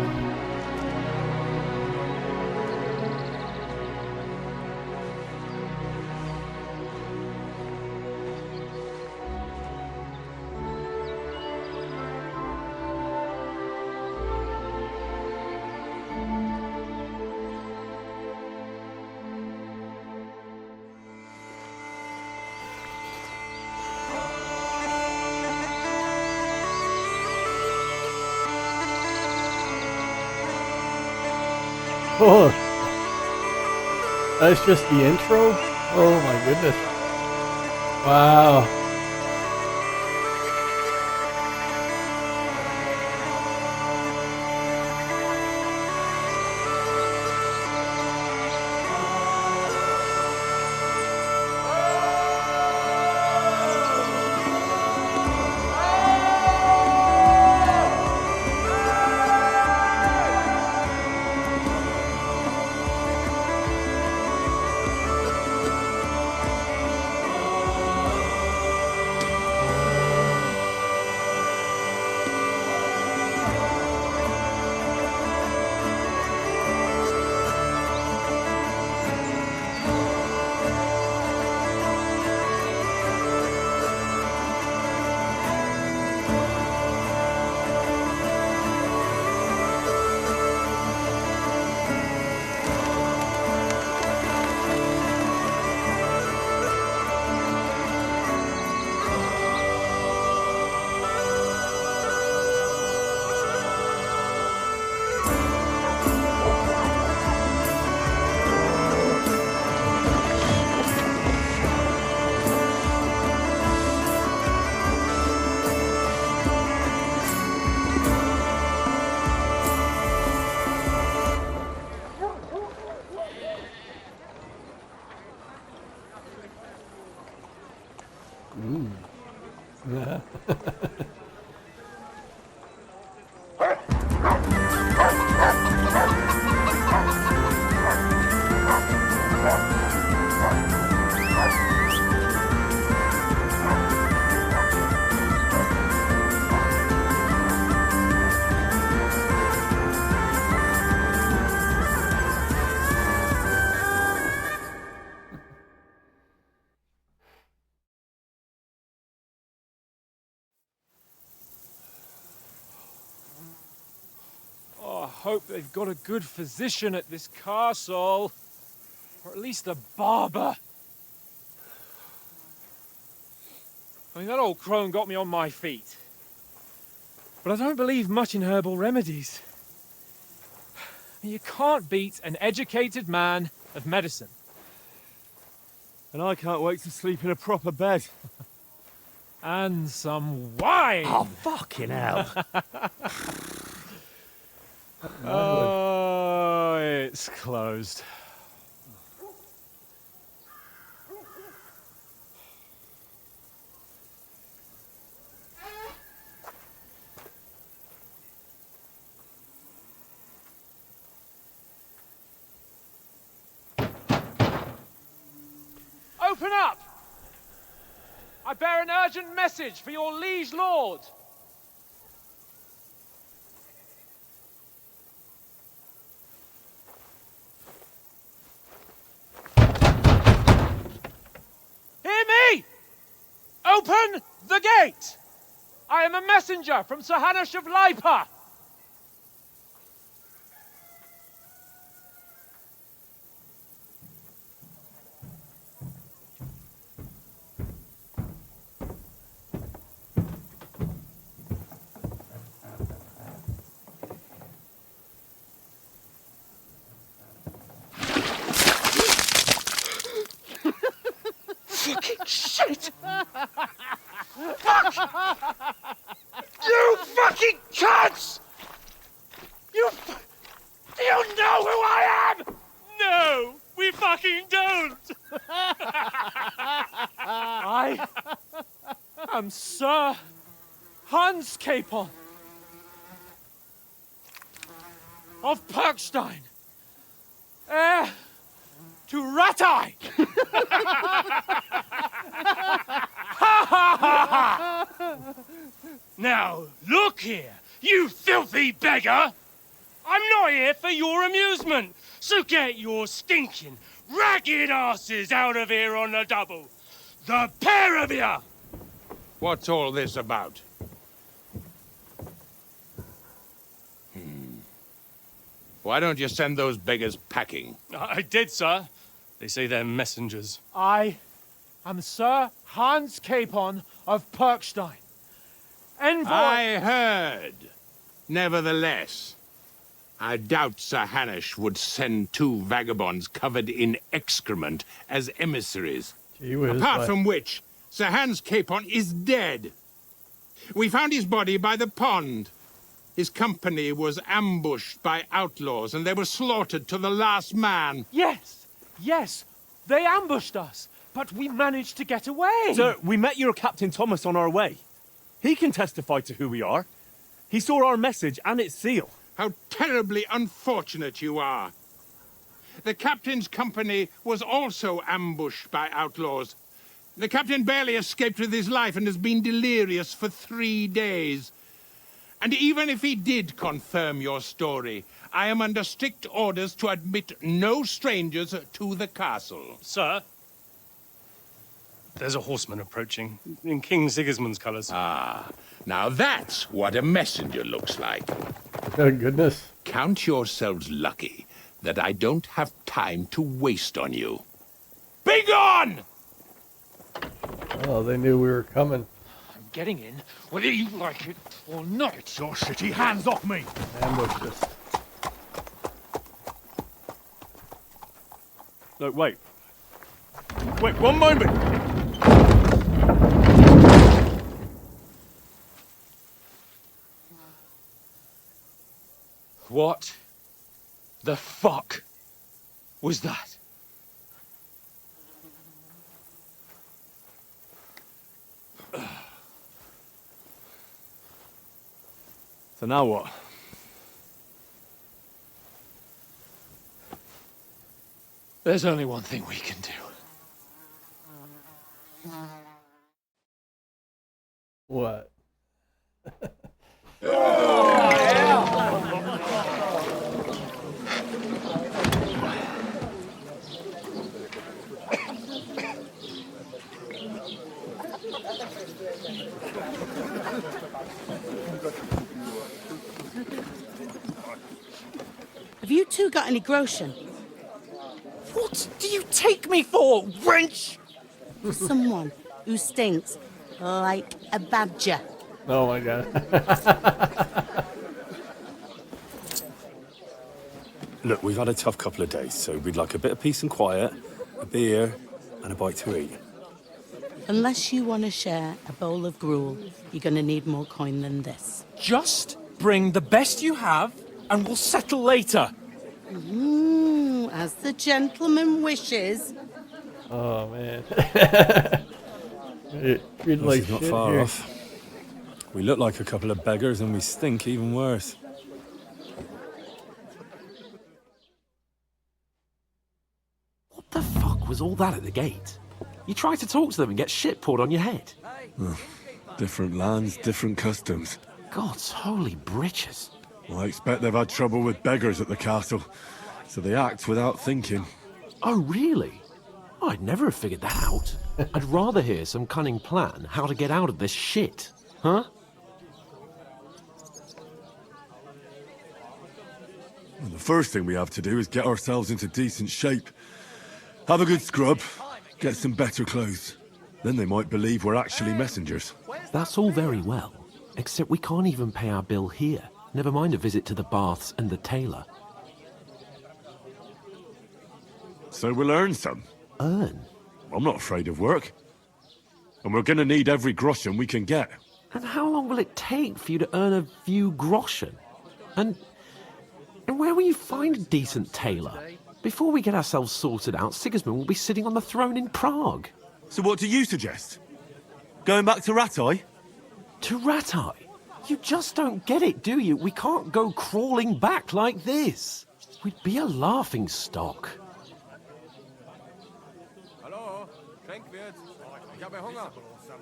Oh, that's just the intro? Oh my goodness. Wow. hope they've got a good physician at this castle. Or at least a barber. I mean, that old crone got me on my feet. But I don't believe much in herbal remedies. You can't beat an educated man of medicine. And I can't wait to sleep in a proper bed. And some wine! Oh, fucking hell. Oh, it's closed. Open up! I bear an urgent message for your liege lord. Hear me! Open the gate! I am a messenger from Sir Hanush of Lipa. Fucking shit! Fuck! You fucking cunts! Do you know who I am? No, we fucking don't! I am Sir Hans Capon of Perkstein, heir to Ratai! Now, look here, you filthy beggar! I'm not here for your amusement, so get your stinking, ragged asses out of here on the double. The pair of you! What's all this about? Why don't you send those beggars packing? I did, sir. They say they're messengers. I am Sir Hans Capon of Perkstein. Envoy... I heard. Nevertheless, I doubt Sir Hanush would send two vagabonds covered in excrement as emissaries. Gee whiz, Apart from which, Sir Hans Capon is dead. We found his body by the pond. His company was ambushed by outlaws, and they were slaughtered to the last man. Yes, yes, they ambushed us, but we managed to get away. Sir, we met your Captain Thomas on our way. He can testify to who we are. He saw our message and its seal. How terribly unfortunate you are. The captain's company was also ambushed by outlaws. The captain barely escaped with his life and has been delirious for 3 days. And even if he did confirm your story, I am under strict orders to admit no strangers to the castle. Sir, there's a horseman approaching, in King Sigismund's colours. Ah, now that's what a messenger looks like. Oh, goodness. Count yourselves lucky that I don't have time to waste on you. Be gone! Oh, they knew we were coming. I'm getting in, whether you like it or not. Get your shitty hands off me! Ambushed us. No, wait. Wait, one moment! What the fuck was that? So now what? There's only one thing we can do. What? Have you two got any groschen? What do you take me for, wench? Someone who stinks like a badger. Oh my god. Look, we've had a tough couple of days, so we'd like a bit of peace and quiet, a beer, and a bite to eat. Unless you want to share a bowl of gruel, you're going to need more coin than this. Just bring the best you have, and we'll settle later. As the gentleman wishes. Oh man. We'd This like is not shit far here. off. We look like a couple of beggars, and we stink even worse. What the fuck was all that at the gate? You tried to talk to them and get shit poured on your head. Different lands, different customs. God's holy britches. Well, I expect they've had trouble with beggars at the castle, so they act without thinking. Oh, really? I'd never have figured that out. I'd rather hear some cunning plan how to get out of this shit. Huh? Well, the first thing we have to do is get ourselves into decent shape. Have a good scrub, get some better clothes. Then they might believe we're actually messengers. That's all very well, except we can't even pay our bill here. Never mind a visit to the baths and the tailor. So we'll earn some. Earn? I'm not afraid of work. And we're gonna need every groschen we can get. And how long will it take for you to earn a few groschen? And where will you find a decent tailor? Before we get ourselves sorted out, Sigismund will be sitting on the throne in Prague. So what do you suggest? Going back to Ratai? To Ratai? You just don't get it, do you? We can't go crawling back like this. We'd be a laughing stock.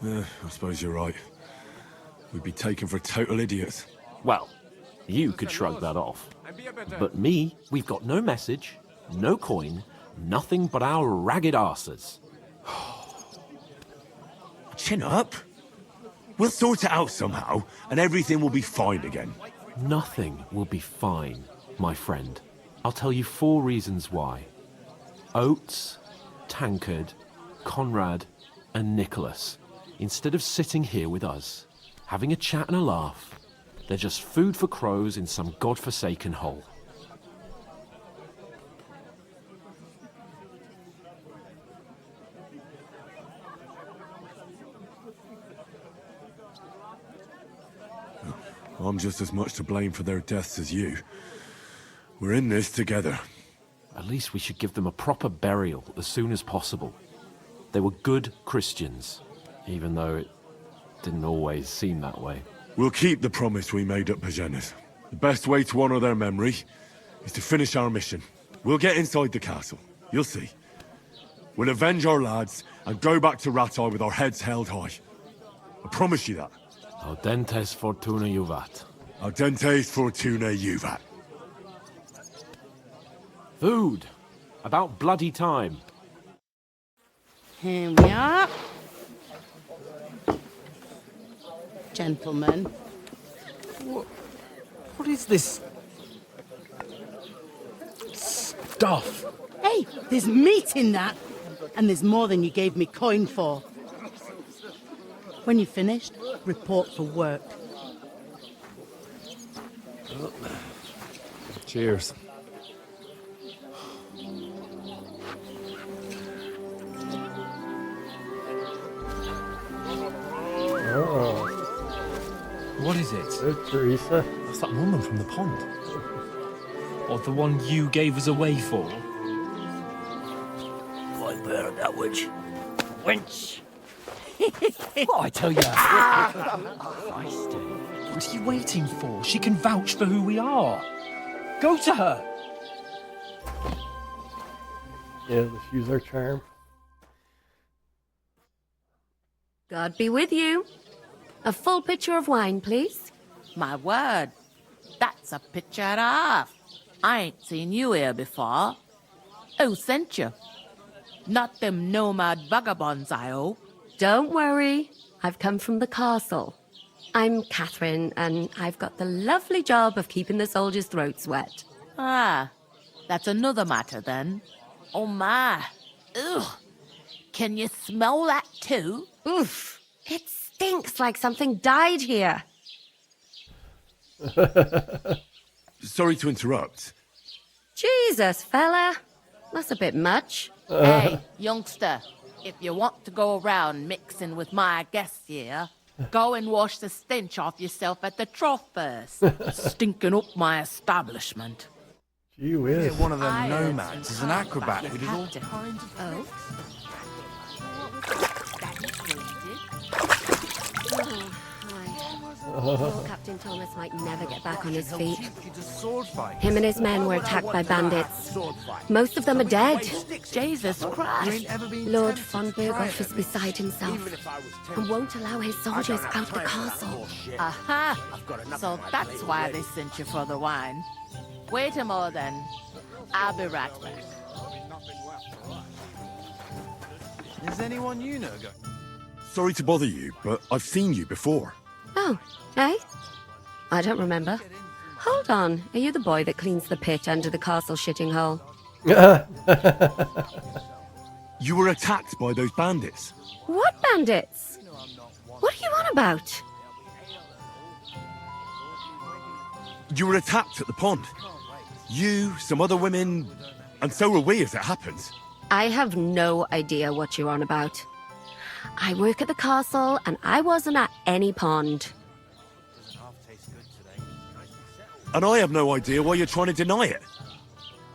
I suppose you're right. We'd be taken for total idiots. Well, you could shrug that off. But me, we've got no message, no coin, nothing but our ragged arses. Chin up. We'll sort it out somehow, and everything will be fine again. Nothing will be fine, my friend. I'll tell you 4 reasons why. Oates, Tankard, Conrad, and Nicholas, instead of sitting here with us, having a chat and a laugh, they're just food for crows in some godforsaken hole. I'm just as much to blame for their deaths as you. We're in this together. At least we should give them a proper burial as soon as possible. They were good Christians, even though it didn't always seem that way. We'll keep the promise we made at Pagenas. The best way to honor their memory is to finish our mission. We'll get inside the castle. You'll see. We'll avenge our lads and go back to Ratai with our heads held high. I promise you that. Audentes fortuna juvat. Audentes fortuna juvat. Food. About bloody time. Here we are. Gentlemen. What is this stuff? Hey, there's meat in that. And there's more than you gave me coin for. When you're finished, report for work. Cheers. Oh. What is it? There's Teresa. That's that woman from the pond. Or the one you gave us away for. I'd bear that witch. Wench! What I tell you? What are you waiting for? She can vouch for who we are. Go to her. Yeah, let's use our charm. God be with you. A full pitcher of wine, please. My word, that's a picture and a half. I ain't seen you here before. Who sent you? Not them nomad vagabonds, I hope. Don't worry. I've come from the castle. I'm Catherine, and I've got the lovely job of keeping the soldiers' throats wet. Ah, that's another matter then. Oh my. Ugh. Can you smell that too? Oof. It stinks like something died here. Sorry to interrupt. Jesus, fella. That's a bit much. Hey, youngster, if you want to go around mixing with my guests here, go and wash the stench off yourself at the trough first. Stinking up my establishment. Gee whiz. One of them nomads is an acrobat who did all kinds of Oh. Poor Captain Thomas might never get back on his feet. Him and his men were attacked by bandits. Most of them are dead. Jesus Christ. Lord von Berghoff is beside himself and won't allow his soldiers out the castle. Aha! So that's why they sent you for the wine. Wait a moment then. I'll be right back. Is anyone you know going? Sorry to bother you, but I've seen you before. Oh, eh? I don't remember. Hold on, are you the boy that cleans the pit under the castle shitting hole? You were attacked by those bandits. What bandits? What are you on about? You were attacked at the pond. You, some other women, and so were we as it happens. I have no idea what you're on about. I work at the castle, and I wasn't at any pond. And I have no idea why you're trying to deny it.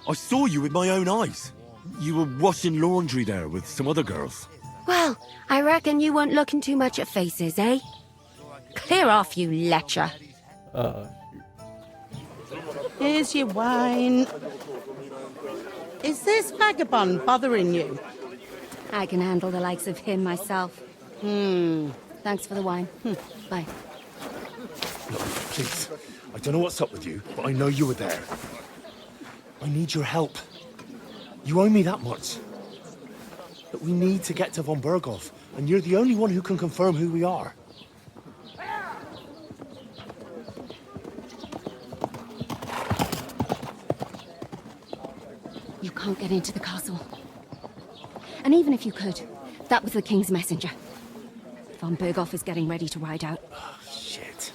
I saw you with my own eyes. You were washing laundry there with some other girls. Well, I reckon you weren't looking too much at faces, eh? Clear off, you lecher. Here's your wine. Is this vagabond bothering you? I can handle the likes of him myself. Thanks for the wine. Bye. Look, please. I don't know what's up with you, but I know you were there. I need your help. You owe me that much. But we need to get to von Berghoff, and you're the only one who can confirm who we are. You can't get into the castle. And even if you could, that was the King's messenger. Von Berghoff is getting ready to ride out. Oh, shit.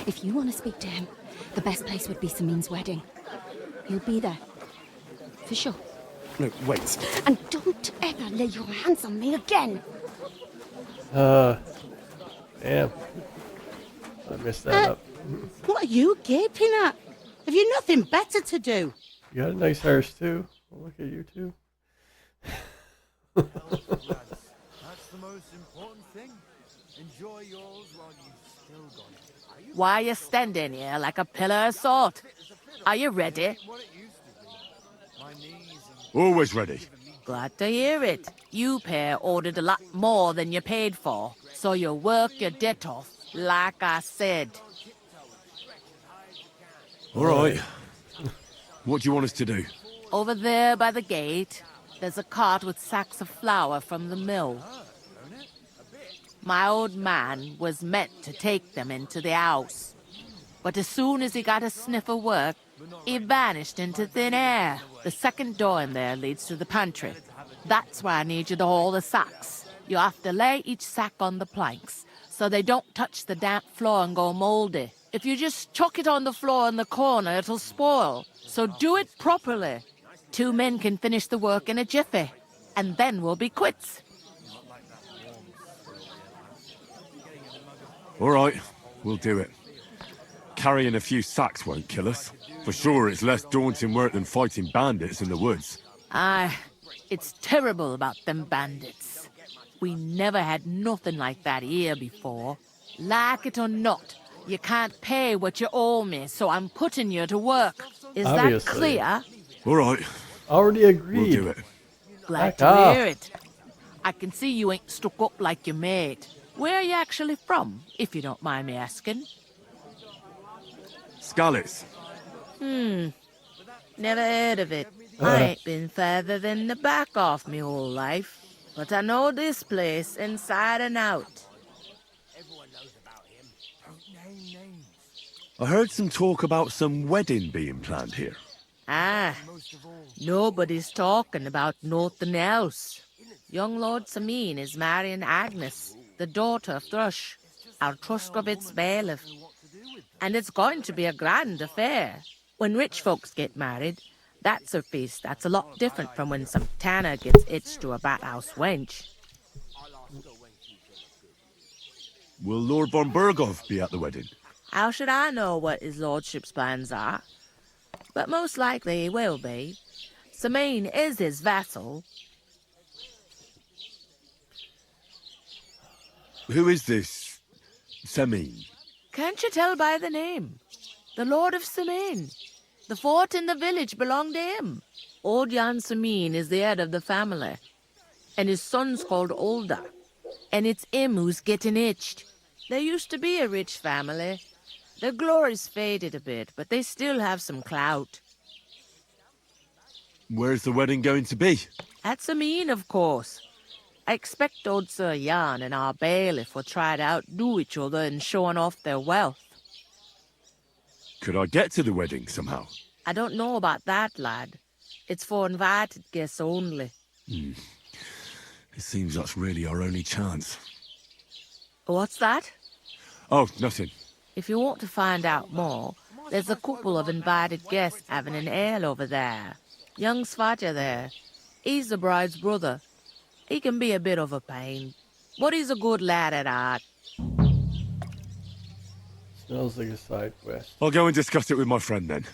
If you want to speak to him, the best place would be Samin's wedding. He'll be there. For sure. No, wait. And don't ever lay your hands on me again! Damn. I messed that up. What are you gaping at? Have you nothing better to do? You got a nice horse too. Well, look at you too. That's the most important thing. Enjoy yours while you've still got it. Why are you standing here like a pillar of salt? Are you ready? Always ready. Glad to hear it. You pair ordered a lot more than you paid for, so you work your debt off, like I said. All right. What do you want us to do? Over there by the gate, there's a cart with sacks of flour from the mill. My old man was meant to take them into the house. But as soon as he got a sniff of work, he vanished into thin air. The second door in there leads to the pantry. That's why I need you to haul the sacks. You have to lay each sack on the planks, so they don't touch the damp floor and go moldy. If you just chuck it on the floor in the corner, it'll spoil. So do it properly. 2 men can finish the work in a jiffy, and then we'll be quits. All right, we'll do it. Carrying a few sacks won't kill us. For sure, it's less daunting work than fighting bandits in the woods. Aye, it's terrible about them bandits. We never had nothing like that here before. Like it or not, you can't pay what you owe me, so I'm putting you to work. Is Obviously. that clear? All right. Already agreed. We'll do it. Glad Back to off. hear it. I can see you ain't stuck up like your mate. Where are you actually from, if you don't mind me asking? Skalitz. Never heard of it. I ain't been further than the back off me whole life. But I know this place inside and out. I heard some talk about some wedding being planned here. Ah, nobody's talking about nothing else. Young Lord Sameen is marrying Agnes, the daughter of Thrush, our Truskovitz bailiff. And it's going to be a grand affair. When rich folks get married, that's a feast that's a lot different from when some tanner gets hitched to a bathhouse wench. Will Lord von Berghoff be at the wedding? How should I know what his lordship's plans are? But most likely he will be. Sameen is his vassal. Who is this Sameen? Can't you tell by the name? The Lord of Sameen. The fort and the village belong to him. Old Jan Sameen is the head of the family. And his son's called Olda. And it's him who's getting itched. There used to be a rich family. Their glory's faded a bit, but they still have some clout. Where's the wedding going to be? At Sameen, of course. I expect old Sir Jan and our bailiff will try to outdo each other in showing off their wealth. Could I get to the wedding somehow? I don't know about that, lad. It's for invited guests only. It seems that's really our only chance. What's that? Oh, nothing. If you want to find out more, there's a couple of invited guests having an ale over there. Young Svaja there. He's the bride's brother. He can be a bit of a pain, but he's a good lad at heart. Smells like a side quest. I'll go and discuss it with my friend then.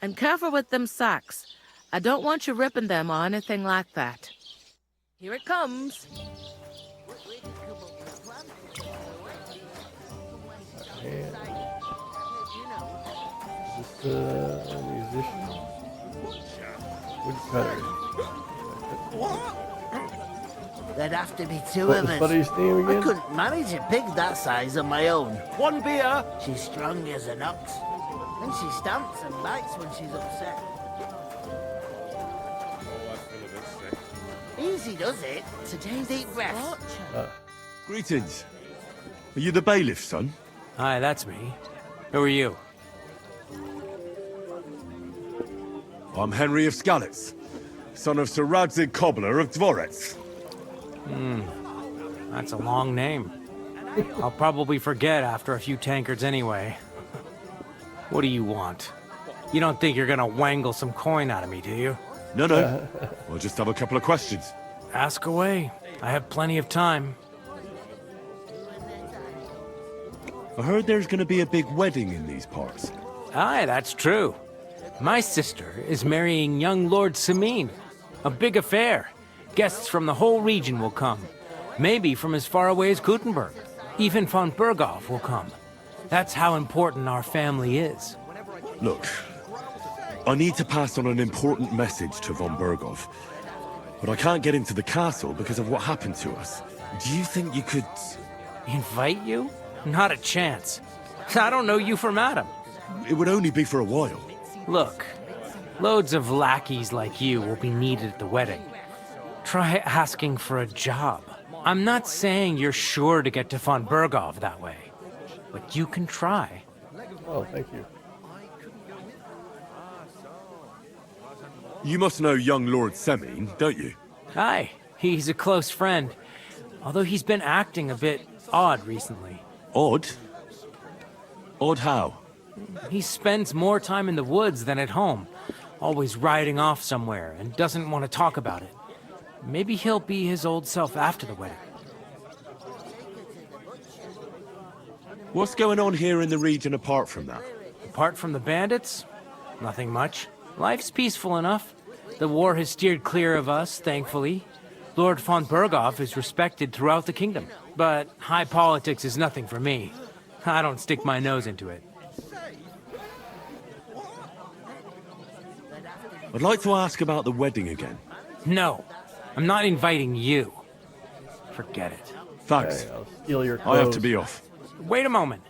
And careful with them sacks. I don't want you ripping them or anything like that. Here it comes. Is this the musician? Woodcutter. There'd have to be two What of was us. Buddy's name again? I couldn't manage a pig that size on my own. One beer. She's strong as an ox. And she stamps and bites when she's upset. Easy does it. So take deep breaths. Greetings. Are you the bailiff's son? Hi, that's me. Who are you? I'm Henry of Skalitz, son of Sir Radzig Cobbler of Dvorets. That's a long name. I'll probably forget after a few tankards anyway. What do you want? You don't think you're gonna wangle some coin out of me, do you? No. I'll just have a couple of questions. Ask away. I have plenty of time. I heard there's going to be a big wedding in these parts. Aye, that's true. My sister is marrying young Lord Sameen. A big affair. Guests from the whole region will come. Maybe from as far away as Gutenberg. Even von Berghoff will come. That's how important our family is. Look, I need to pass on an important message to von Berghoff, but I can't get into the castle because of what happened to us. Do you think you could... Invite you? Not a chance. I don't know you from Adam. It would only be for a while. Look, loads of lackeys like you will be needed at the wedding. Try asking for a job. I'm not saying you're sure to get to von Berghoff that way, but you can try. Oh, thank you. You must know young Lord Sameen, don't you? Aye, he's a close friend. Although he's been acting a bit odd recently. Odd? Odd how? He spends more time in the woods than at home, always riding off somewhere and doesn't want to talk about it. Maybe he'll be his old self after the wedding. What's going on here in the region apart from that? Apart from the bandits? Nothing much. Life's peaceful enough. The war has steered clear of us, thankfully. Lord von Berghoff is respected throughout the kingdom. But high politics is nothing for me. I don't stick my nose into it. I'd like to ask about the wedding again. No, I'm not inviting you. Forget it. Thanks. Okay, I'll steal your I clothes. have to be off. Wait a moment.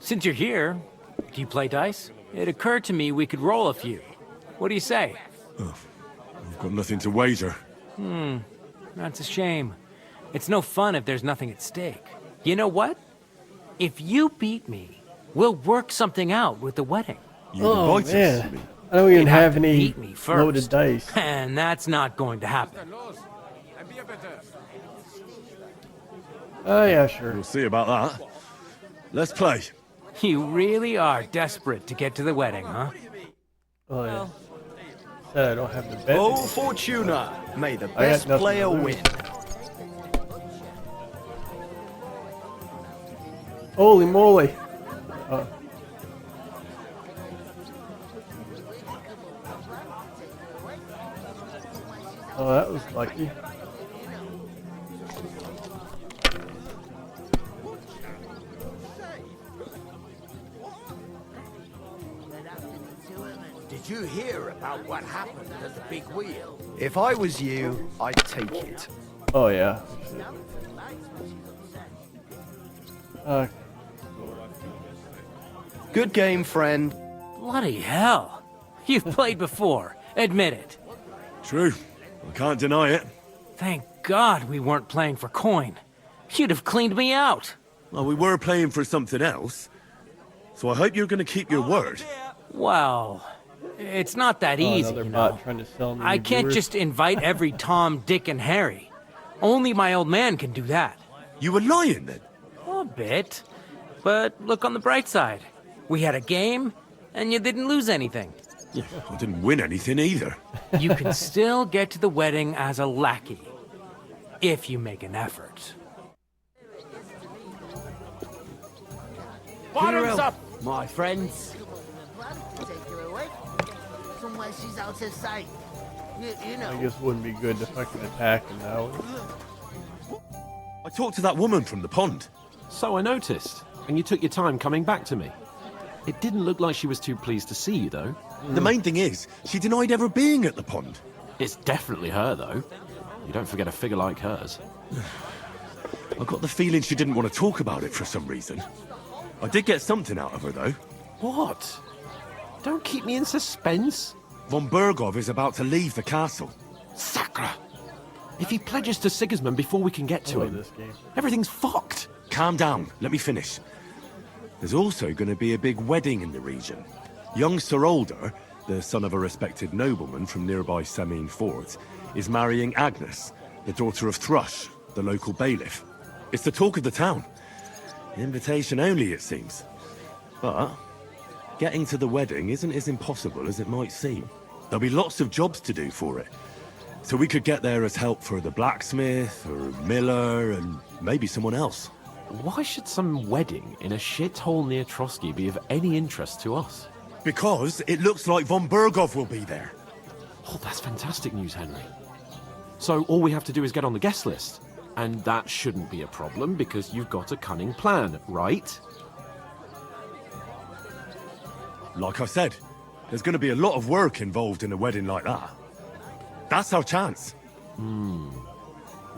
Since you're here, do you play dice? It occurred to me we could roll a few. What do you say? I've got nothing to wager. That's a shame. It's no fun if there's nothing at stake. You know what? If you beat me, We'll work something out with the wedding. Oh man, I don't even have any beat me first. loaded dice. And that's not going to happen. Oh yeah, sure. We'll see about that. Let's play. You really are desperate to get to the wedding, huh? Oh yeah. Said I don't have the bet. Oh, Fortuna, may the I got best nothing player to lose. win. Holy moly! Oh, that was lucky. Did you hear about what happened at the big wheel? If I was you, I'd take it. Oh yeah. Good game, friend. Bloody hell. You've played before. Admit it. True. I can't deny it. Thank God we weren't playing for coin. You'd have cleaned me out. Well, we were playing for something else. So I hope you're going to keep your word. Well, it's not that easy, another you bot know. trying to sell me I can't viewers. just invite every Tom, Dick, and Harry. Only my old man can do that. You were lying then? A bit. But look on the bright side. We had a game, and you didn't lose anything. Yeah, I didn't win anything either. You can still get to the wedding as a lackey. If you make an effort. Bottoms up! My friends. Take her away. Somewhere she's out of sight. You know. I guess it wouldn't be good if I could attack him now. I talked to that woman from the pond. So I noticed, and you took your time coming back to me. It didn't look like she was too pleased to see you, though. The main thing is, she denied ever being at the pond. It's definitely her, though. You don't forget a figure like hers. I got the feeling she didn't want to talk about it for some reason. I did get something out of her, though. What? Don't keep me in suspense. Von Bergov is about to leave the castle. Sacre! If he pledges to Sigismund before we can get to him, everything's fucked. Calm down. Let me finish. There's also going to be a big wedding in the region. Young Sir Older, the son of a respected nobleman from nearby Semine Fort, is marrying Agnes, the daughter of Thrush, the local bailiff. It's the talk of the town. Invitation only, it seems. But getting to the wedding isn't as impossible as it might seem. There'll be lots of jobs to do for it. So we could get there as help for the blacksmith, or miller, and maybe someone else. Why should some wedding in a shithole near Trotsky be of any interest to us? Because it looks like Von Bergov will be there. Oh, that's fantastic news, Henry. So all we have to do is get on the guest list. And that shouldn't be a problem because you've got a cunning plan, right? Like I said, there's going to be a lot of work involved in a wedding like that. That's our chance.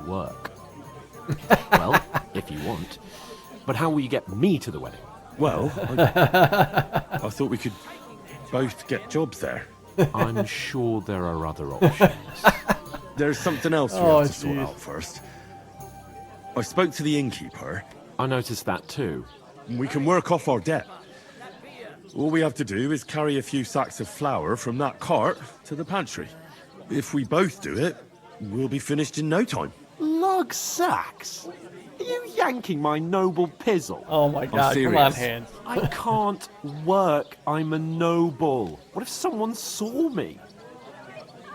Work. Well, if you want. But how will you get me to the wedding? Well, I thought we could both get jobs there. I'm sure there are other options. There's something else we have to sort out first. I spoke to the innkeeper. I noticed that too. We can work off our debt. All we have to do is carry a few sacks of flour from that cart to the pantry. If we both do it, we'll be finished in no time. Lug sacks? Are you yanking my noble pizzle? Oh my god, come on, Hans. I can't work. I'm a noble. What if someone saw me?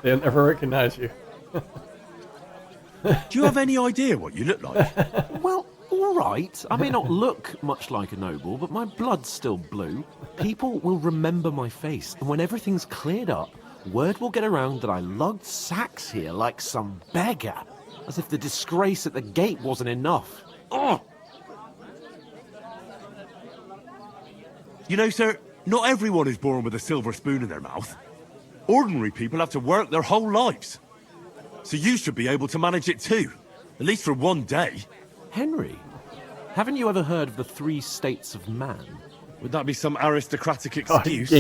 They'll never recognize you. Do you have any idea what you look like? Well, all right. I may not look much like a noble, but my blood's still blue. People will remember my face, and when everything's cleared up, word will get around that I lugged sacks here like some beggar. As if the disgrace at the gate wasn't enough. Oh! You know, sir, not everyone is born with a silver spoon in their mouth. Ordinary people have to work their whole lives. So you should be able to manage it too. At least for one day. Henry, haven't you ever heard of the 3 states of man? Would that be some aristocratic excuse?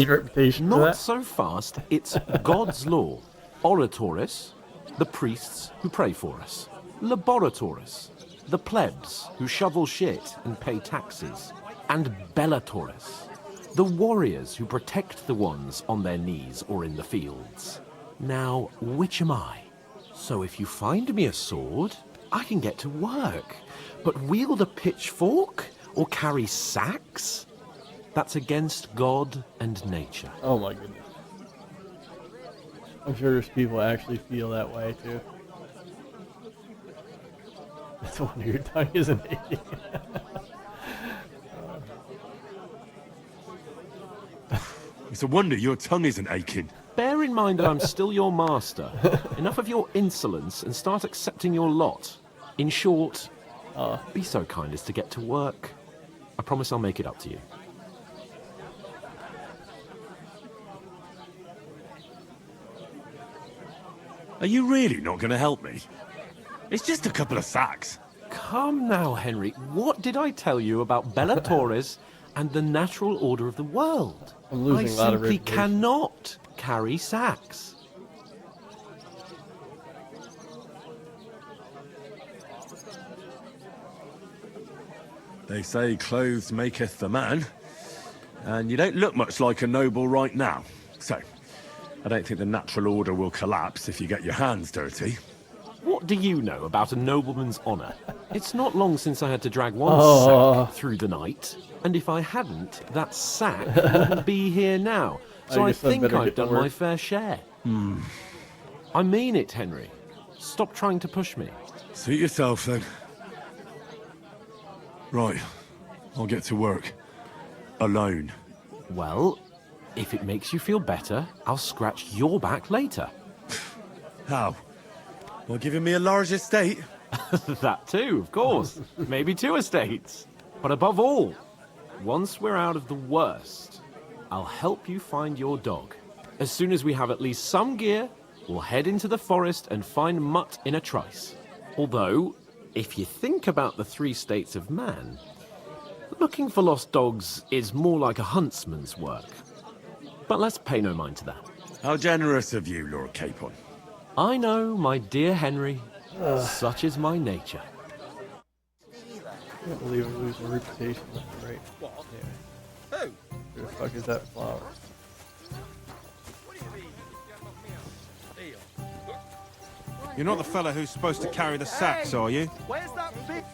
Not so fast. It's God's law. Oratoris, the priests who pray for us. Laboratoris, the plebs who shovel shit and pay taxes. and Bellatores, the warriors who protect the ones on their knees or in the fields. Now, which am I? So if you find me a sword, I can get to work. But wield a pitchfork or carry sacks? That's against God and nature. Oh my goodness. I'm sure there's people that actually feel that way too. That's one of your tongue isn't it? It's a wonder your tongue isn't aching. Bear in mind that I'm still your master. Enough of your insolence and start accepting your lot. In short, be so kind as to get to work. I promise I'll make it up to you. Are you really not going to help me? It's just a couple of sacks. Come now, Henry. What did I tell you about Bellatores and the natural order of the world? I'm losing a lot of I simply reputation. cannot carry sacks. They say clothes maketh the man, and you don't look much like a noble right now. So, I don't think the natural order will collapse if you get your hands dirty. What do you know about a nobleman's honour? It's not long since I had to drag one sack through the night, and if I hadn't, that sack wouldn't be here now. So I think I've done my fair share. I mean it, Henry. Stop trying to push me. Suit yourself, then. Right, I'll get to work. Alone. Well, if it makes you feel better, I'll scratch your back later. How? Well, giving me a large estate? That too, of course. Maybe 2 estates. But above all, once we're out of the worst, I'll help you find your dog. As soon as we have at least some gear, we'll head into the forest and find Mutt in a trice. Although, if you think about the 3 states of man, looking for lost dogs is more like a huntsman's work. But let's pay no mind to that. How generous of you, Lord Capon. I know, my dear Henry. Such is my nature. I can't believe I'm losing reputation left and right. What? Yeah. Who? Who the fuck is that flower? You're not the fella who's supposed to carry the sacks, are you?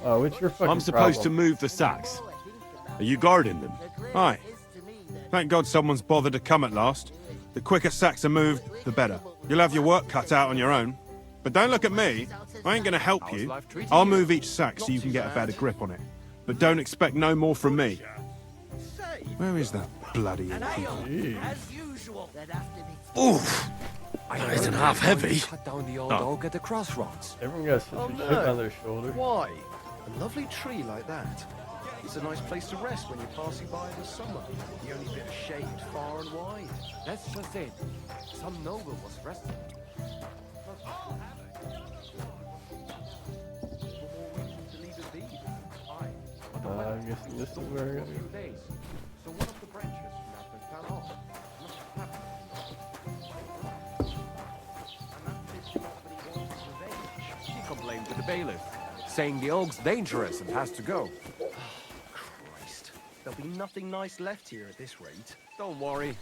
Oh, it's your fucking I'm supposed problem. to move the sacks. Are you guarding them? Aye. Thank God someone's bothered to come at last. The quicker sacks are moved, the better. You'll have your work cut out on your own. But don't look at me. I ain't gonna help you. I'll move each sack so you can get a better grip on it. But don't expect no more from me. Where is that bloody innkeeper? Oof! That isn't half heavy. Cut down the old oak at the crossroads. Everyone got such a chip on their shoulder. Why? A lovely tree like that. It's a nice place to rest when you're passing by in the summer. The only bit of shade far and wide. That's just it. Some noble was resting. I'm guessing this is where I gotta go. So one of the branches from that one fell off. Must have happened. He complained to the bailiff, saying the oak's dangerous and has to go. Christ, there'll be nothing nice left here at this rate. Don't worry.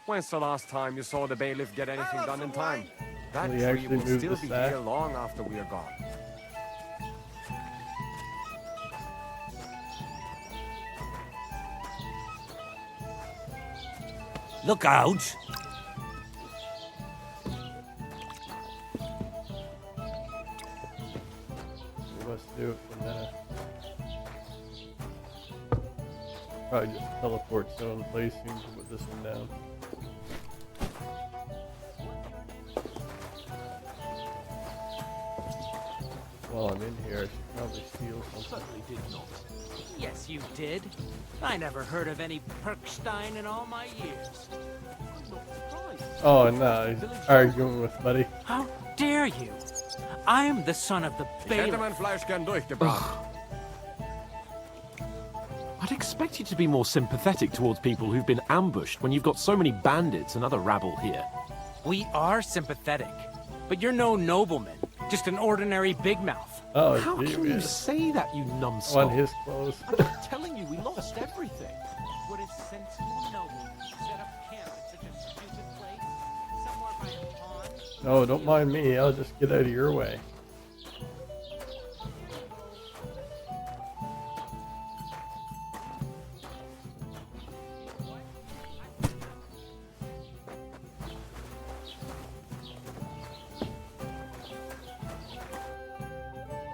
When's the last time you saw the bailiff get anything done in time? That Will he tree actually will move still the be sack? here long after we are gone. Look out! We must do it from there. Probably just teleport stone in place soon to put this one down. While I'm in here, I should probably steal something. Certainly did not. Yes, you did. I never heard of any Perkstein in all my years. Oh no, he's arguing with buddy. How dare you? I'm the son of the bailiff. I'd expect you to be more sympathetic towards people who've been ambushed when you've got so many bandits and other rabble here. We are sympathetic, but you're no nobleman, just an ordinary big mouth. Oh, How gee, can you man. say that, you numbskull? On his clothes. I'm telling you, we lost everything. Would a sensible noble set up camp in such a stupid place? Somewhere by a pond? No, don't mind me. I'll just get out of your way.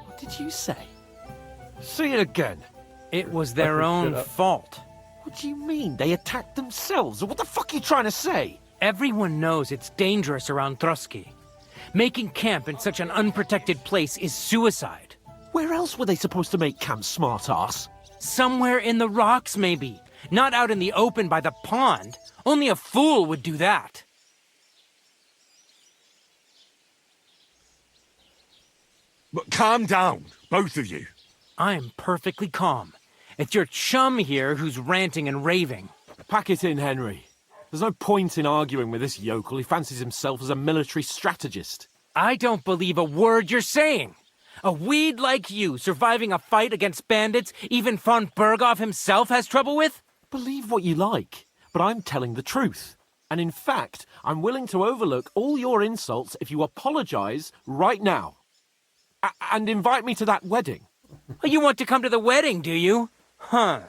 What did you say? Say it again. It was their Fucker, own shut up. fault. What do you mean? They attacked themselves? What the fuck are you trying to say? Everyone knows it's dangerous around Trotsky. Making camp in such an unprotected place is suicide. Where else were they supposed to make camp, smartass? Somewhere in the rocks, maybe. Not out in the open by the pond. Only a fool would do that. But calm down, both of you. I'm perfectly calm. It's your chum here who's ranting and raving. Pack it in, Henry. There's no point in arguing with this yokel. He fancies himself as a military strategist. I don't believe a word you're saying. A weed like you surviving a fight against bandits even von Berghoff himself has trouble with? Believe what you like, but I'm telling the truth. And in fact, I'm willing to overlook all your insults if you apologize right now. And invite me to that wedding. You want to come to the wedding, do you? Huh.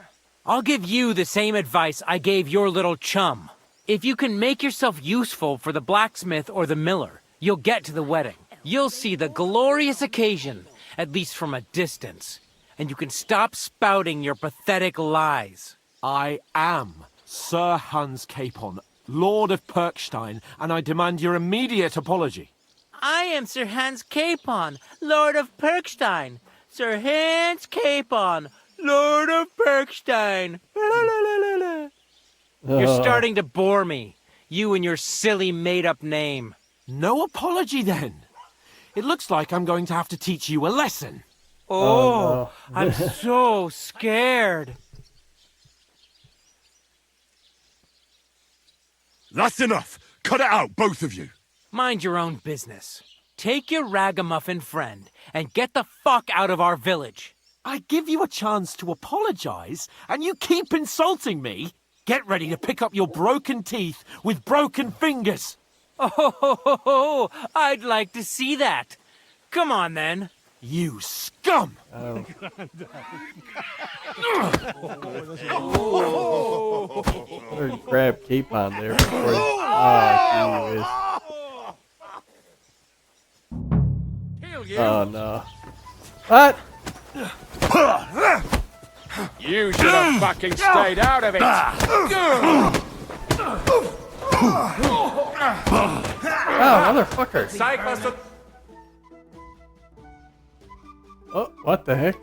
I'll give you the same advice I gave your little chum. If you can make yourself useful for the blacksmith or the miller, you'll get to the wedding. You'll see the glorious occasion, at least from a distance. And you can stop spouting your pathetic lies. I am Sir Hans Capon, Lord of Perkstein, and I demand your immediate apology. I am Sir Hans Capon, Lord of Perkstein. Sir Hans Capon, Lord of Perkstein. You're starting to bore me. You and your silly made-up name. No apology, then. It looks like I'm going to have to teach you a lesson. Oh, no. I'm so scared. That's enough. Cut it out, both of you. Mind your own business. Take your ragamuffin friend and get the fuck out of our village. I give you a chance to apologize, and you keep insulting me. Get ready to pick up your broken teeth with broken fingers. Oh, I'd like to see that. Come on, then. You scum! Oh. Better grab Capon there before. Oh no! What? You should have fucking stayed out of it. Oh, motherfucker! Cyclist. Oh, what the heck?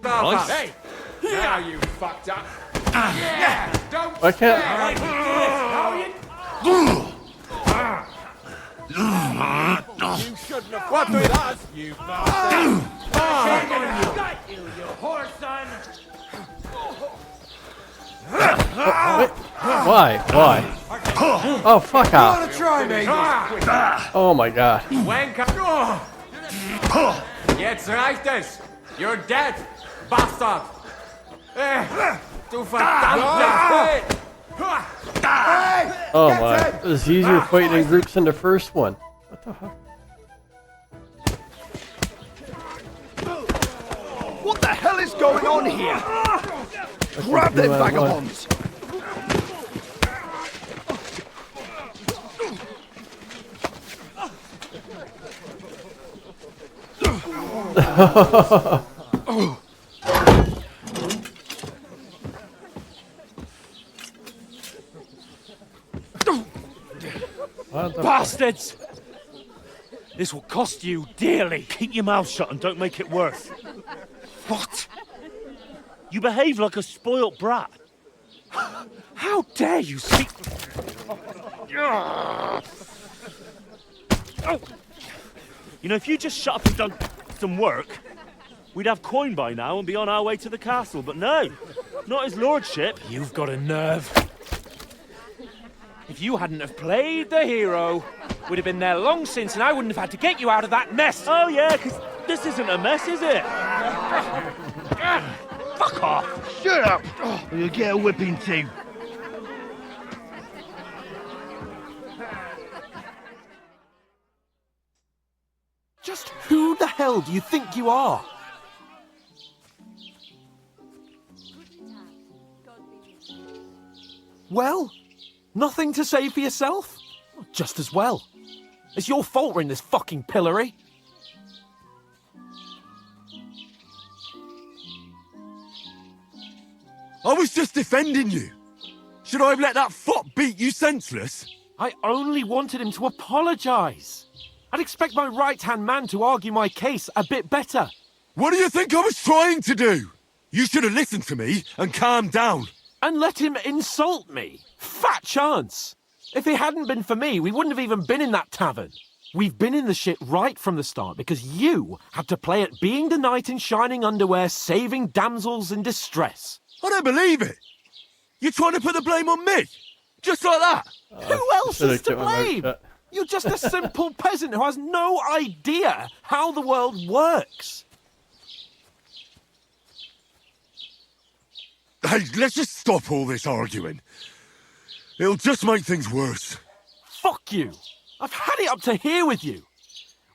Nice. Hey, now you fucked up. Yeah, don't I can't. You shouldn't have fought with us, you bastard. Shame on you, you whore son. Why? Why? Oh, fuck off! Wanna try me? Oh my god! Wanker. Jetzt reicht es. You're dead, bastard. Du verdammte. Oh my! It was easier fighting in groups than the first one. What the fuck? What the hell is going on here? Grab them vagabonds! Bastards! This will cost you dearly. Keep your mouth shut and don't make it worse. What? You behave like a spoilt brat. How dare you speak... You know, if you just shut up and done some work, we'd have coin by now and be on our way to the castle. But no, not his lordship. You've got a nerve. If you hadn't have played the hero, we'd have been there long since and I wouldn't have had to get you out of that mess. Oh yeah, because this isn't a mess, is it? Fuck off. Shut Shut up! Or you'll get a whipping too. Just who the hell do you think you are? Well, nothing to say for yourself? Just as well. It's your fault we're in this fucking pillory. I was just defending you. Should I have let that fop beat you senseless? I only wanted him to apologise. I'd expect my right-hand man to argue my case a bit better. What do you think I was trying to do? You should have listened to me and calmed down. And let him insult me? Fat chance! If it hadn't been for me, we wouldn't have even been in that tavern. We've been in the shit right from the start because you had to play at being the knight in shining underwear saving damsels in distress. I don't believe it. You're trying to put the blame on me? Just like that? Who else is to blame? You're just a simple peasant who has no idea how the world works. Hey, let's just stop all this arguing. It'll just make things worse. Fuck you. I've had it up to here with you.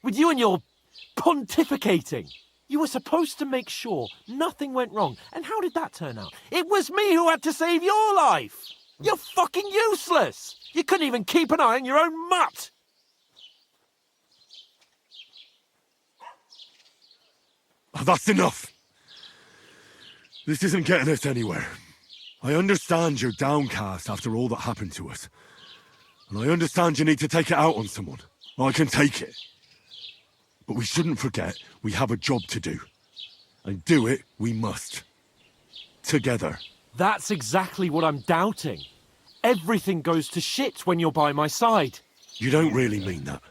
With you and your pontificating. You were supposed to make sure nothing went wrong. And how did that turn out? It was me who had to save your life. You're fucking useless. You couldn't even keep an eye on your own mutt. Oh, that's enough. This isn't getting us anywhere. I understand you're downcast after all that happened to us. And I understand you need to take it out on someone. I can take it. But we shouldn't forget we have a job to do. And do it we must. Together. That's exactly what I'm doubting. Everything goes to shit when you're by my side. You don't really mean that.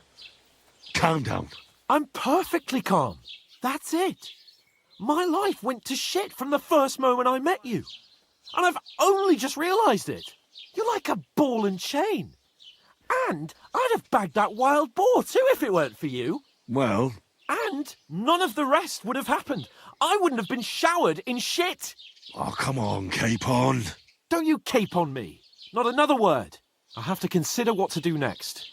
Calm down. I'm perfectly calm. That's it. My life went to shit from the first moment I met you. And I've only just realised it. You're like a ball and chain. And I'd have bagged that wild boar too if it weren't for you. Well... And none of the rest would have happened. I wouldn't have been showered in shit. Oh, come on, Capon. Don't you cape on me. Not another word. I'll have to consider what to do next.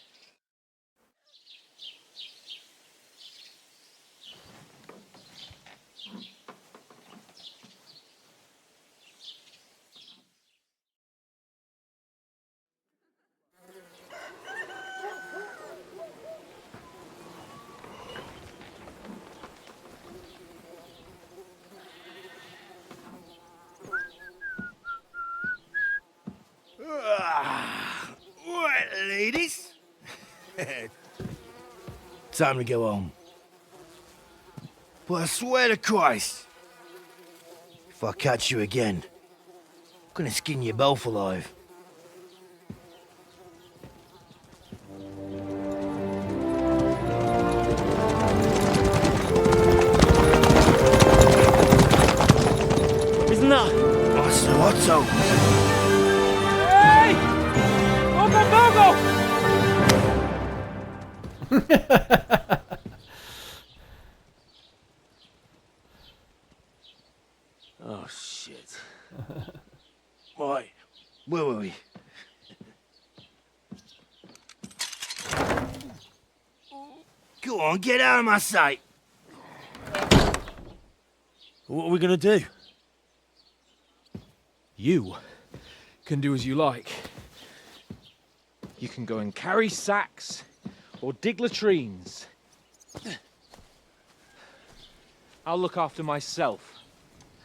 Right, ladies. Time to go home. But I swear to Christ, if I catch you again, I'm gonna skin you both alive. Isn't that? Master Otto. Hey! Open Virgo! Oh, shit. Right, where were we? Go on, get out of my sight. What are we gonna do? You can do as you like. You can go and carry sacks or dig latrines. I'll look after myself.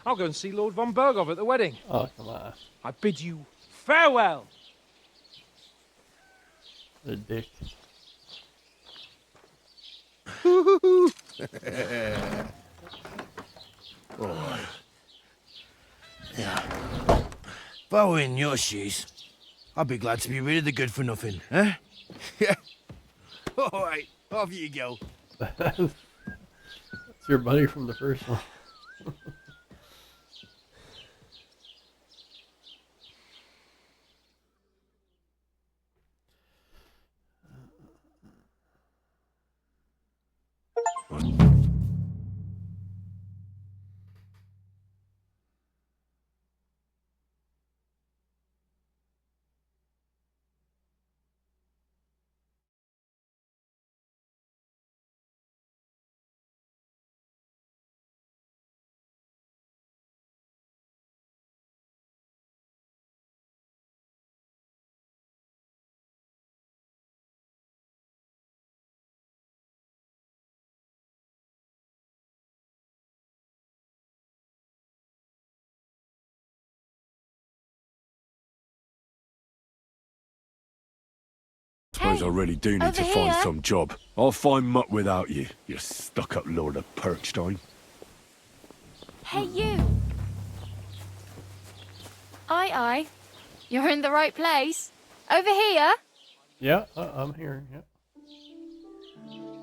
I'll go and see Lord von Berghoff at the wedding. Oh, come on. I bid you farewell. The dick. Right. Yeah. If I were in your shoes, I'd be glad to be rid of the good for nothing, eh? Yeah. All right, off you go. That's your buddy from the first one. Suppose I really do need over to find here. some job. I'll find mutt without you, you stuck-up Lord of Perkstein. Hey, you. Aye. You're in the right place. Over here. Yeah, I'm here. Yeah.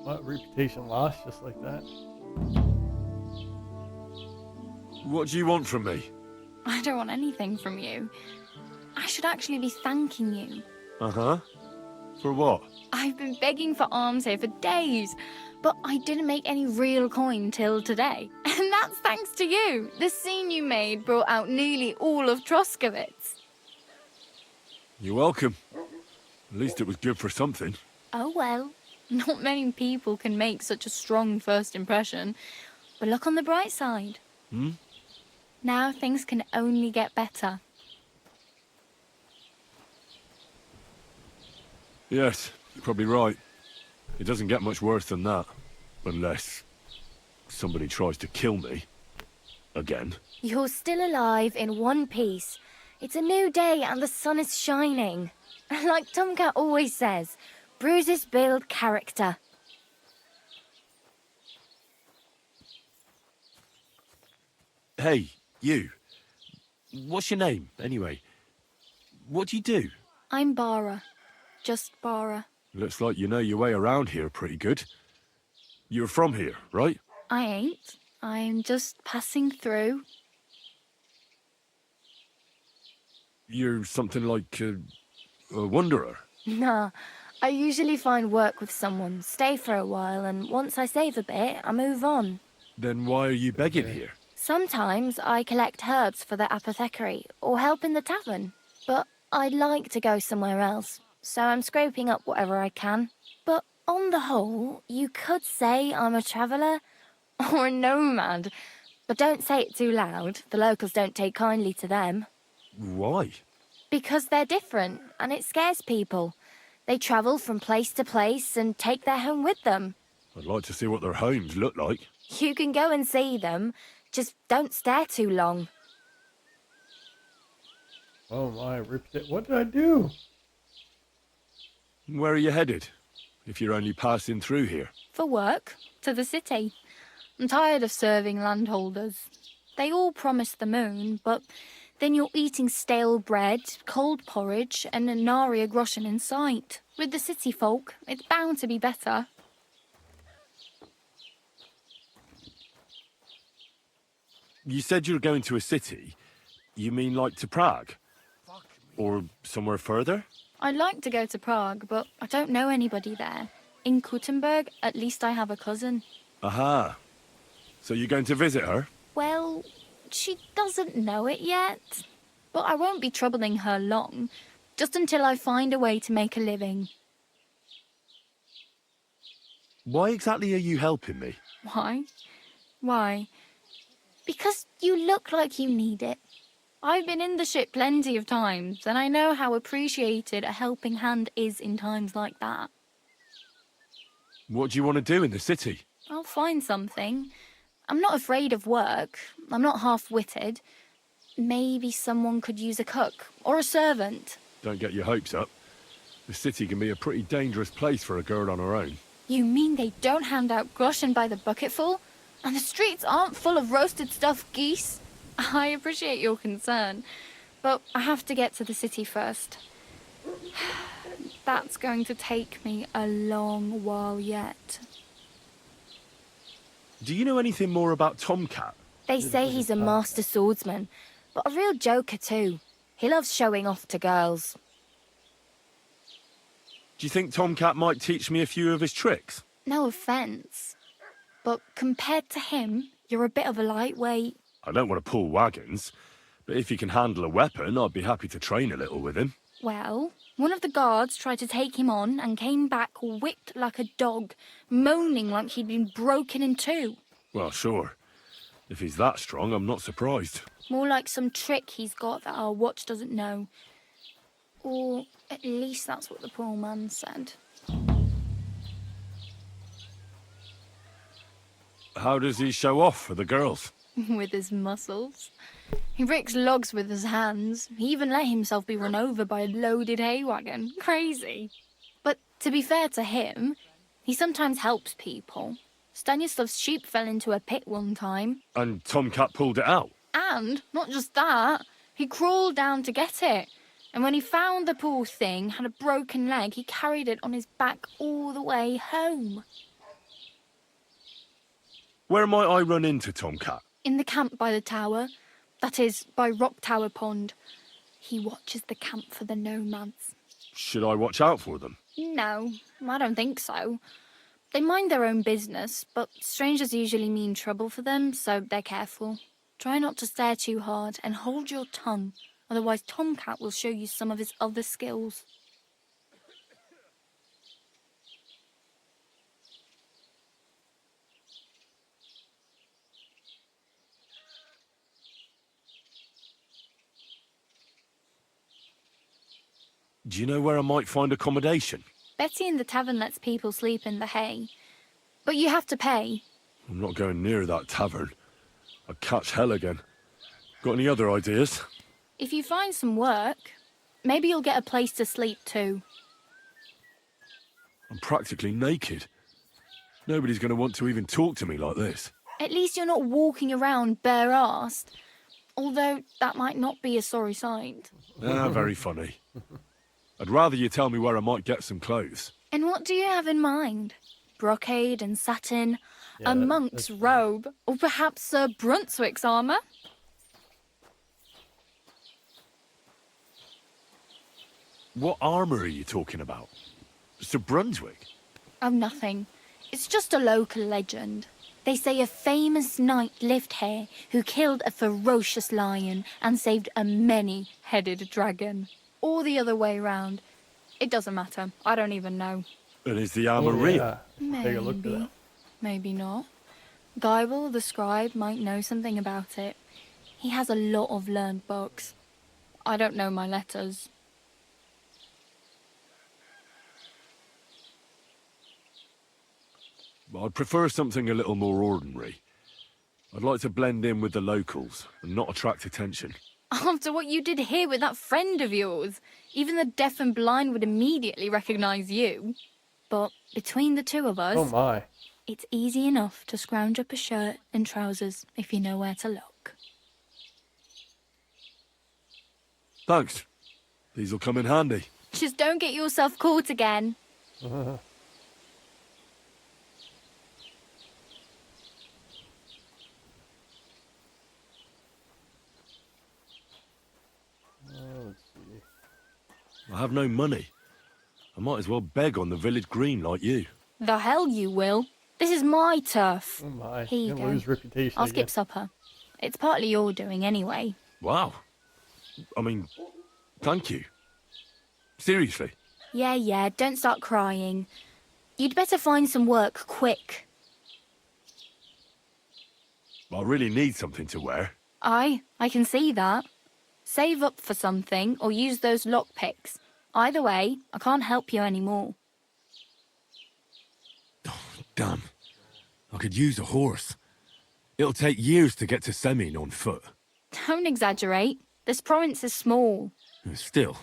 My reputation lost just like that. What do you want from me? I don't want anything from you. I should actually be thanking you. Uh-huh. For what? I've been begging for alms here for days, but I didn't make any real coin till today. And that's thanks to you. The scene you made brought out nearly all of Troskowitz. You're welcome. At least it was good for something. Oh well, not many people can make such a strong first impression. But look on the bright side. Hmm? Now things can only get better. Yes, you're probably right. It doesn't get much worse than that. Unless somebody tries to kill me. Again. You're still alive in one piece. It's a new day and the sun is shining. Like Tomcat always says, bruises build character. Hey, you. What's your name, anyway? What do you do? I'm Bara. Just Bara. Looks like you know your way around here pretty good. You're from here, right? I ain't. I'm just passing through. You're something like a wanderer. Nah, I usually find work with someone, stay for a while, and once I save a bit, I move on. Then why are you begging here? Sometimes I collect herbs for the apothecary, or help in the tavern. But I'd like to go somewhere else, so I'm scraping up whatever I can. But on the whole, you could say I'm a traveller, or a nomad. But don't say it too loud, the locals don't take kindly to them. Why? Because they're different, and it scares people. They travel from place to place and take their home with them. I'd like to see what their homes look like. You can go and see them, just don't stare too long. Oh my, what did I do? Where are you headed? If you're only passing through here. For work, to the city. I'm tired of serving landholders. They all promise the moon, but then you're eating stale bread, cold porridge, and a nary a groschen in sight. With the city folk, it's bound to be better. You said you were going to a city. You mean like to Prague? Or somewhere further? I'd like to go to Prague, but I don't know anybody there. In Kuttenberg, at least I have a cousin. Aha. So you're going to visit her? Well, she doesn't know it yet. But I won't be troubling her long, just until I find a way to make a living. Why exactly are you helping me? Why? Why? Because you look like you need it. I've been in the ship plenty of times, and I know how appreciated a helping hand is in times like that. What do you want to do in the city? I'll find something. I'm not afraid of work. I'm not half-witted. Maybe someone could use a cook or a servant. Don't get your hopes up. The city can be a pretty dangerous place for a girl on her own. You mean they don't hand out groschen by the bucketful? And the streets aren't full of roasted stuffed geese? I appreciate your concern, but I have to get to the city first. That's going to take me a long while yet. Do you know anything more about Tomcat? They say he's a master swordsman, but a real joker too. He loves showing off to girls. Do you think Tomcat might teach me a few of his tricks? No offence, but compared to him, you're a bit of a lightweight. I don't want to pull wagons, but if he can handle a weapon, I'd be happy to train a little with him. Well, one of the guards tried to take him on and came back whipped like a dog, moaning like he'd been broken in two. Well, sure. If he's that strong, I'm not surprised. More like some trick he's got that our watch doesn't know. Or at least that's what the poor man said. How does he show off for the girls? With his muscles. He ricks logs with his hands. He even let himself be run over by a loaded hay wagon. Crazy. But To be fair to him, he sometimes helps people. Stanislav's sheep fell into a pit one time. And Tomcat pulled it out. And, not just that, he crawled down to get it. And when he found the poor thing had a broken leg, he carried it on his back all the way home. Where might I run into Tomcat? In the camp by the tower. That is, by Rock Tower Pond. He watches the camp for the nomads. Should I watch out for them? No, I don't think so. They mind their own business, but strangers usually mean trouble for them, so they're careful. Try not to stare too hard and hold your tongue, otherwise Tomcat will show you some of his other skills. Do you know where I might find accommodation? Betty in the tavern lets people sleep in the hay, but you have to pay. I'm not going near that tavern. I'd catch hell again. Got any other ideas? If you find some work, maybe you'll get a place to sleep too. I'm practically naked. Nobody's going to want to even talk to me like this. At least you're not walking around bare-arsed, although that might not be a sorry sight. Ah, very funny. I'd rather you tell me where I might get some clothes. And what do you have in mind? Brocade and satin, Yeah, a monk's robe, or perhaps Sir Brunswick's armour? What armour are you talking about? Sir Brunswick? Oh, nothing. It's just a local legend. They say a famous knight lived here who killed a ferocious lion and saved a many-headed dragon. Or the other way round. It doesn't matter. I don't even know. And is the armour real? Yeah. Take a look at that. Maybe not. Guyble, the scribe, might know something about it. He has a lot of learned books. I don't know my letters. I'd prefer something a little more ordinary. I'd like to blend in with the locals and not attract attention. After what you did here with that friend of yours, even the deaf and blind would immediately recognise you. But between the two of us, Oh my. it's easy enough to scrounge up a shirt and trousers if you know where to look. Thanks. These'll come in handy. Just don't get yourself caught again. Let's see. I have no money. I might as well beg on the village green like you. The hell you will. This is my turf. Oh my. Here you You'll go. lose reputation I'll again. skip supper. It's partly your doing anyway. Wow. I mean, thank you. Seriously. Yeah, don't start crying. You'd better find some work quick. I really need something to wear. I can see that. Save up for something or use those lockpicks. Either way, I can't help you anymore. Damn. I could use a horse. It'll take years to get to Semin on foot. Don't exaggerate. This province is small. Still,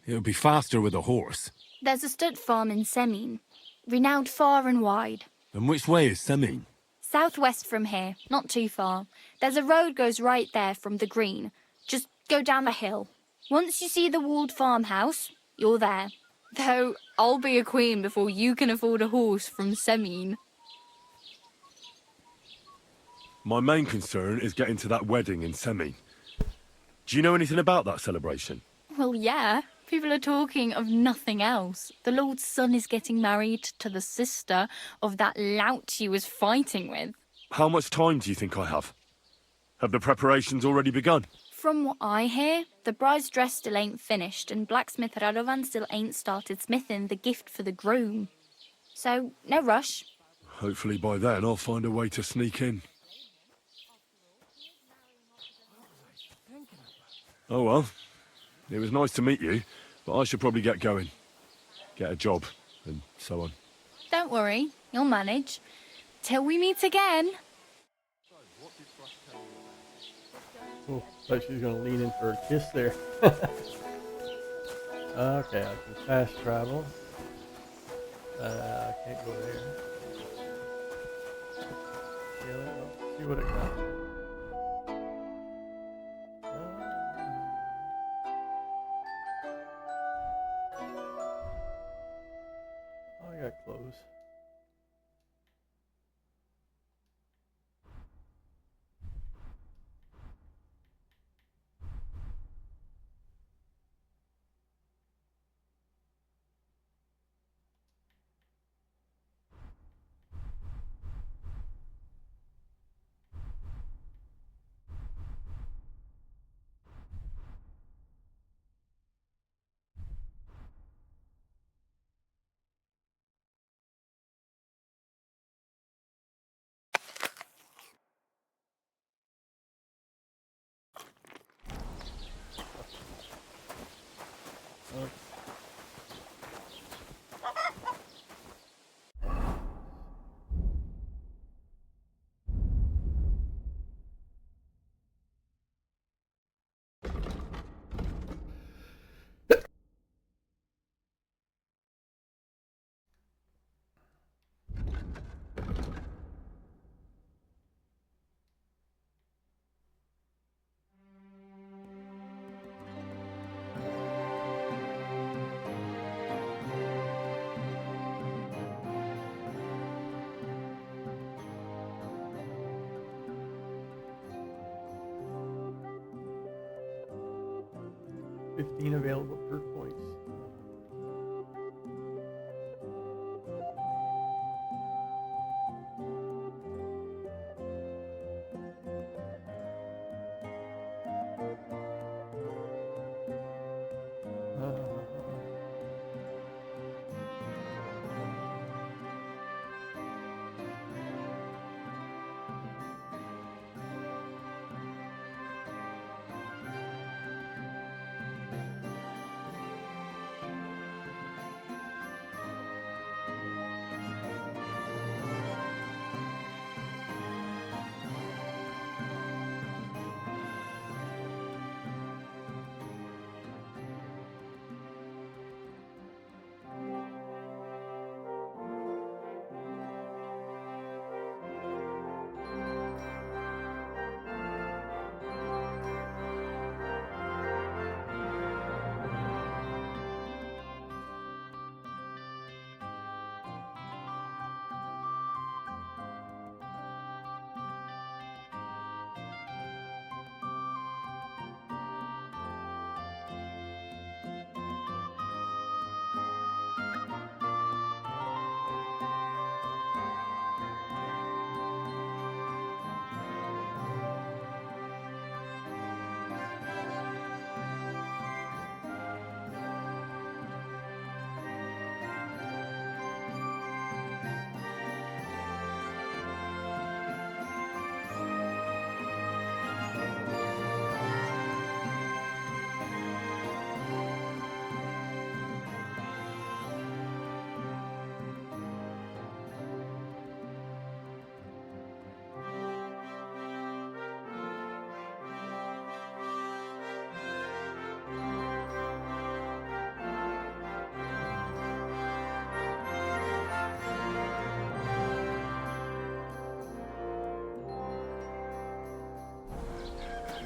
it'll be faster with a horse. There's a stud farm in Semin, renowned far and wide. And which way is Semin? Southwest from here, not too far. There's a road goes right there from the green. Just go down the hill. Once you see the walled farmhouse, you're there. Though, I'll be a queen before you can afford a horse from Semin. My main concern is getting to that wedding in Semin. Do you know anything about that celebration? Well, yeah. People are talking of nothing else. The Lord's son is getting married to the sister of that lout you was fighting with. How much time do you think I have? Have the preparations already begun? From what I hear, the bride's dress still ain't finished and blacksmith Radovan still ain't started smithing the gift for the groom. So, no rush. Hopefully by then I'll find a way to sneak in. Oh well, it was nice to meet you, but I should probably get going. Get a job, and so on. Don't worry, you'll manage. Till we meet again. Oh, thought she was gonna lean in for a kiss there. Okay, I can fast travel. I can't go there. Really? Let's see what it got. Oh, I got clothes. Oh. 15 available per points.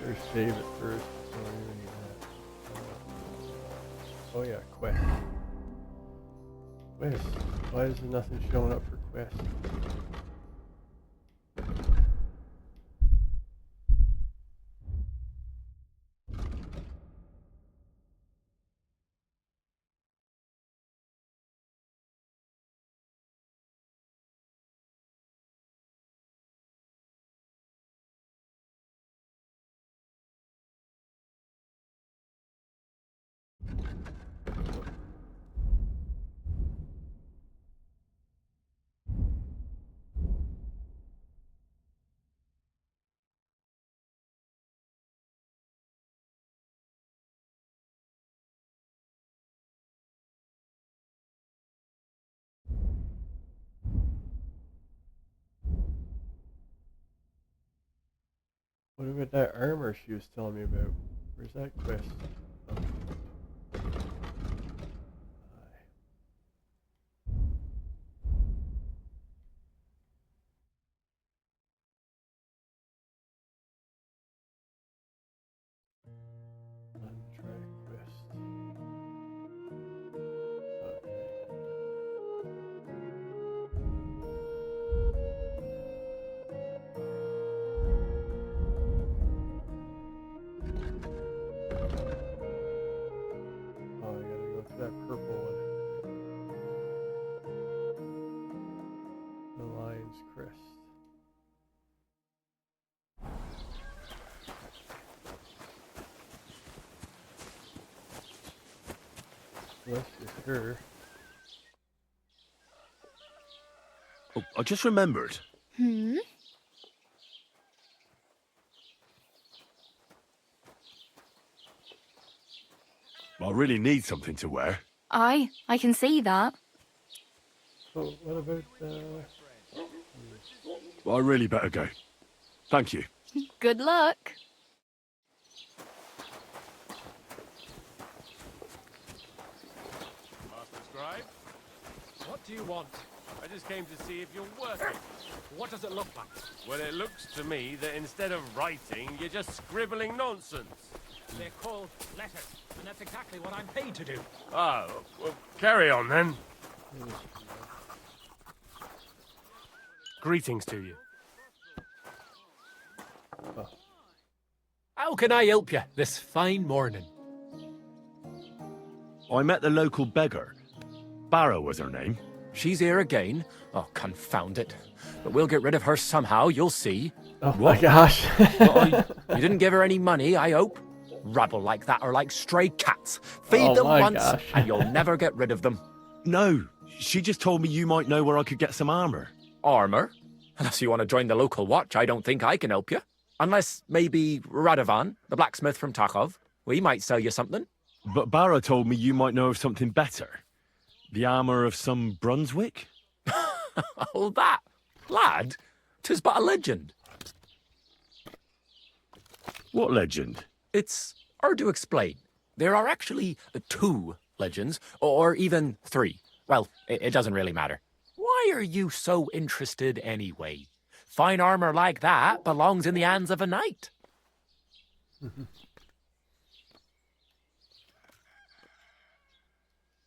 Better save it first before I even do that. Oh yeah, quest. Quest. Why is there nothing showing up for quest? What about that armor she was telling me about? Where's that quest? Oh. Quest. Oh, I gotta go to that purple one. The Lion's Crest. This is her. Oh, I just remembered. Hmm? I really need something to wear. I can see that. So what about Well, I really better go. Thank you. Good luck. Master Scribe? What do you want? I just came to see if you're working. What does it look like? Well, it looks to me that instead of writing, you're just scribbling nonsense. They're called letters, and that's exactly what I'm paid to do. Oh, well, carry on then. Greetings to you. How can I help you this fine morning? I met the local beggar. Barrow was her name. She's here again? Oh, confound it. But we'll get rid of her somehow, you'll see. Oh my gosh. You didn't give her any money, I hope? Rabble like that are like stray cats. Feed them once, and you'll never get rid of them. No, she just told me you might know where I could get some armor. Armor? Unless you want to join the local watch, I don't think I can help you. Unless maybe Radovan, the blacksmith from Takhov. We might sell you something. But Barrow told me you might know of something better. The armor of some Brunswick? Oh, that, lad, 'tis but a legend. What legend? It's hard to explain. There are actually 2 legends, or even 3. Well, it doesn't really matter. Why are you so interested anyway? Fine armor like that belongs in the hands of a knight.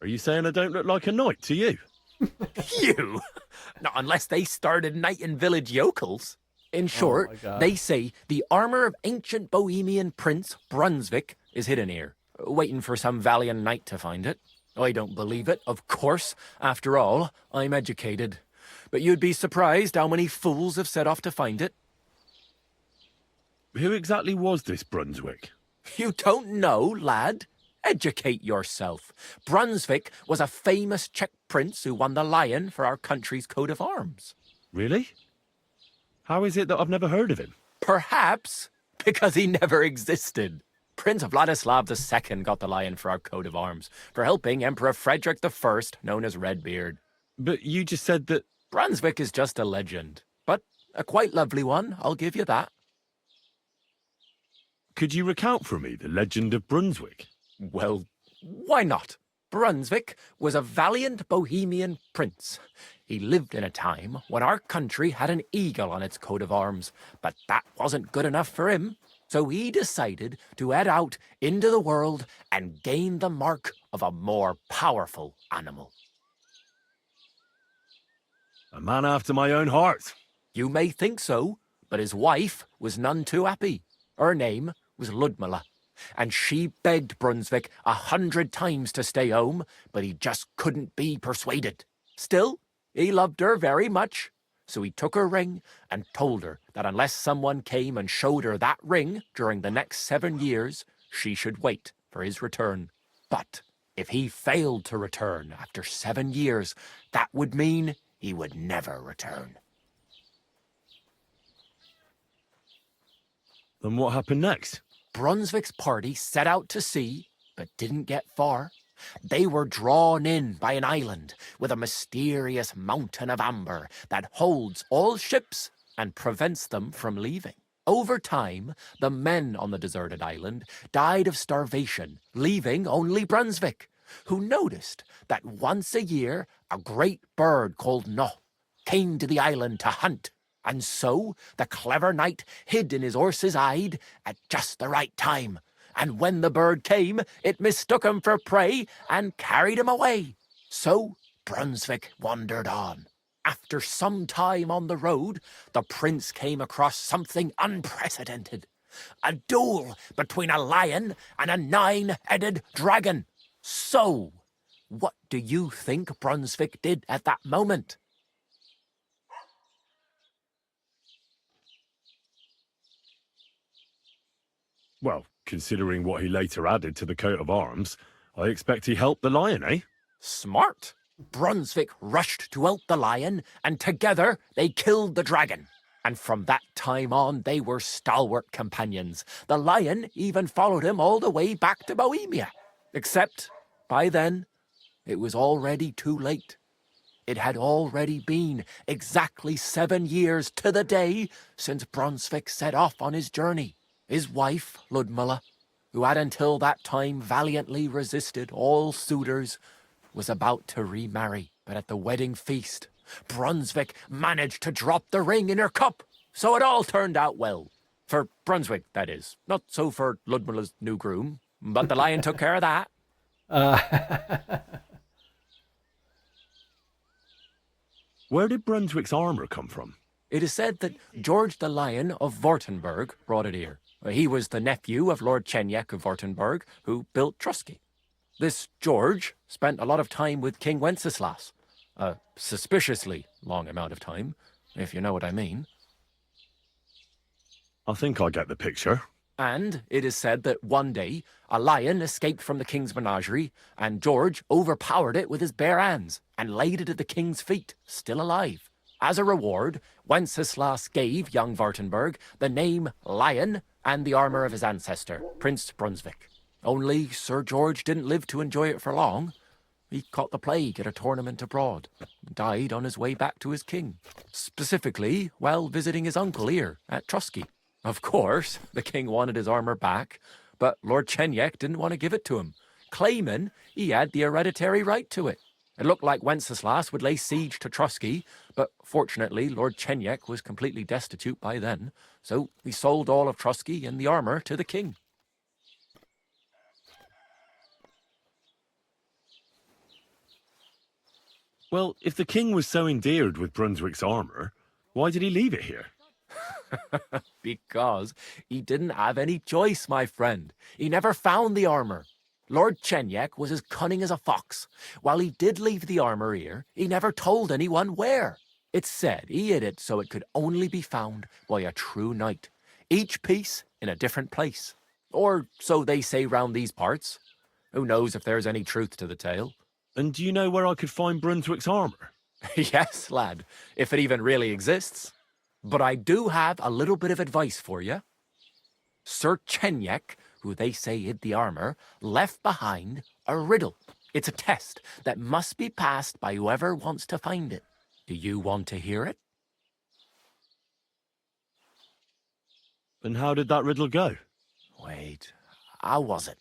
Are you saying I don't look like a knight to you? You? Not unless they started knighting village yokels. In short, they say the armor of ancient Bohemian prince Brunswick is hidden here, waiting for some valiant knight to find it. I don't believe it, of course. After all, I'm educated. But you'd be surprised how many fools have set off to find it. Who exactly was this Brunswick? You don't know, lad? Educate yourself. Brunswick was a famous Czech prince who won the lion for our country's coat of arms. Really? How is it that I've never heard of him? Perhaps because he never existed. Prince Vladislav II got the lion for our coat of arms for helping Emperor Frederick I, known as Redbeard. But you just said that... Brunswick is just a legend, but a quite lovely one, I'll give you that. Could you recount for me the legend of Brunswick? Well, why not? Brunswick was a valiant Bohemian prince. He lived in a time when our country had an eagle on its coat of arms, but that wasn't good enough for him. So he decided to head out into the world and gain the mark of a more powerful animal. A man after my own heart. You may think so, but his wife was none too happy. Her name was Ludmilla, and she begged Brunswick 100 times to stay home, but he just couldn't be persuaded. Still, he loved her very much, so he took her ring and told her that unless someone came and showed her that ring during the next 7 years, she should wait for his return. But if he failed to return after 7 years, that would mean he would never return. Then what happened next? Brunswick's party set out to sea, but didn't get far. They were drawn in by an island with a mysterious mountain of amber that holds all ships and prevents them from leaving. Over time, the men on the deserted island died of starvation, leaving only Brunswick, who noticed that once a year a great bird called No came to the island to hunt. And so the clever knight hid in his horse's hide at just the right time, and when the bird came, it mistook him for prey and carried him away. So Brunswick wandered on. After some time on the road, the prince came across something unprecedented. A duel between a lion and a 9-headed dragon. So, what do you think Brunswick did at that moment? Well, considering what he later added to the coat of arms, I expect he helped the lion, eh? Smart. Brunswick rushed to help the lion, and together they killed the dragon. And from that time on, they were stalwart companions. The lion even followed him all the way back to Bohemia. Except, by then, it was already too late. It had already been exactly 7 years to the day since Brunswick set off on his journey. His wife, Ludmilla, who had until that time valiantly resisted all suitors, was about to remarry. But at the wedding feast, Brunswick managed to drop the ring in her cup, so it all turned out well. For Brunswick, that is. Not so for Ludmilla's new groom, but the lion took care of that. Where did Brunswick's armour come from? It is said that George the Lion of Württemberg brought it here. He was the nephew of Lord Chenjek of Württemberg, who built Trusky. This George spent a lot of time with King Wenceslas. A suspiciously long amount of time, if you know what I mean. I think I get the picture. And it is said that one day, a lion escaped from the king's menagerie, and George overpowered it with his bare hands and laid it at the king's feet, still alive. As a reward, Wenceslas gave young Württemberg the name Lion and the armour of his ancestor, Prince Brunswick. Only Sir George didn't live to enjoy it for long. He caught the plague at a tournament abroad, and died on his way back to his king. Specifically, while visiting his uncle here at Trusky. Of course, the king wanted his armour back, but Lord Chenjek didn't want to give it to him, claiming he had the hereditary right to it. It looked like Wenceslas would lay siege to Trusky, but fortunately Lord Chenjek was completely destitute by then, so he sold all of Trusky and the armour to the king. Well, if the king was so endeared with Brunswick's armour, why did he leave it here? Because he didn't have any choice, my friend. He never found the armour. Lord Chenjek was as cunning as a fox. While he did leave the armour here, he never told anyone where. It's said he hid it so it could only be found by a true knight, each piece in a different place. Or so they say round these parts. Who knows if there's any truth to the tale? And do you know where I could find Brunswick's armour? Yes, lad, if it even really exists. But I do have a little bit of advice for you. Sir Chenjek, who they say hid the armour, left behind a riddle. It's a test that must be passed by whoever wants to find it. Do you want to hear it? And how did that riddle go? Wait, how was it?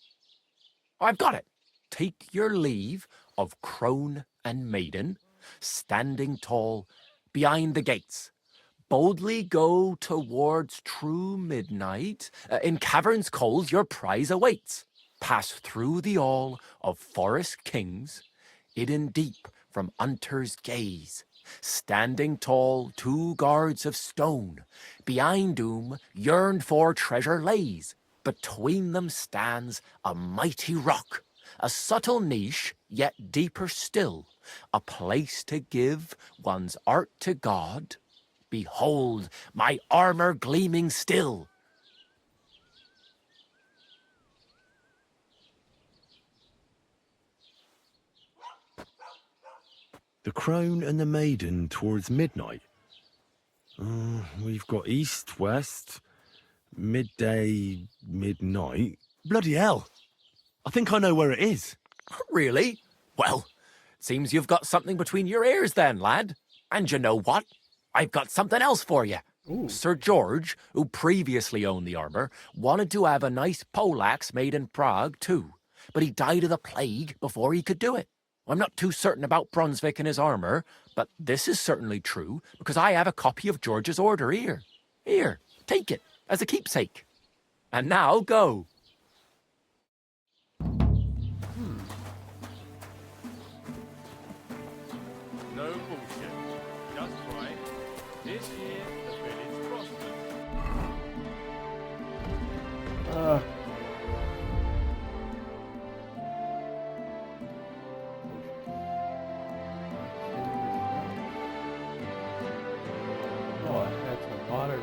I've got it. Take your leave of crone and maiden, standing tall behind the gates. Boldly go towards true midnight. In caverns cold your prize awaits. Pass through the hall of forest kings, hidden deep from hunter's gaze. Standing tall, 2 guards of stone, behind whom yearned for treasure lays. Between them stands a mighty rock, a subtle niche, yet deeper still, a place to give one's art to God. Behold, my armour gleaming still. The crone and the maiden towards midnight. We've got east, west, midday, midnight. Bloody hell! I think I know where it is. Really? Well, seems you've got something between your ears then, lad. And you know what? I've got something else for you. Sir George, who previously owned the armour, wanted to have a nice poleaxe made in Prague too, but he died of the plague before he could do it. I'm not too certain about Brunswick and his armour, but this is certainly true, because I have a copy of George's order here. Here, take it, as a keepsake. And now go. No bullshit. Just right. This year, the village prospers. Oh, I had some water.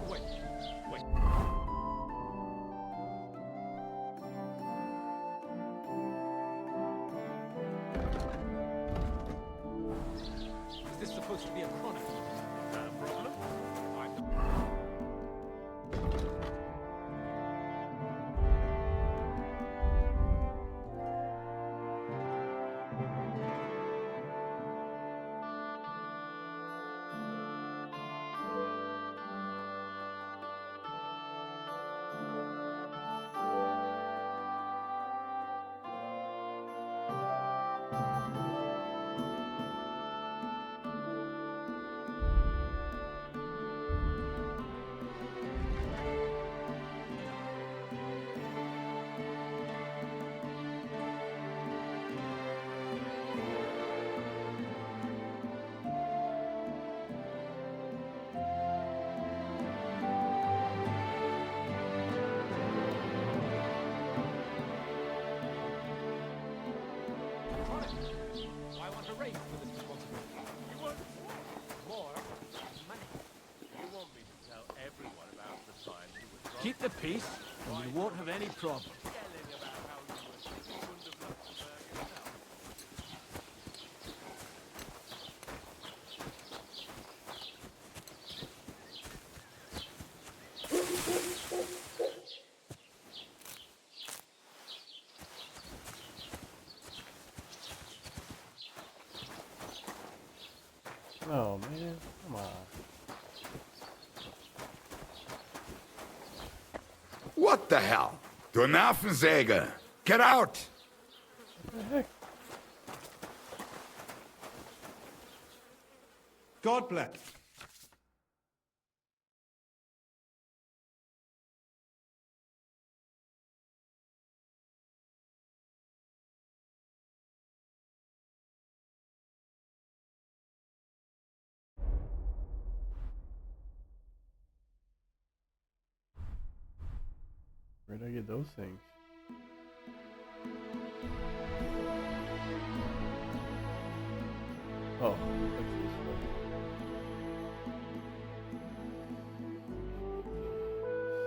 Wait, wait. Is this supposed to be a chronicle? Problem? I want a raise for this responsibility. You want more money? You want me to tell everyone about the time you were drunk? Keep the peace, and we won't have any problem. Yelling about how you were sick and wouldn't have looked to burn yourself. Oh man, come on. What the hell? Du Nervensäge! Get out! What the heck? God bless. Where'd I get those things? Oh, that's this way.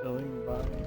Selling, buying.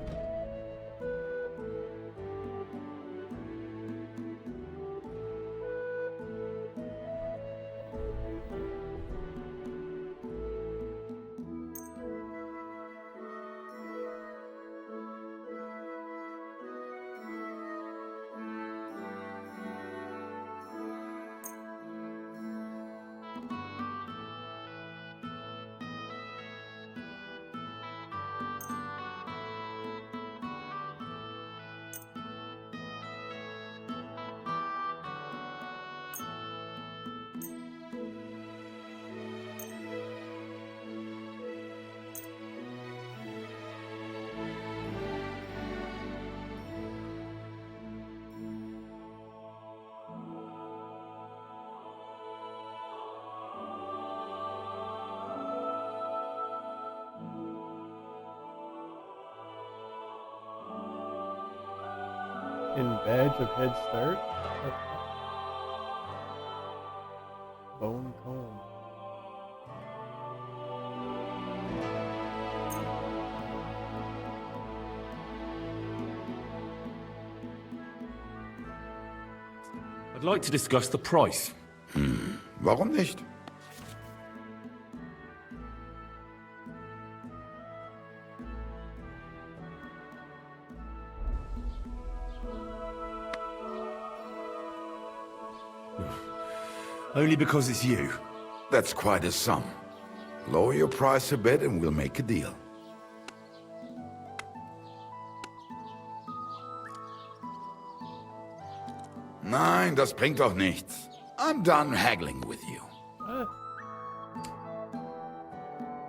In badge of Head Start? Bone comb. I'd like to discuss the price. Warum nicht? Only because it's you. That's quite a sum. Lower your price a bit and we'll make a deal. Nein, das bringt doch nichts. I'm done haggling with you. What?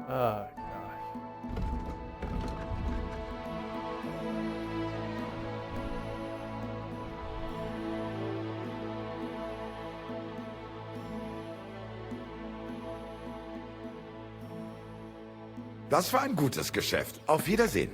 Oh, gosh. Das war ein gutes Geschäft. Auf Wiedersehen.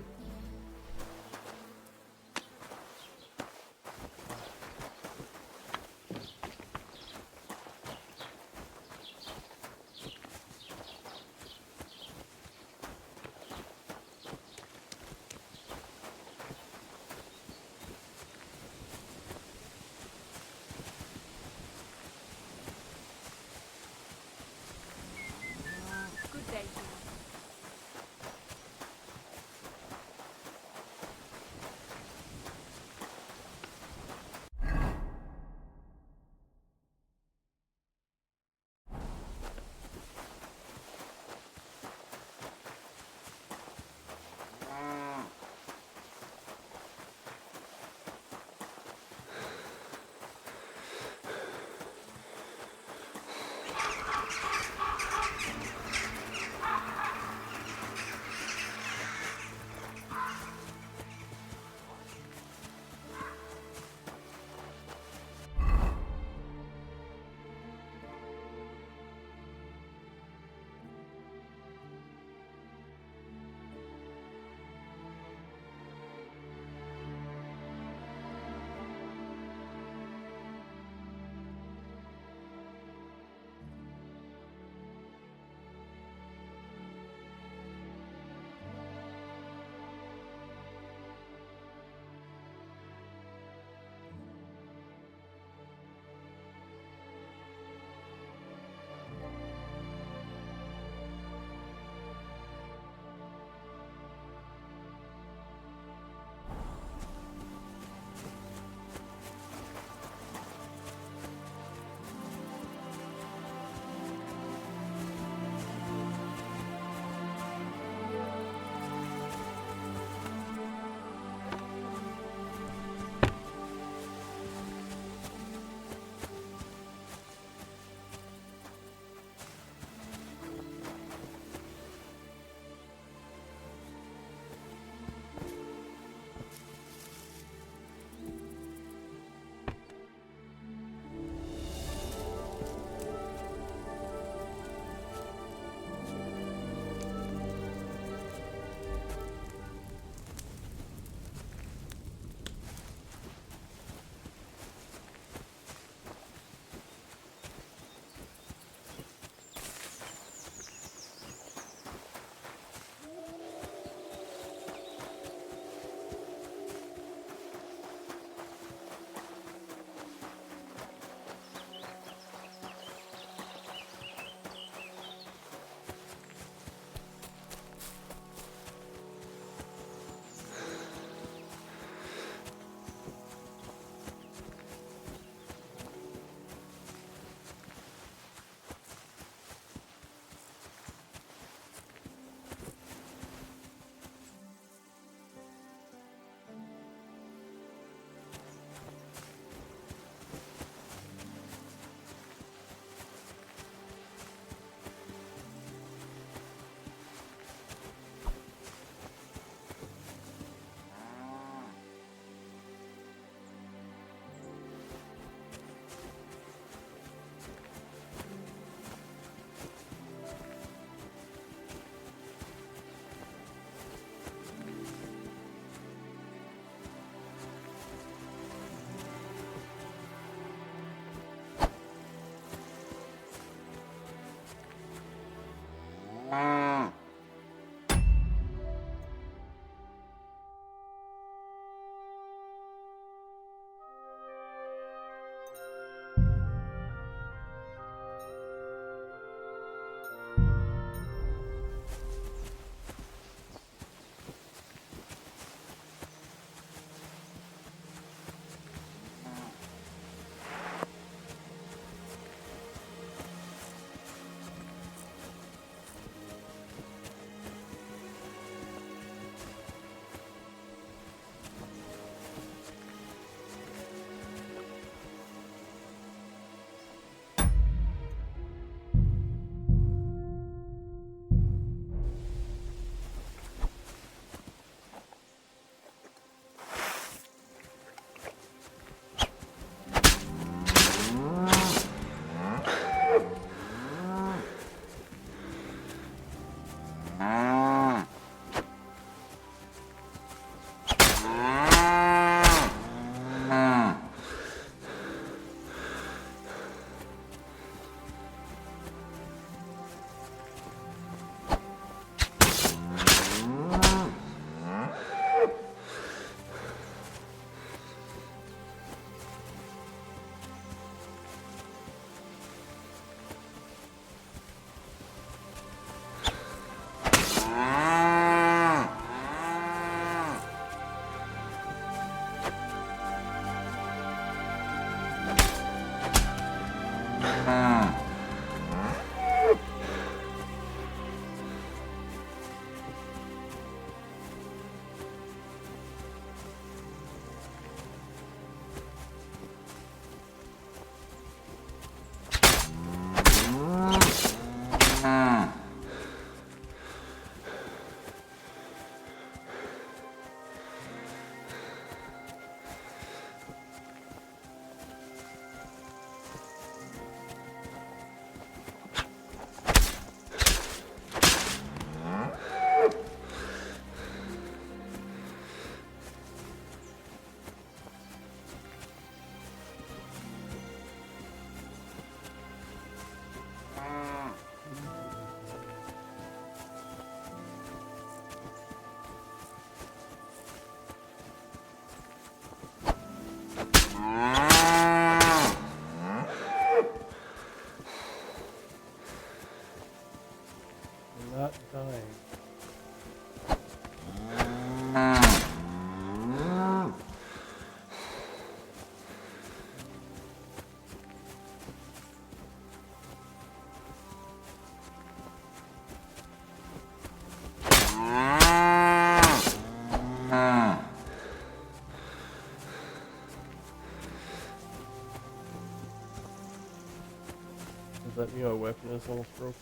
Does that mean our weapon is almost broken?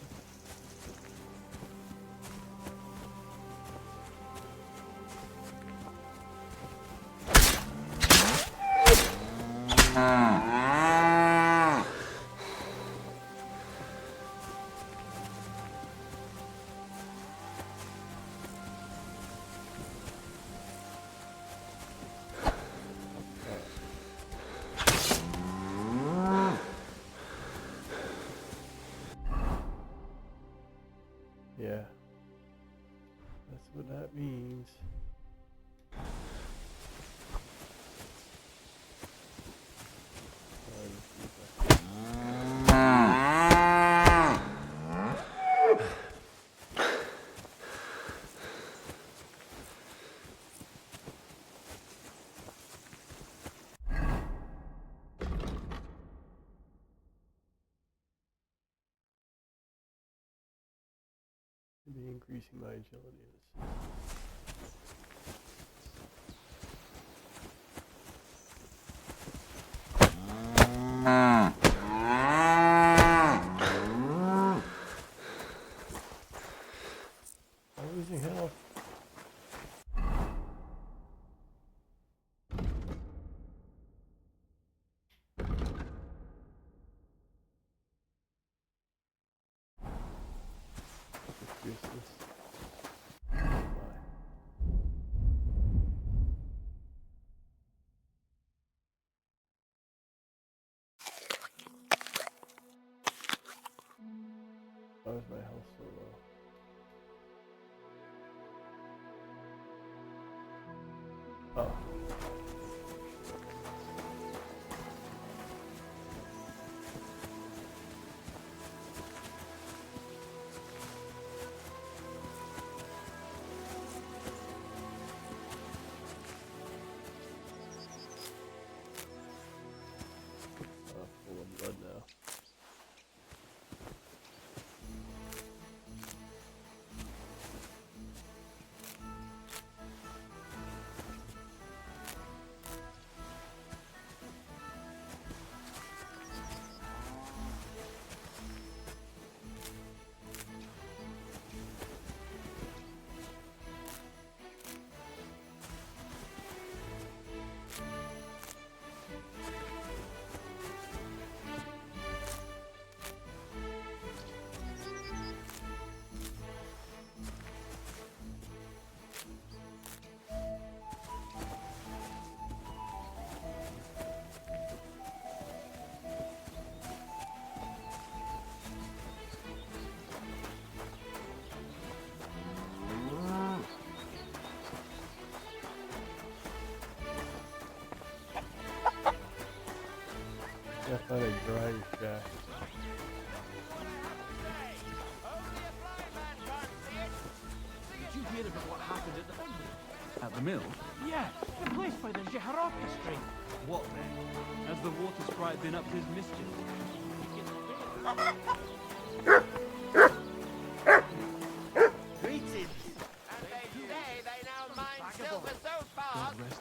Yeah. That's what that means. Be increasing my agility. I'm losing health. Useless. Why is my health so low? Oh. Full of blood now. I found a drying shack. Did you hear about what happened at the mill? At the mill? Yeah, the place by the Jeharoka Street. What then? Has the water sprite been up to his mischief? Greetings.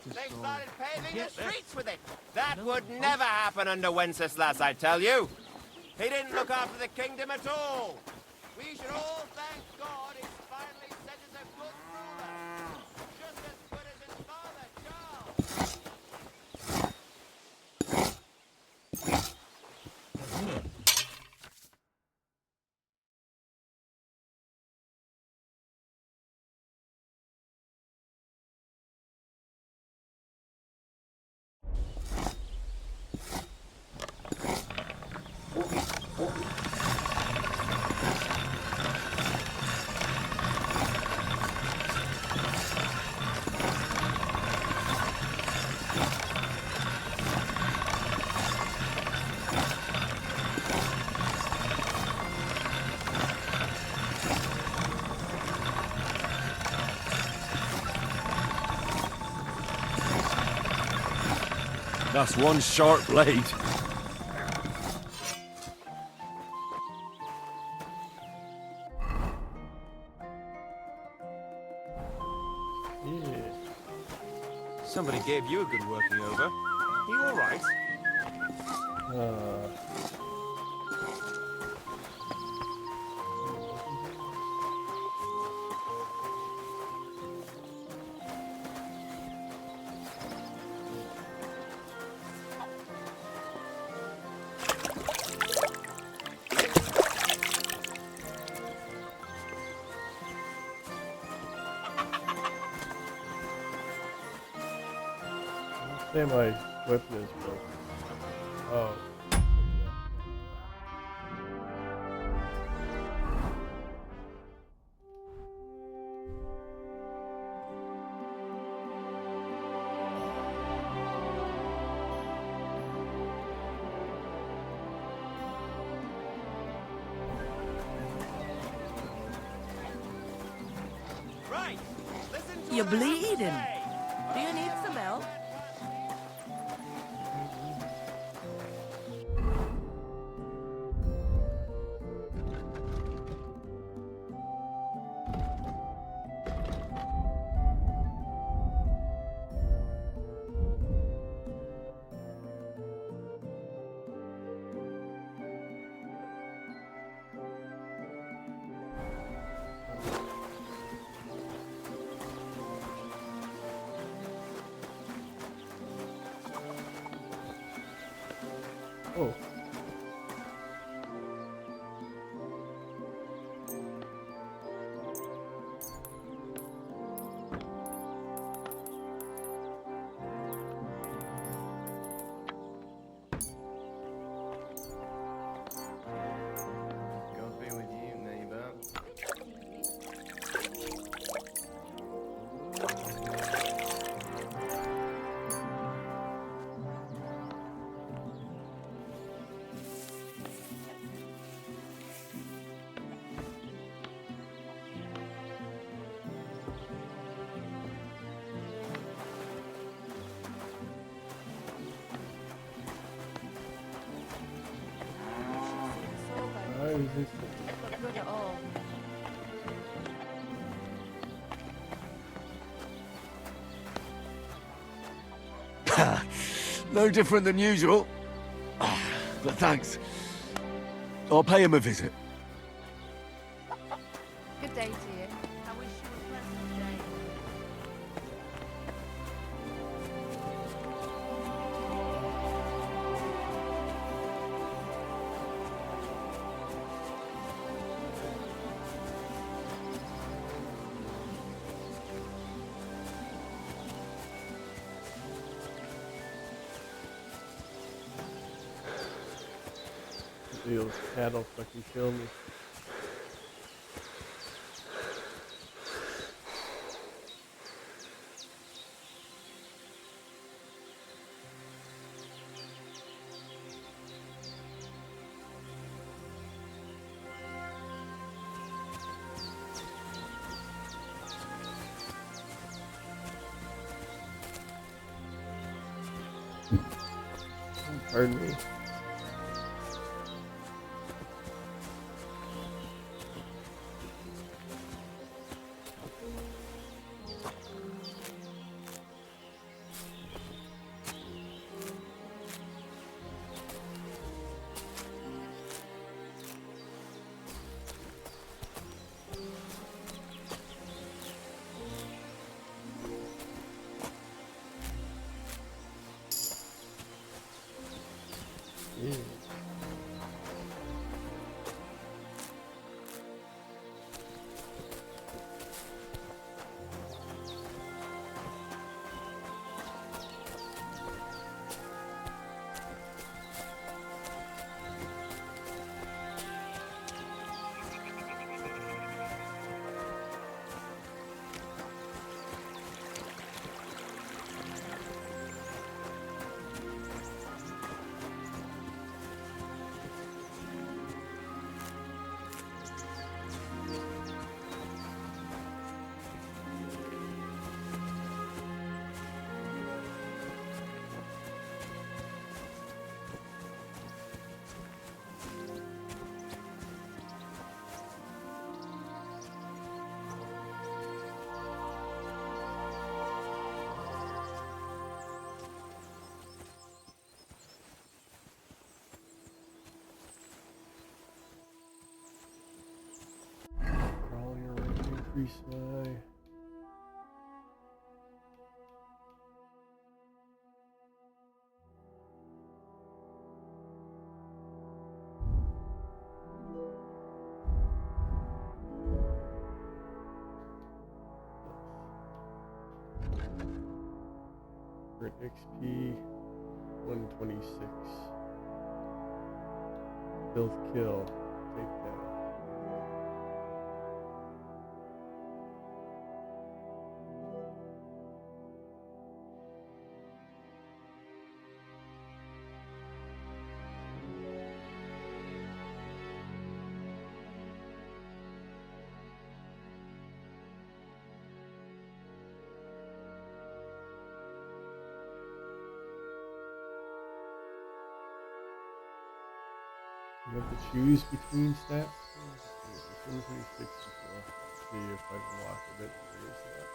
They started paving the streets with it. That would never happen under Wenceslas, I tell you. He didn't look after the kingdom at all. We should all thank God he's finally set us a good ruler. Just as good as his father, Charles. That's one sharp blade. Yeah. Somebody gave you a good working over. You all right? say my weapon is broken. Oh. You're bleeding. Do you need some help? Oh. God be with you, neighbor. Why is this? Not good at all. No different than usual. But thanks. I'll pay him a visit. Good day to you. I wish you a pleasant day. Those cattle fucking kill me. Pardon me. Crawling around, increase my. Current XP 126. Stealth kill. Take down. You have to choose between stats. It's 126 before. See if I can walk a bit to raise that.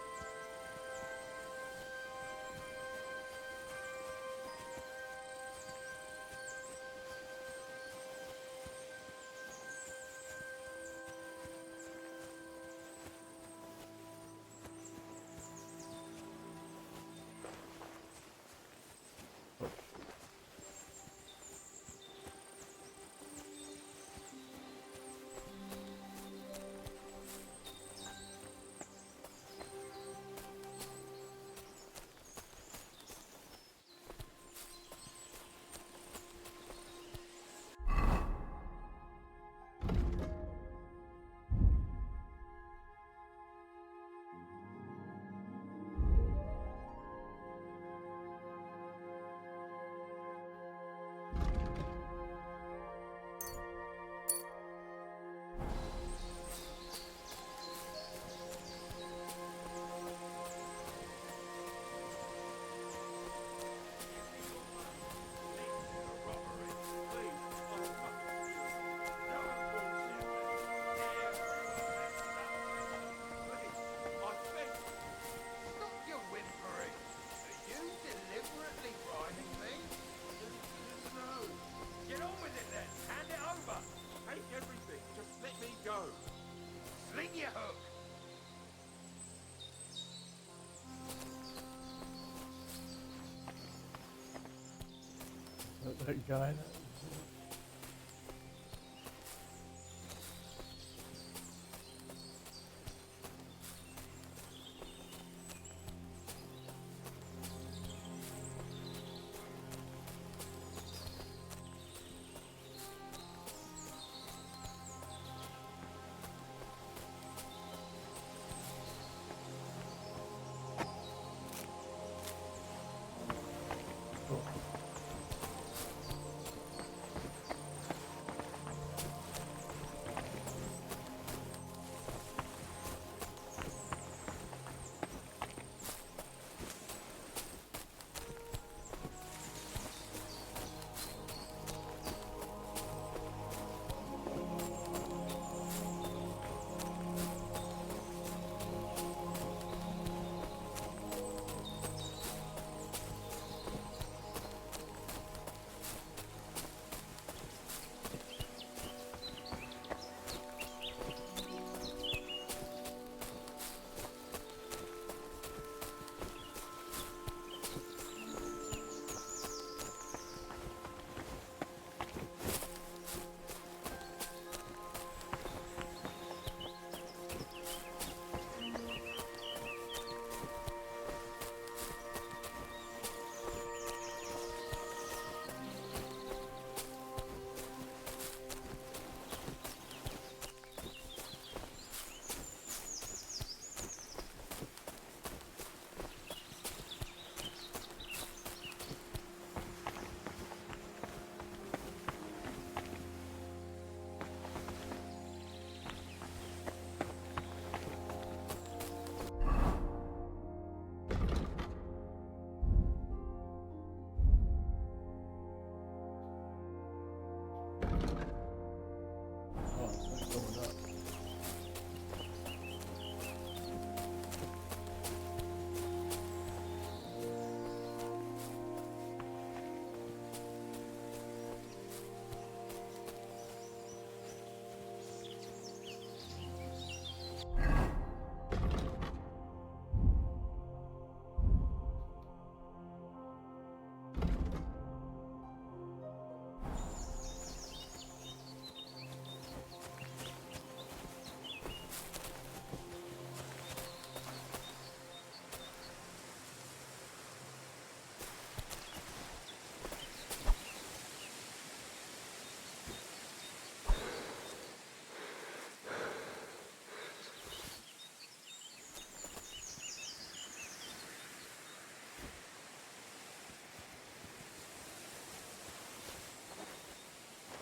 That guy.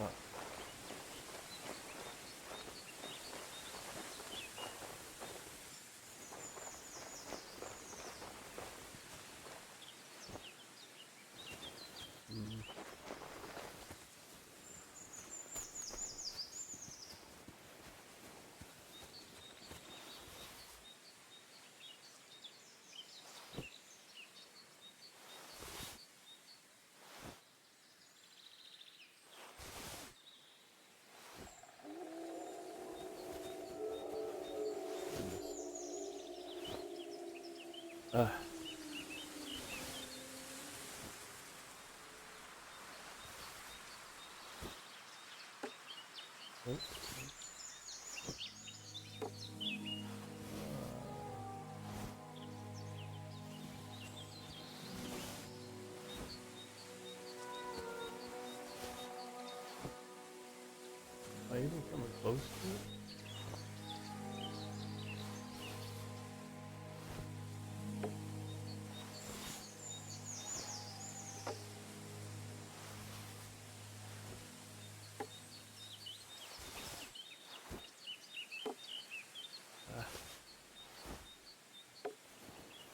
Oh. Uh. Am I even coming close to it?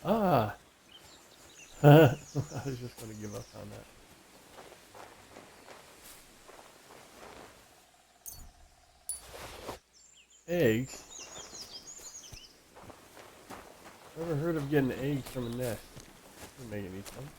Ah! I was just going to give up on that. Eggs? Never heard of getting eggs from a nest. Doesn't make any sense.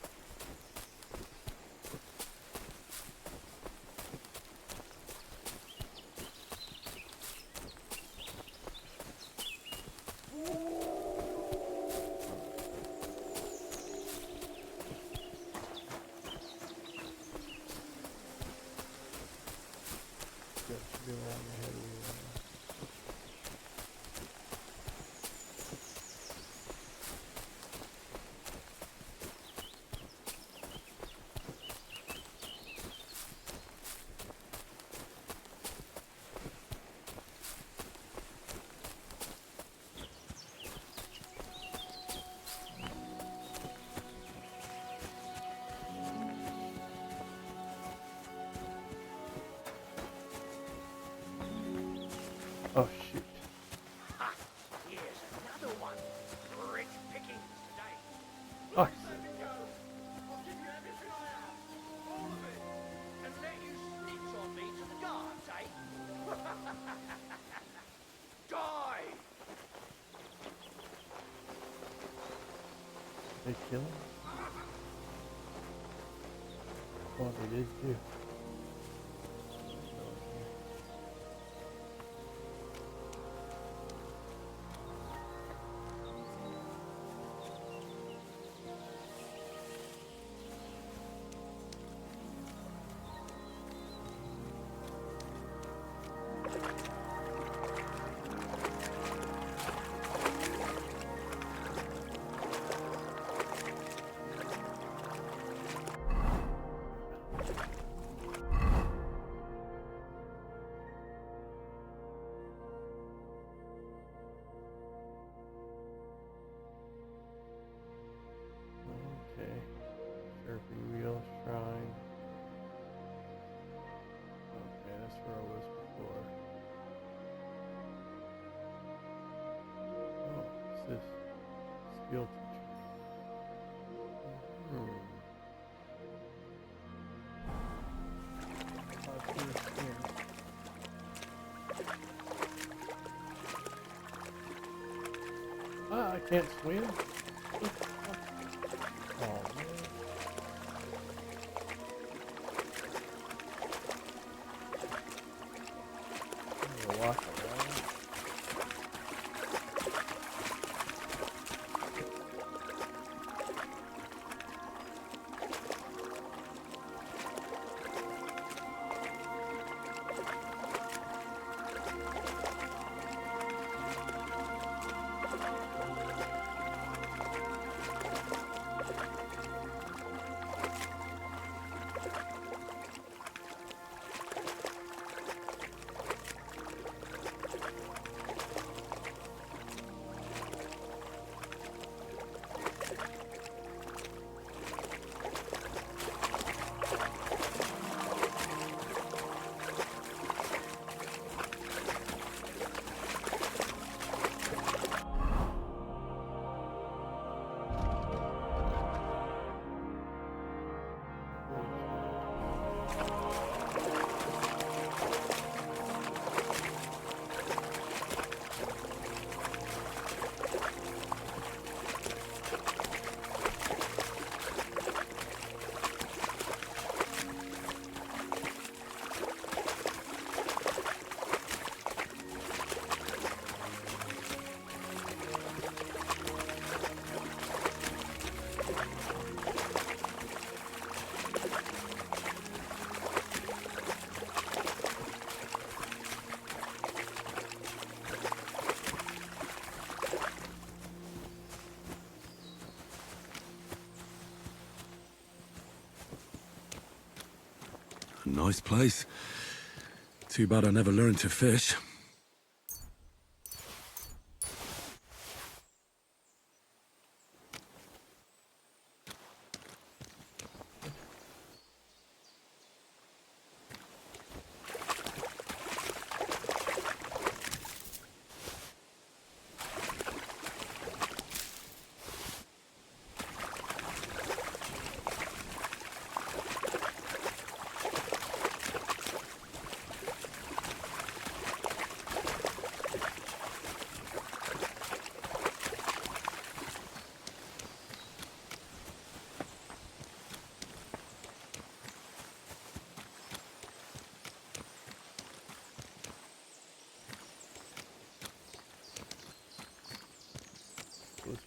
Oh shoot. Ha! Here's another one. Rich pickings today. Oh. Let me go. I'll give you everything I have. All of it. And let you snitch on me to the guards, eh? Die! They kill him? Oh, they did too. Okay. Surfing wheel, shrine. Okay, that's where I was before. Oh, what's this? Skill teacher. Ah, I can't swim? Oh, man. I'm gonna walk around. Nice place. Too bad I never learned to fish.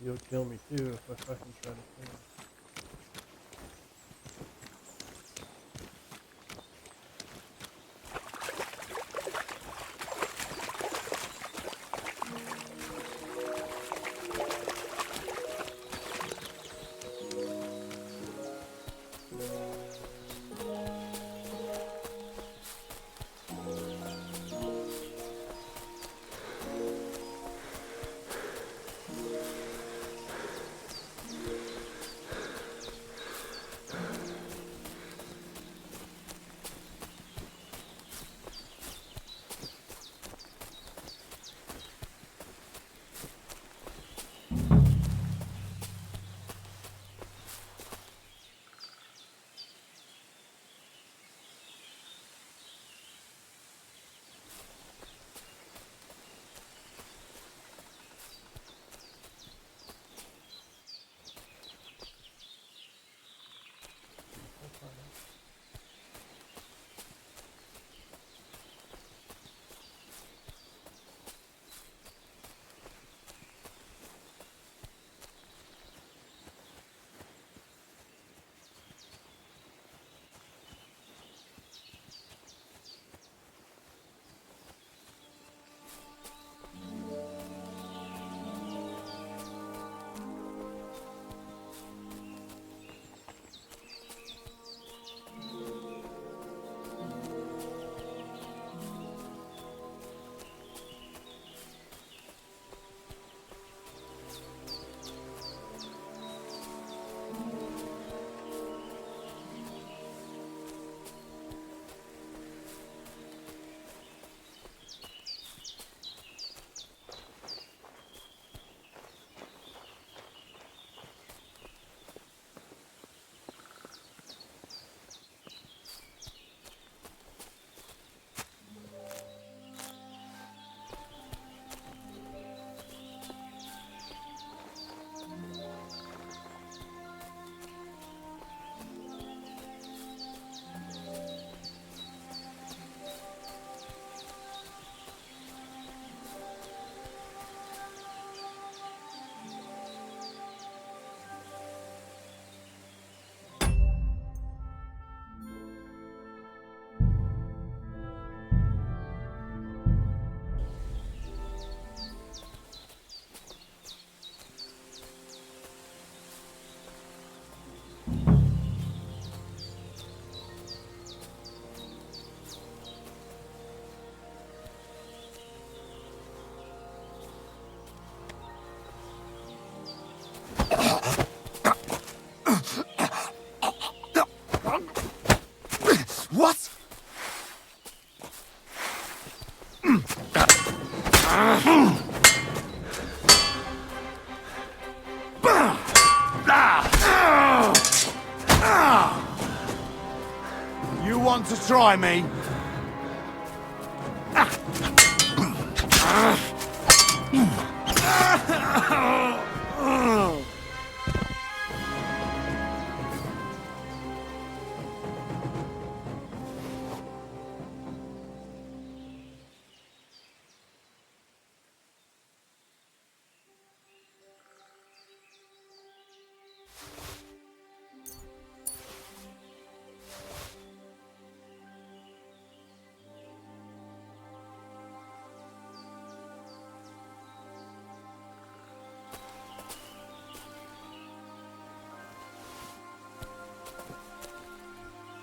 You'll kill me too if I fucking try to kill him. What? You want to try me?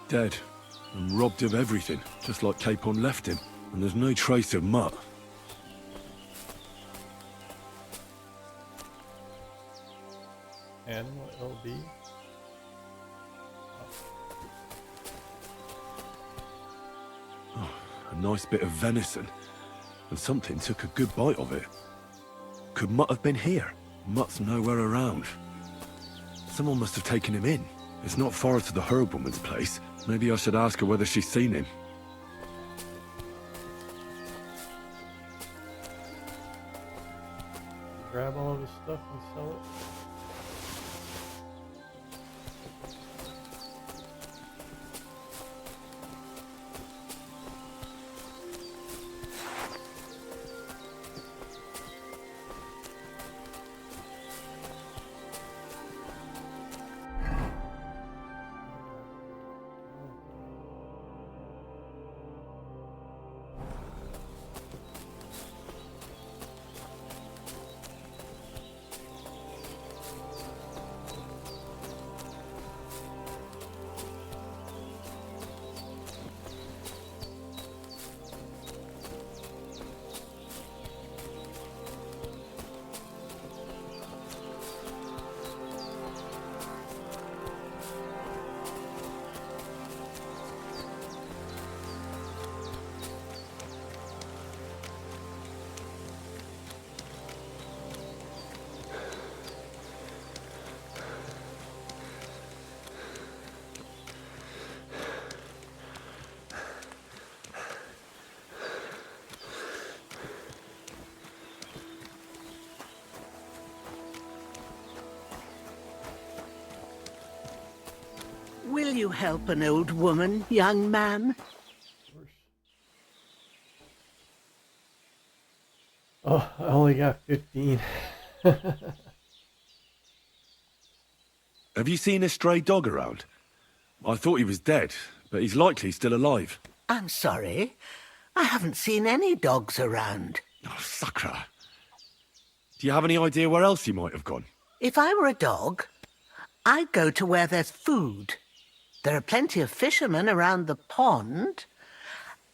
Dead. and robbed of everything, just like Capon left him. And there's no trace of Mutt. Animal LB. Oh, a nice bit of venison. And something took a good bite of it. Could Mutt have been here? Mutt's nowhere around. Someone must have taken him in. It's not far to the herb woman's place. Maybe I should ask her whether she's seen him. Grab all of his stuff and sell it. Will you help an old woman, young man? Oh, I only got 15. Have you seen a stray dog around? I thought he was dead, but he's likely still alive. I'm sorry. I haven't seen any dogs around. Oh, Sakra. Do you have any idea where else he might have gone? If I were a dog, I'd go to where there's food. There are plenty of fishermen around the pond,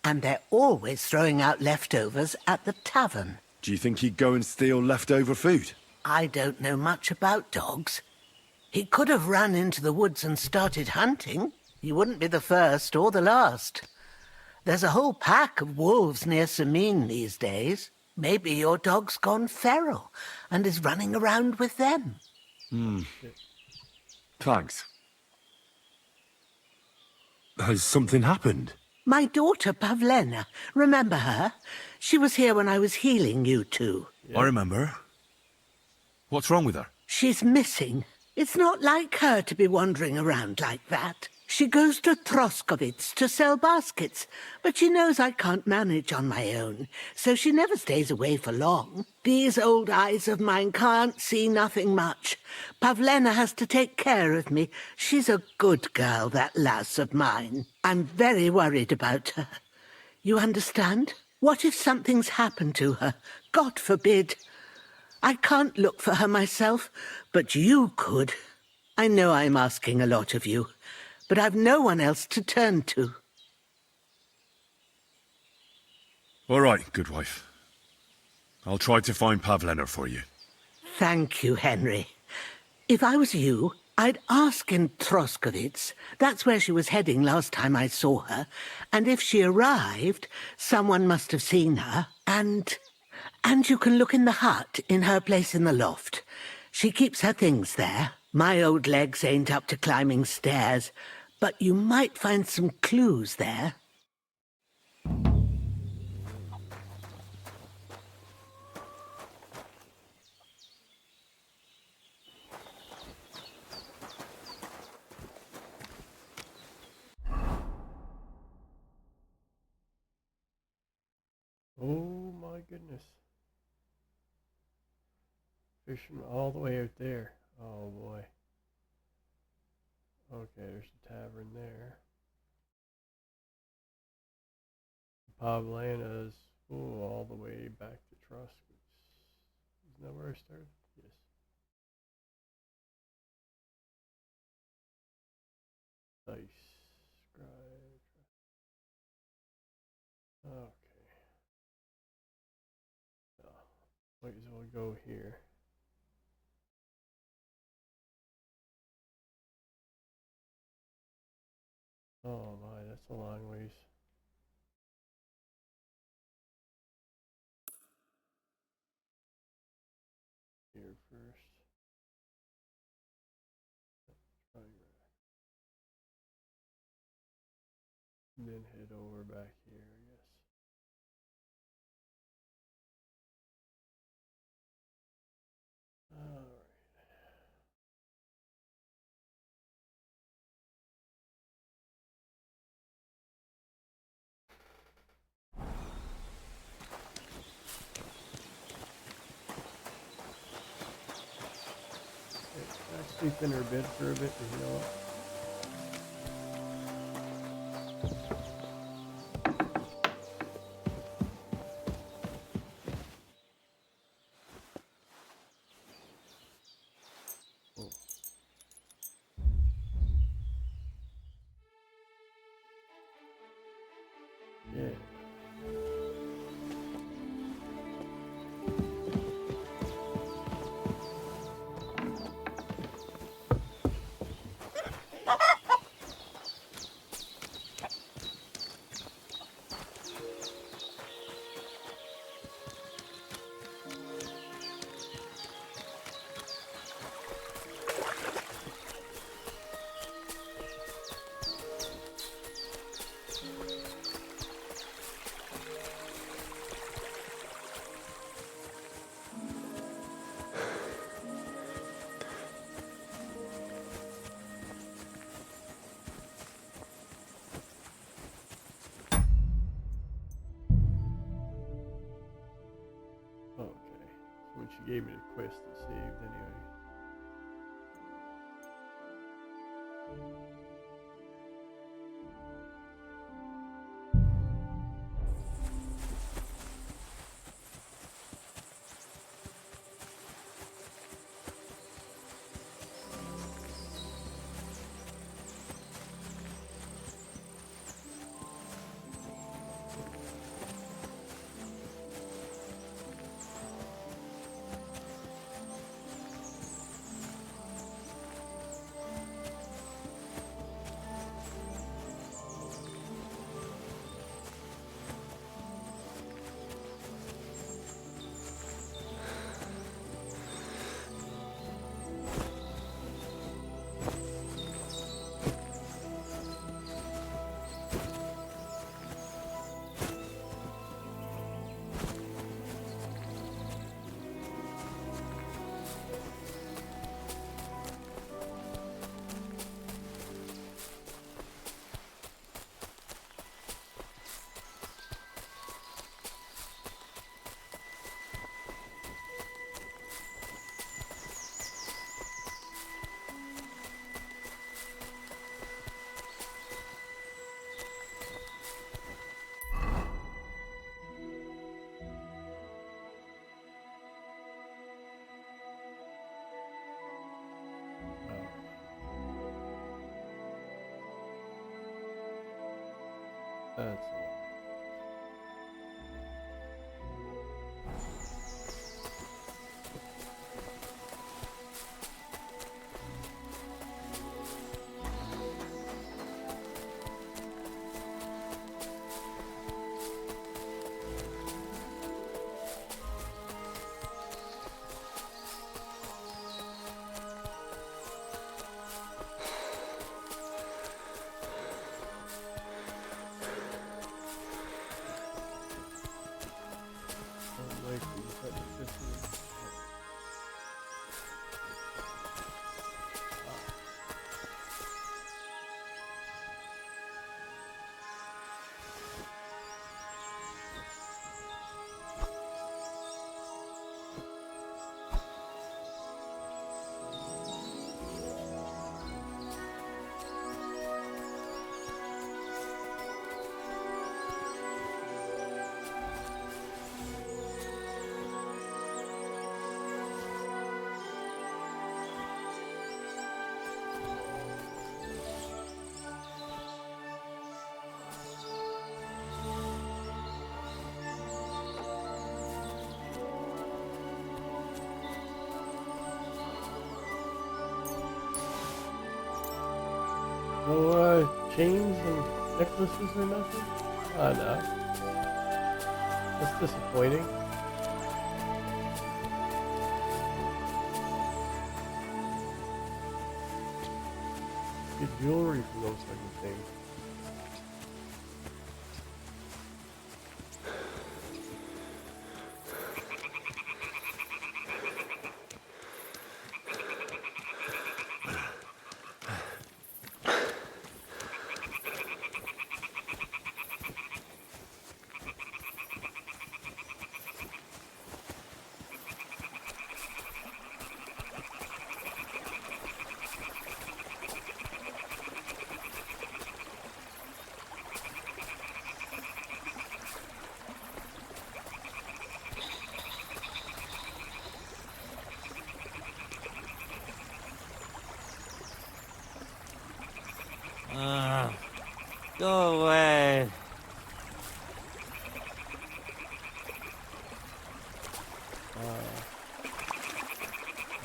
and they're always throwing out leftovers at the tavern. Do you think he'd go and steal leftover food? I don't know much about dogs. He could have run into the woods and started hunting. He wouldn't be the first or the last. There's a whole pack of wolves near Sameen these days. Maybe your dog's gone feral and is running around with them. Thanks. Has something happened? My daughter, Pavlena. Remember her? She was here when I was healing you two. I remember. What's wrong with her? She's missing. It's not like her to be wandering around like that. She goes to Troskovitz to sell baskets, but she knows I can't manage on my own, so she never stays away for long. These old eyes of mine can't see nothing much. Pavlena has to take care of me. She's a good girl, that lass of mine. I'm very worried about her. You understand? What if something's happened to her? God forbid. I can't look for her myself, but you could. I know I'm asking a lot of you, but I've no one else to turn to. All right, good wife. I'll try to find Pavlena for you. Thank you, Henry. If I was you, I'd ask in Troskovitz. That's where she was heading last time I saw her. And if she arrived, someone must have seen her. And you can look in the hut in her place in the loft. She keeps her things there. My old legs ain't up to climbing stairs, but you might find some clues there. Oh my goodness. Fishing all the way out there. Oh boy. Okay, there's a tavern there. Pavlena's all the way back to Troskovitz. Isn't that where I started? Yes. Dice. Scribe. Might as well go here. Oh my, that's a long ways. Here first. Right. And then head over back here, I guess. Alright. Can I sleep in her bed for a bit to heal up? Yeah. Okay. So when she gave me the quest, it saved anyway. That's all. chains and necklaces or nothing? Oh no. That's disappointing. Get jewelry from those type of things. Go away.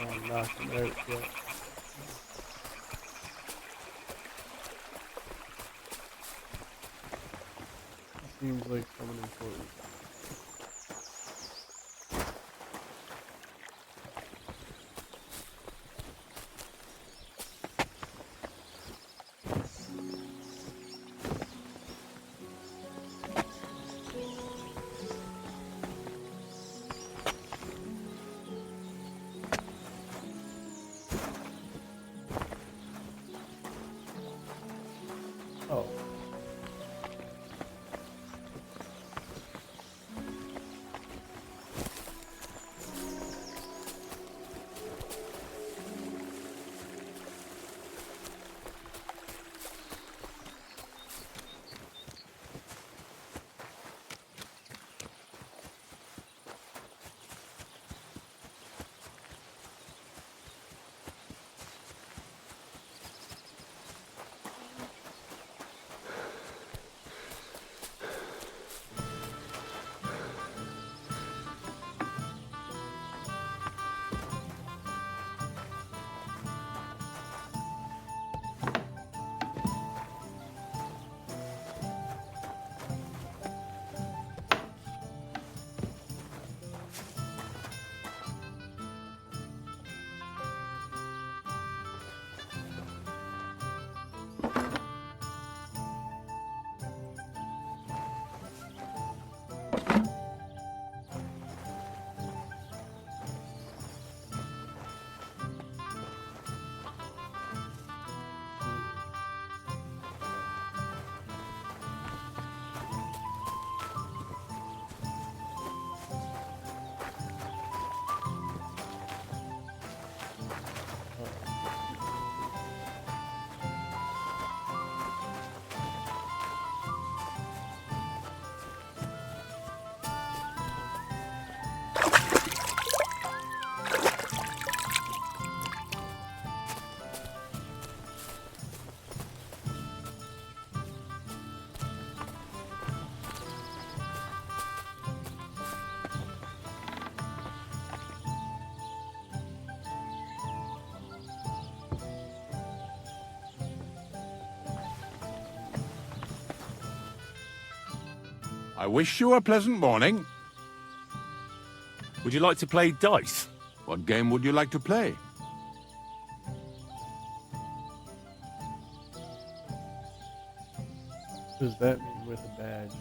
I'm knocking out yet. Seems like someone important. Oh. I wish you a pleasant morning. Would you like to play dice? What game would you like to play? What does that mean with a badge?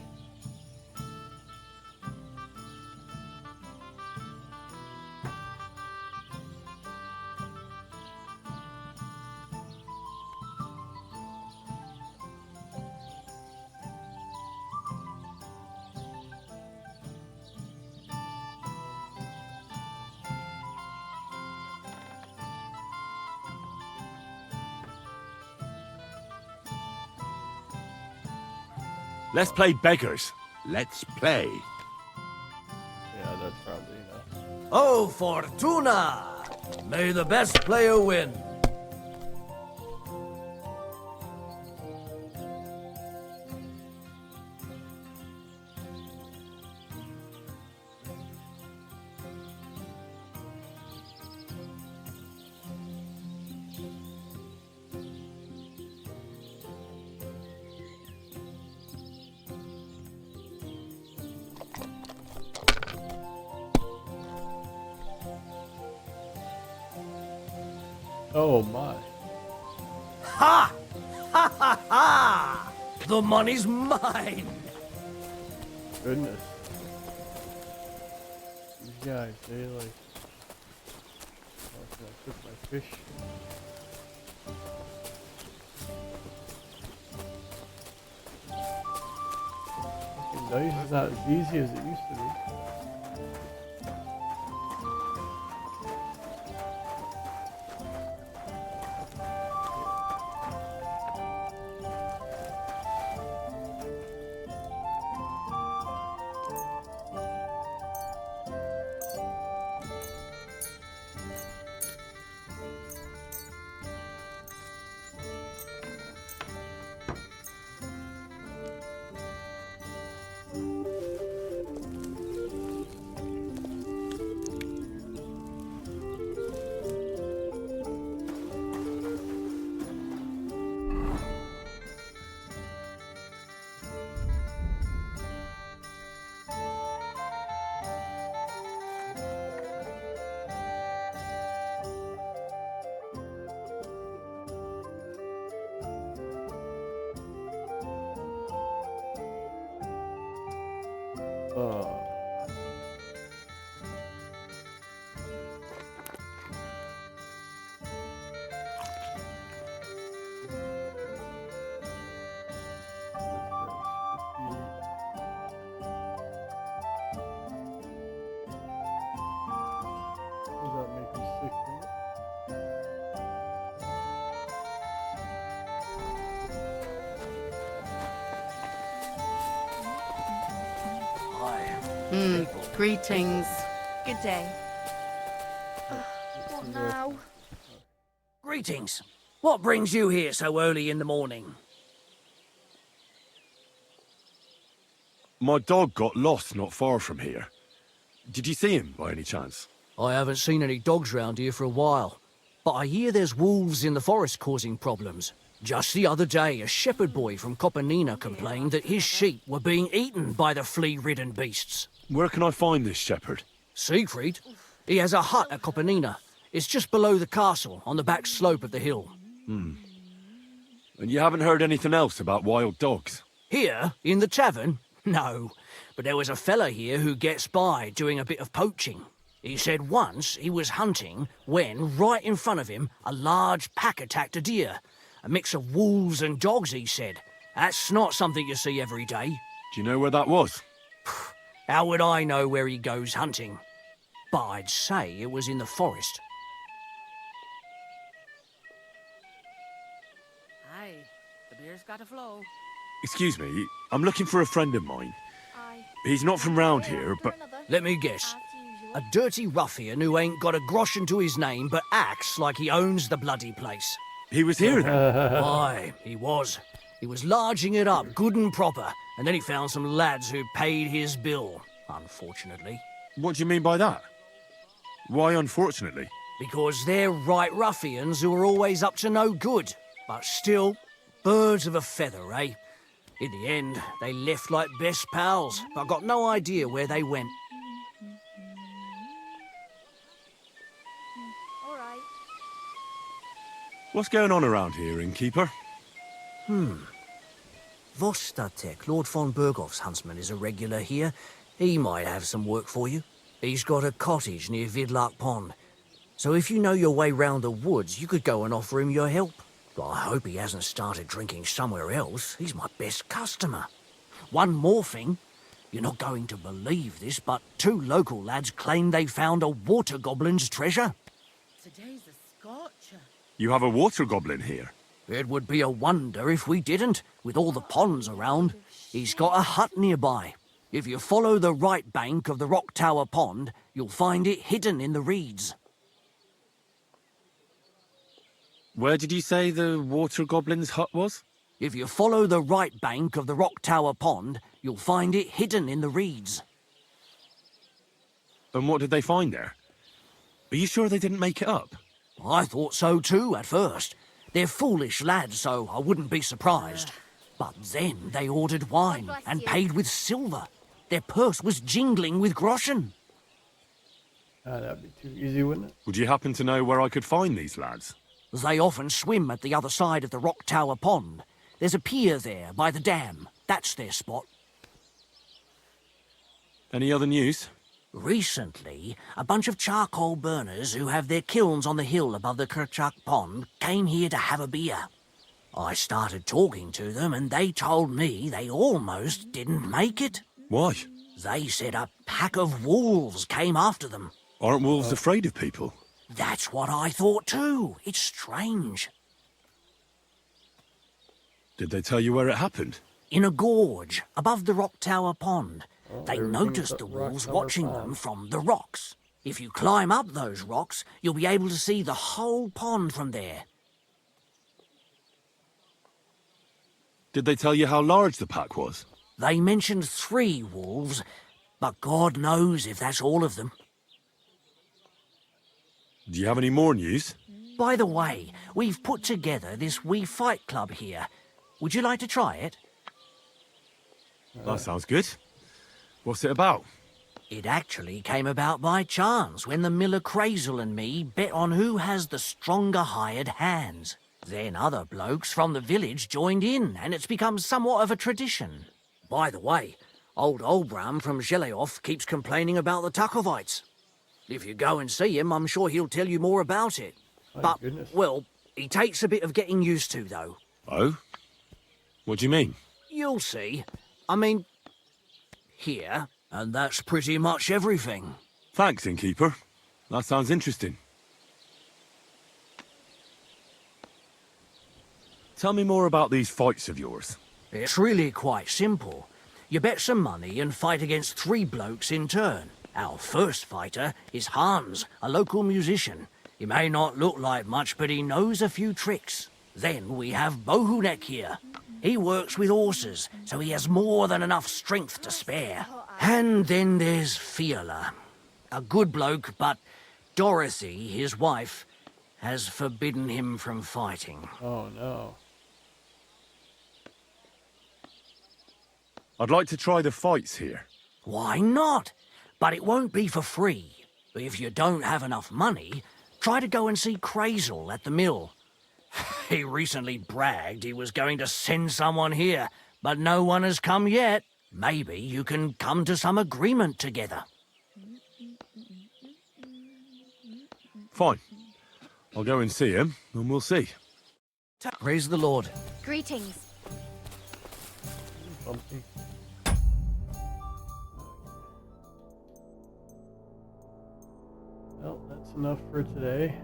Let's play beggars. Let's play. Yeah, that's probably enough. Oh, Fortuna! May the best player win. Oh my. Ha! Ha ha ha! The money's mine! Goodness. These guys, they like... Oh, can I cook my fish? Fucking dice is not as easy as it used to be. Does that make me sick? Greetings. Good day. What now? Greetings. What brings you here so early in the morning? My dog got lost not far from here. Did you see him by any chance? I haven't seen any dogs round here for a while, but I hear there's wolves in the forest causing problems. Just the other day, a shepherd boy from Kopanina complained that his sheep were being eaten by the flea-ridden beasts. Where can I find this shepherd? Siegfried? He has a hut at Kopanina. It's just below the castle, on the back slope of the hill. And you haven't heard anything else about wild dogs? Here, in the tavern? No, but there was a fella here who gets by doing a bit of poaching. He said once he was hunting when, right in front of him, a large pack attacked a deer. A mix of wolves and dogs, he said. That's not something you see every day. Do you know where that was? How would I know where he goes hunting? But I'd say it was in the forest. Aye, the beer's got to flow. Excuse me, I'm looking for a friend of mine. He's not from round here, but... Let me guess. A dirty ruffian who ain't got a groschen to his name but acts like he owns the bloody place. He was here then? Aye, he was. He was larging it up good and proper, and then he found some lads who paid his bill, unfortunately. What do you mean by that? Why unfortunately? Because they're right ruffians who are always up to no good. But still, birds of a feather, eh? In the end, they left like best pals, but I got no idea where they went. What's going on around here, innkeeper? Vostatek, Lord von Berghoff's huntsman, is a regular here. He might have some work for you. He's got a cottage near Vidlark Pond. So if you know your way round the woods, you could go and offer him your help. But I hope he hasn't started drinking somewhere else. He's my best customer. One more thing. You're not going to believe this, but 2 local lads claim they found a water goblin's treasure. Today's a scorcher. You have a water goblin here? It would be a wonder if we didn't, with all the ponds around. He's got a hut nearby. If you follow the right bank of the Rock Tower Pond, you'll find it hidden in the reeds. Where did you say the water goblin's hut was? If you follow the right bank of the Rock Tower Pond, you'll find it hidden in the reeds. And what did they find there? Are you sure they didn't make it up? I thought so too, at first. They're foolish lads, so I wouldn't be surprised. But then they ordered wine and paid with silver. Their purse was jingling with groschen. That'd be too easy, wouldn't it? Would you happen to know where I could find these lads? They often swim at the other side of the Rock Tower Pond. There's a pier there by the dam. That's their spot. Any other news? Recently, a bunch of charcoal burners who have their kilns on the hill above the Kerchak Pond came here to have a beer. I started talking to them and they told me they almost didn't make it. Why? They said a pack of wolves came after them. Aren't wolves afraid of people? That's what I thought too. It's strange. Did they tell you where it happened? In a gorge above the Rock Tower Pond. They everything's noticed at the Rock wolves Tower watching Pond. them from the rocks. If you climb up those rocks, you'll be able to see the whole pond from there. Did they tell you how large the pack was? They mentioned 3 wolves, but God knows if that's all of them. Do you have any more news? By the way, we've put together this wee fight club here. Would you like to try it? That sounds good. What's it about? It actually came about by chance when the miller Crazel and me bet on who has the stronger hired hands. Then other blokes from the village joined in, and it's become somewhat of a tradition. By the way, old Olbram from Zheleov keeps complaining about the Takovites. If you go and see him, I'm sure he'll tell you more about it. But, well, he takes a bit of getting used to, though. Oh? What do you mean? You'll see. I mean, here, and that's pretty much everything. Thanks, innkeeper. That sounds interesting. Tell me more about these fights of yours. It's really quite simple. You bet some money and fight against 3 blokes in turn. Our first fighter is Hans, a local musician. He may not look like much, but he knows a few tricks. Then we have Bohunek here. He works with horses, so he has more than enough strength to spare. And then there's Fiala. A good bloke, but Dorothy, his wife, has forbidden him from fighting. Oh, no. I'd like to try the fights here. Why not? But it won't be for free. If you don't have enough money, try to go and see Crazel at the mill. He recently bragged he was going to send someone here, but no one has come yet. Maybe you can come to some agreement together. Fine. I'll go and see him, and we'll see. Praise the Lord. Greetings. Bumpy. Well, that's enough for today.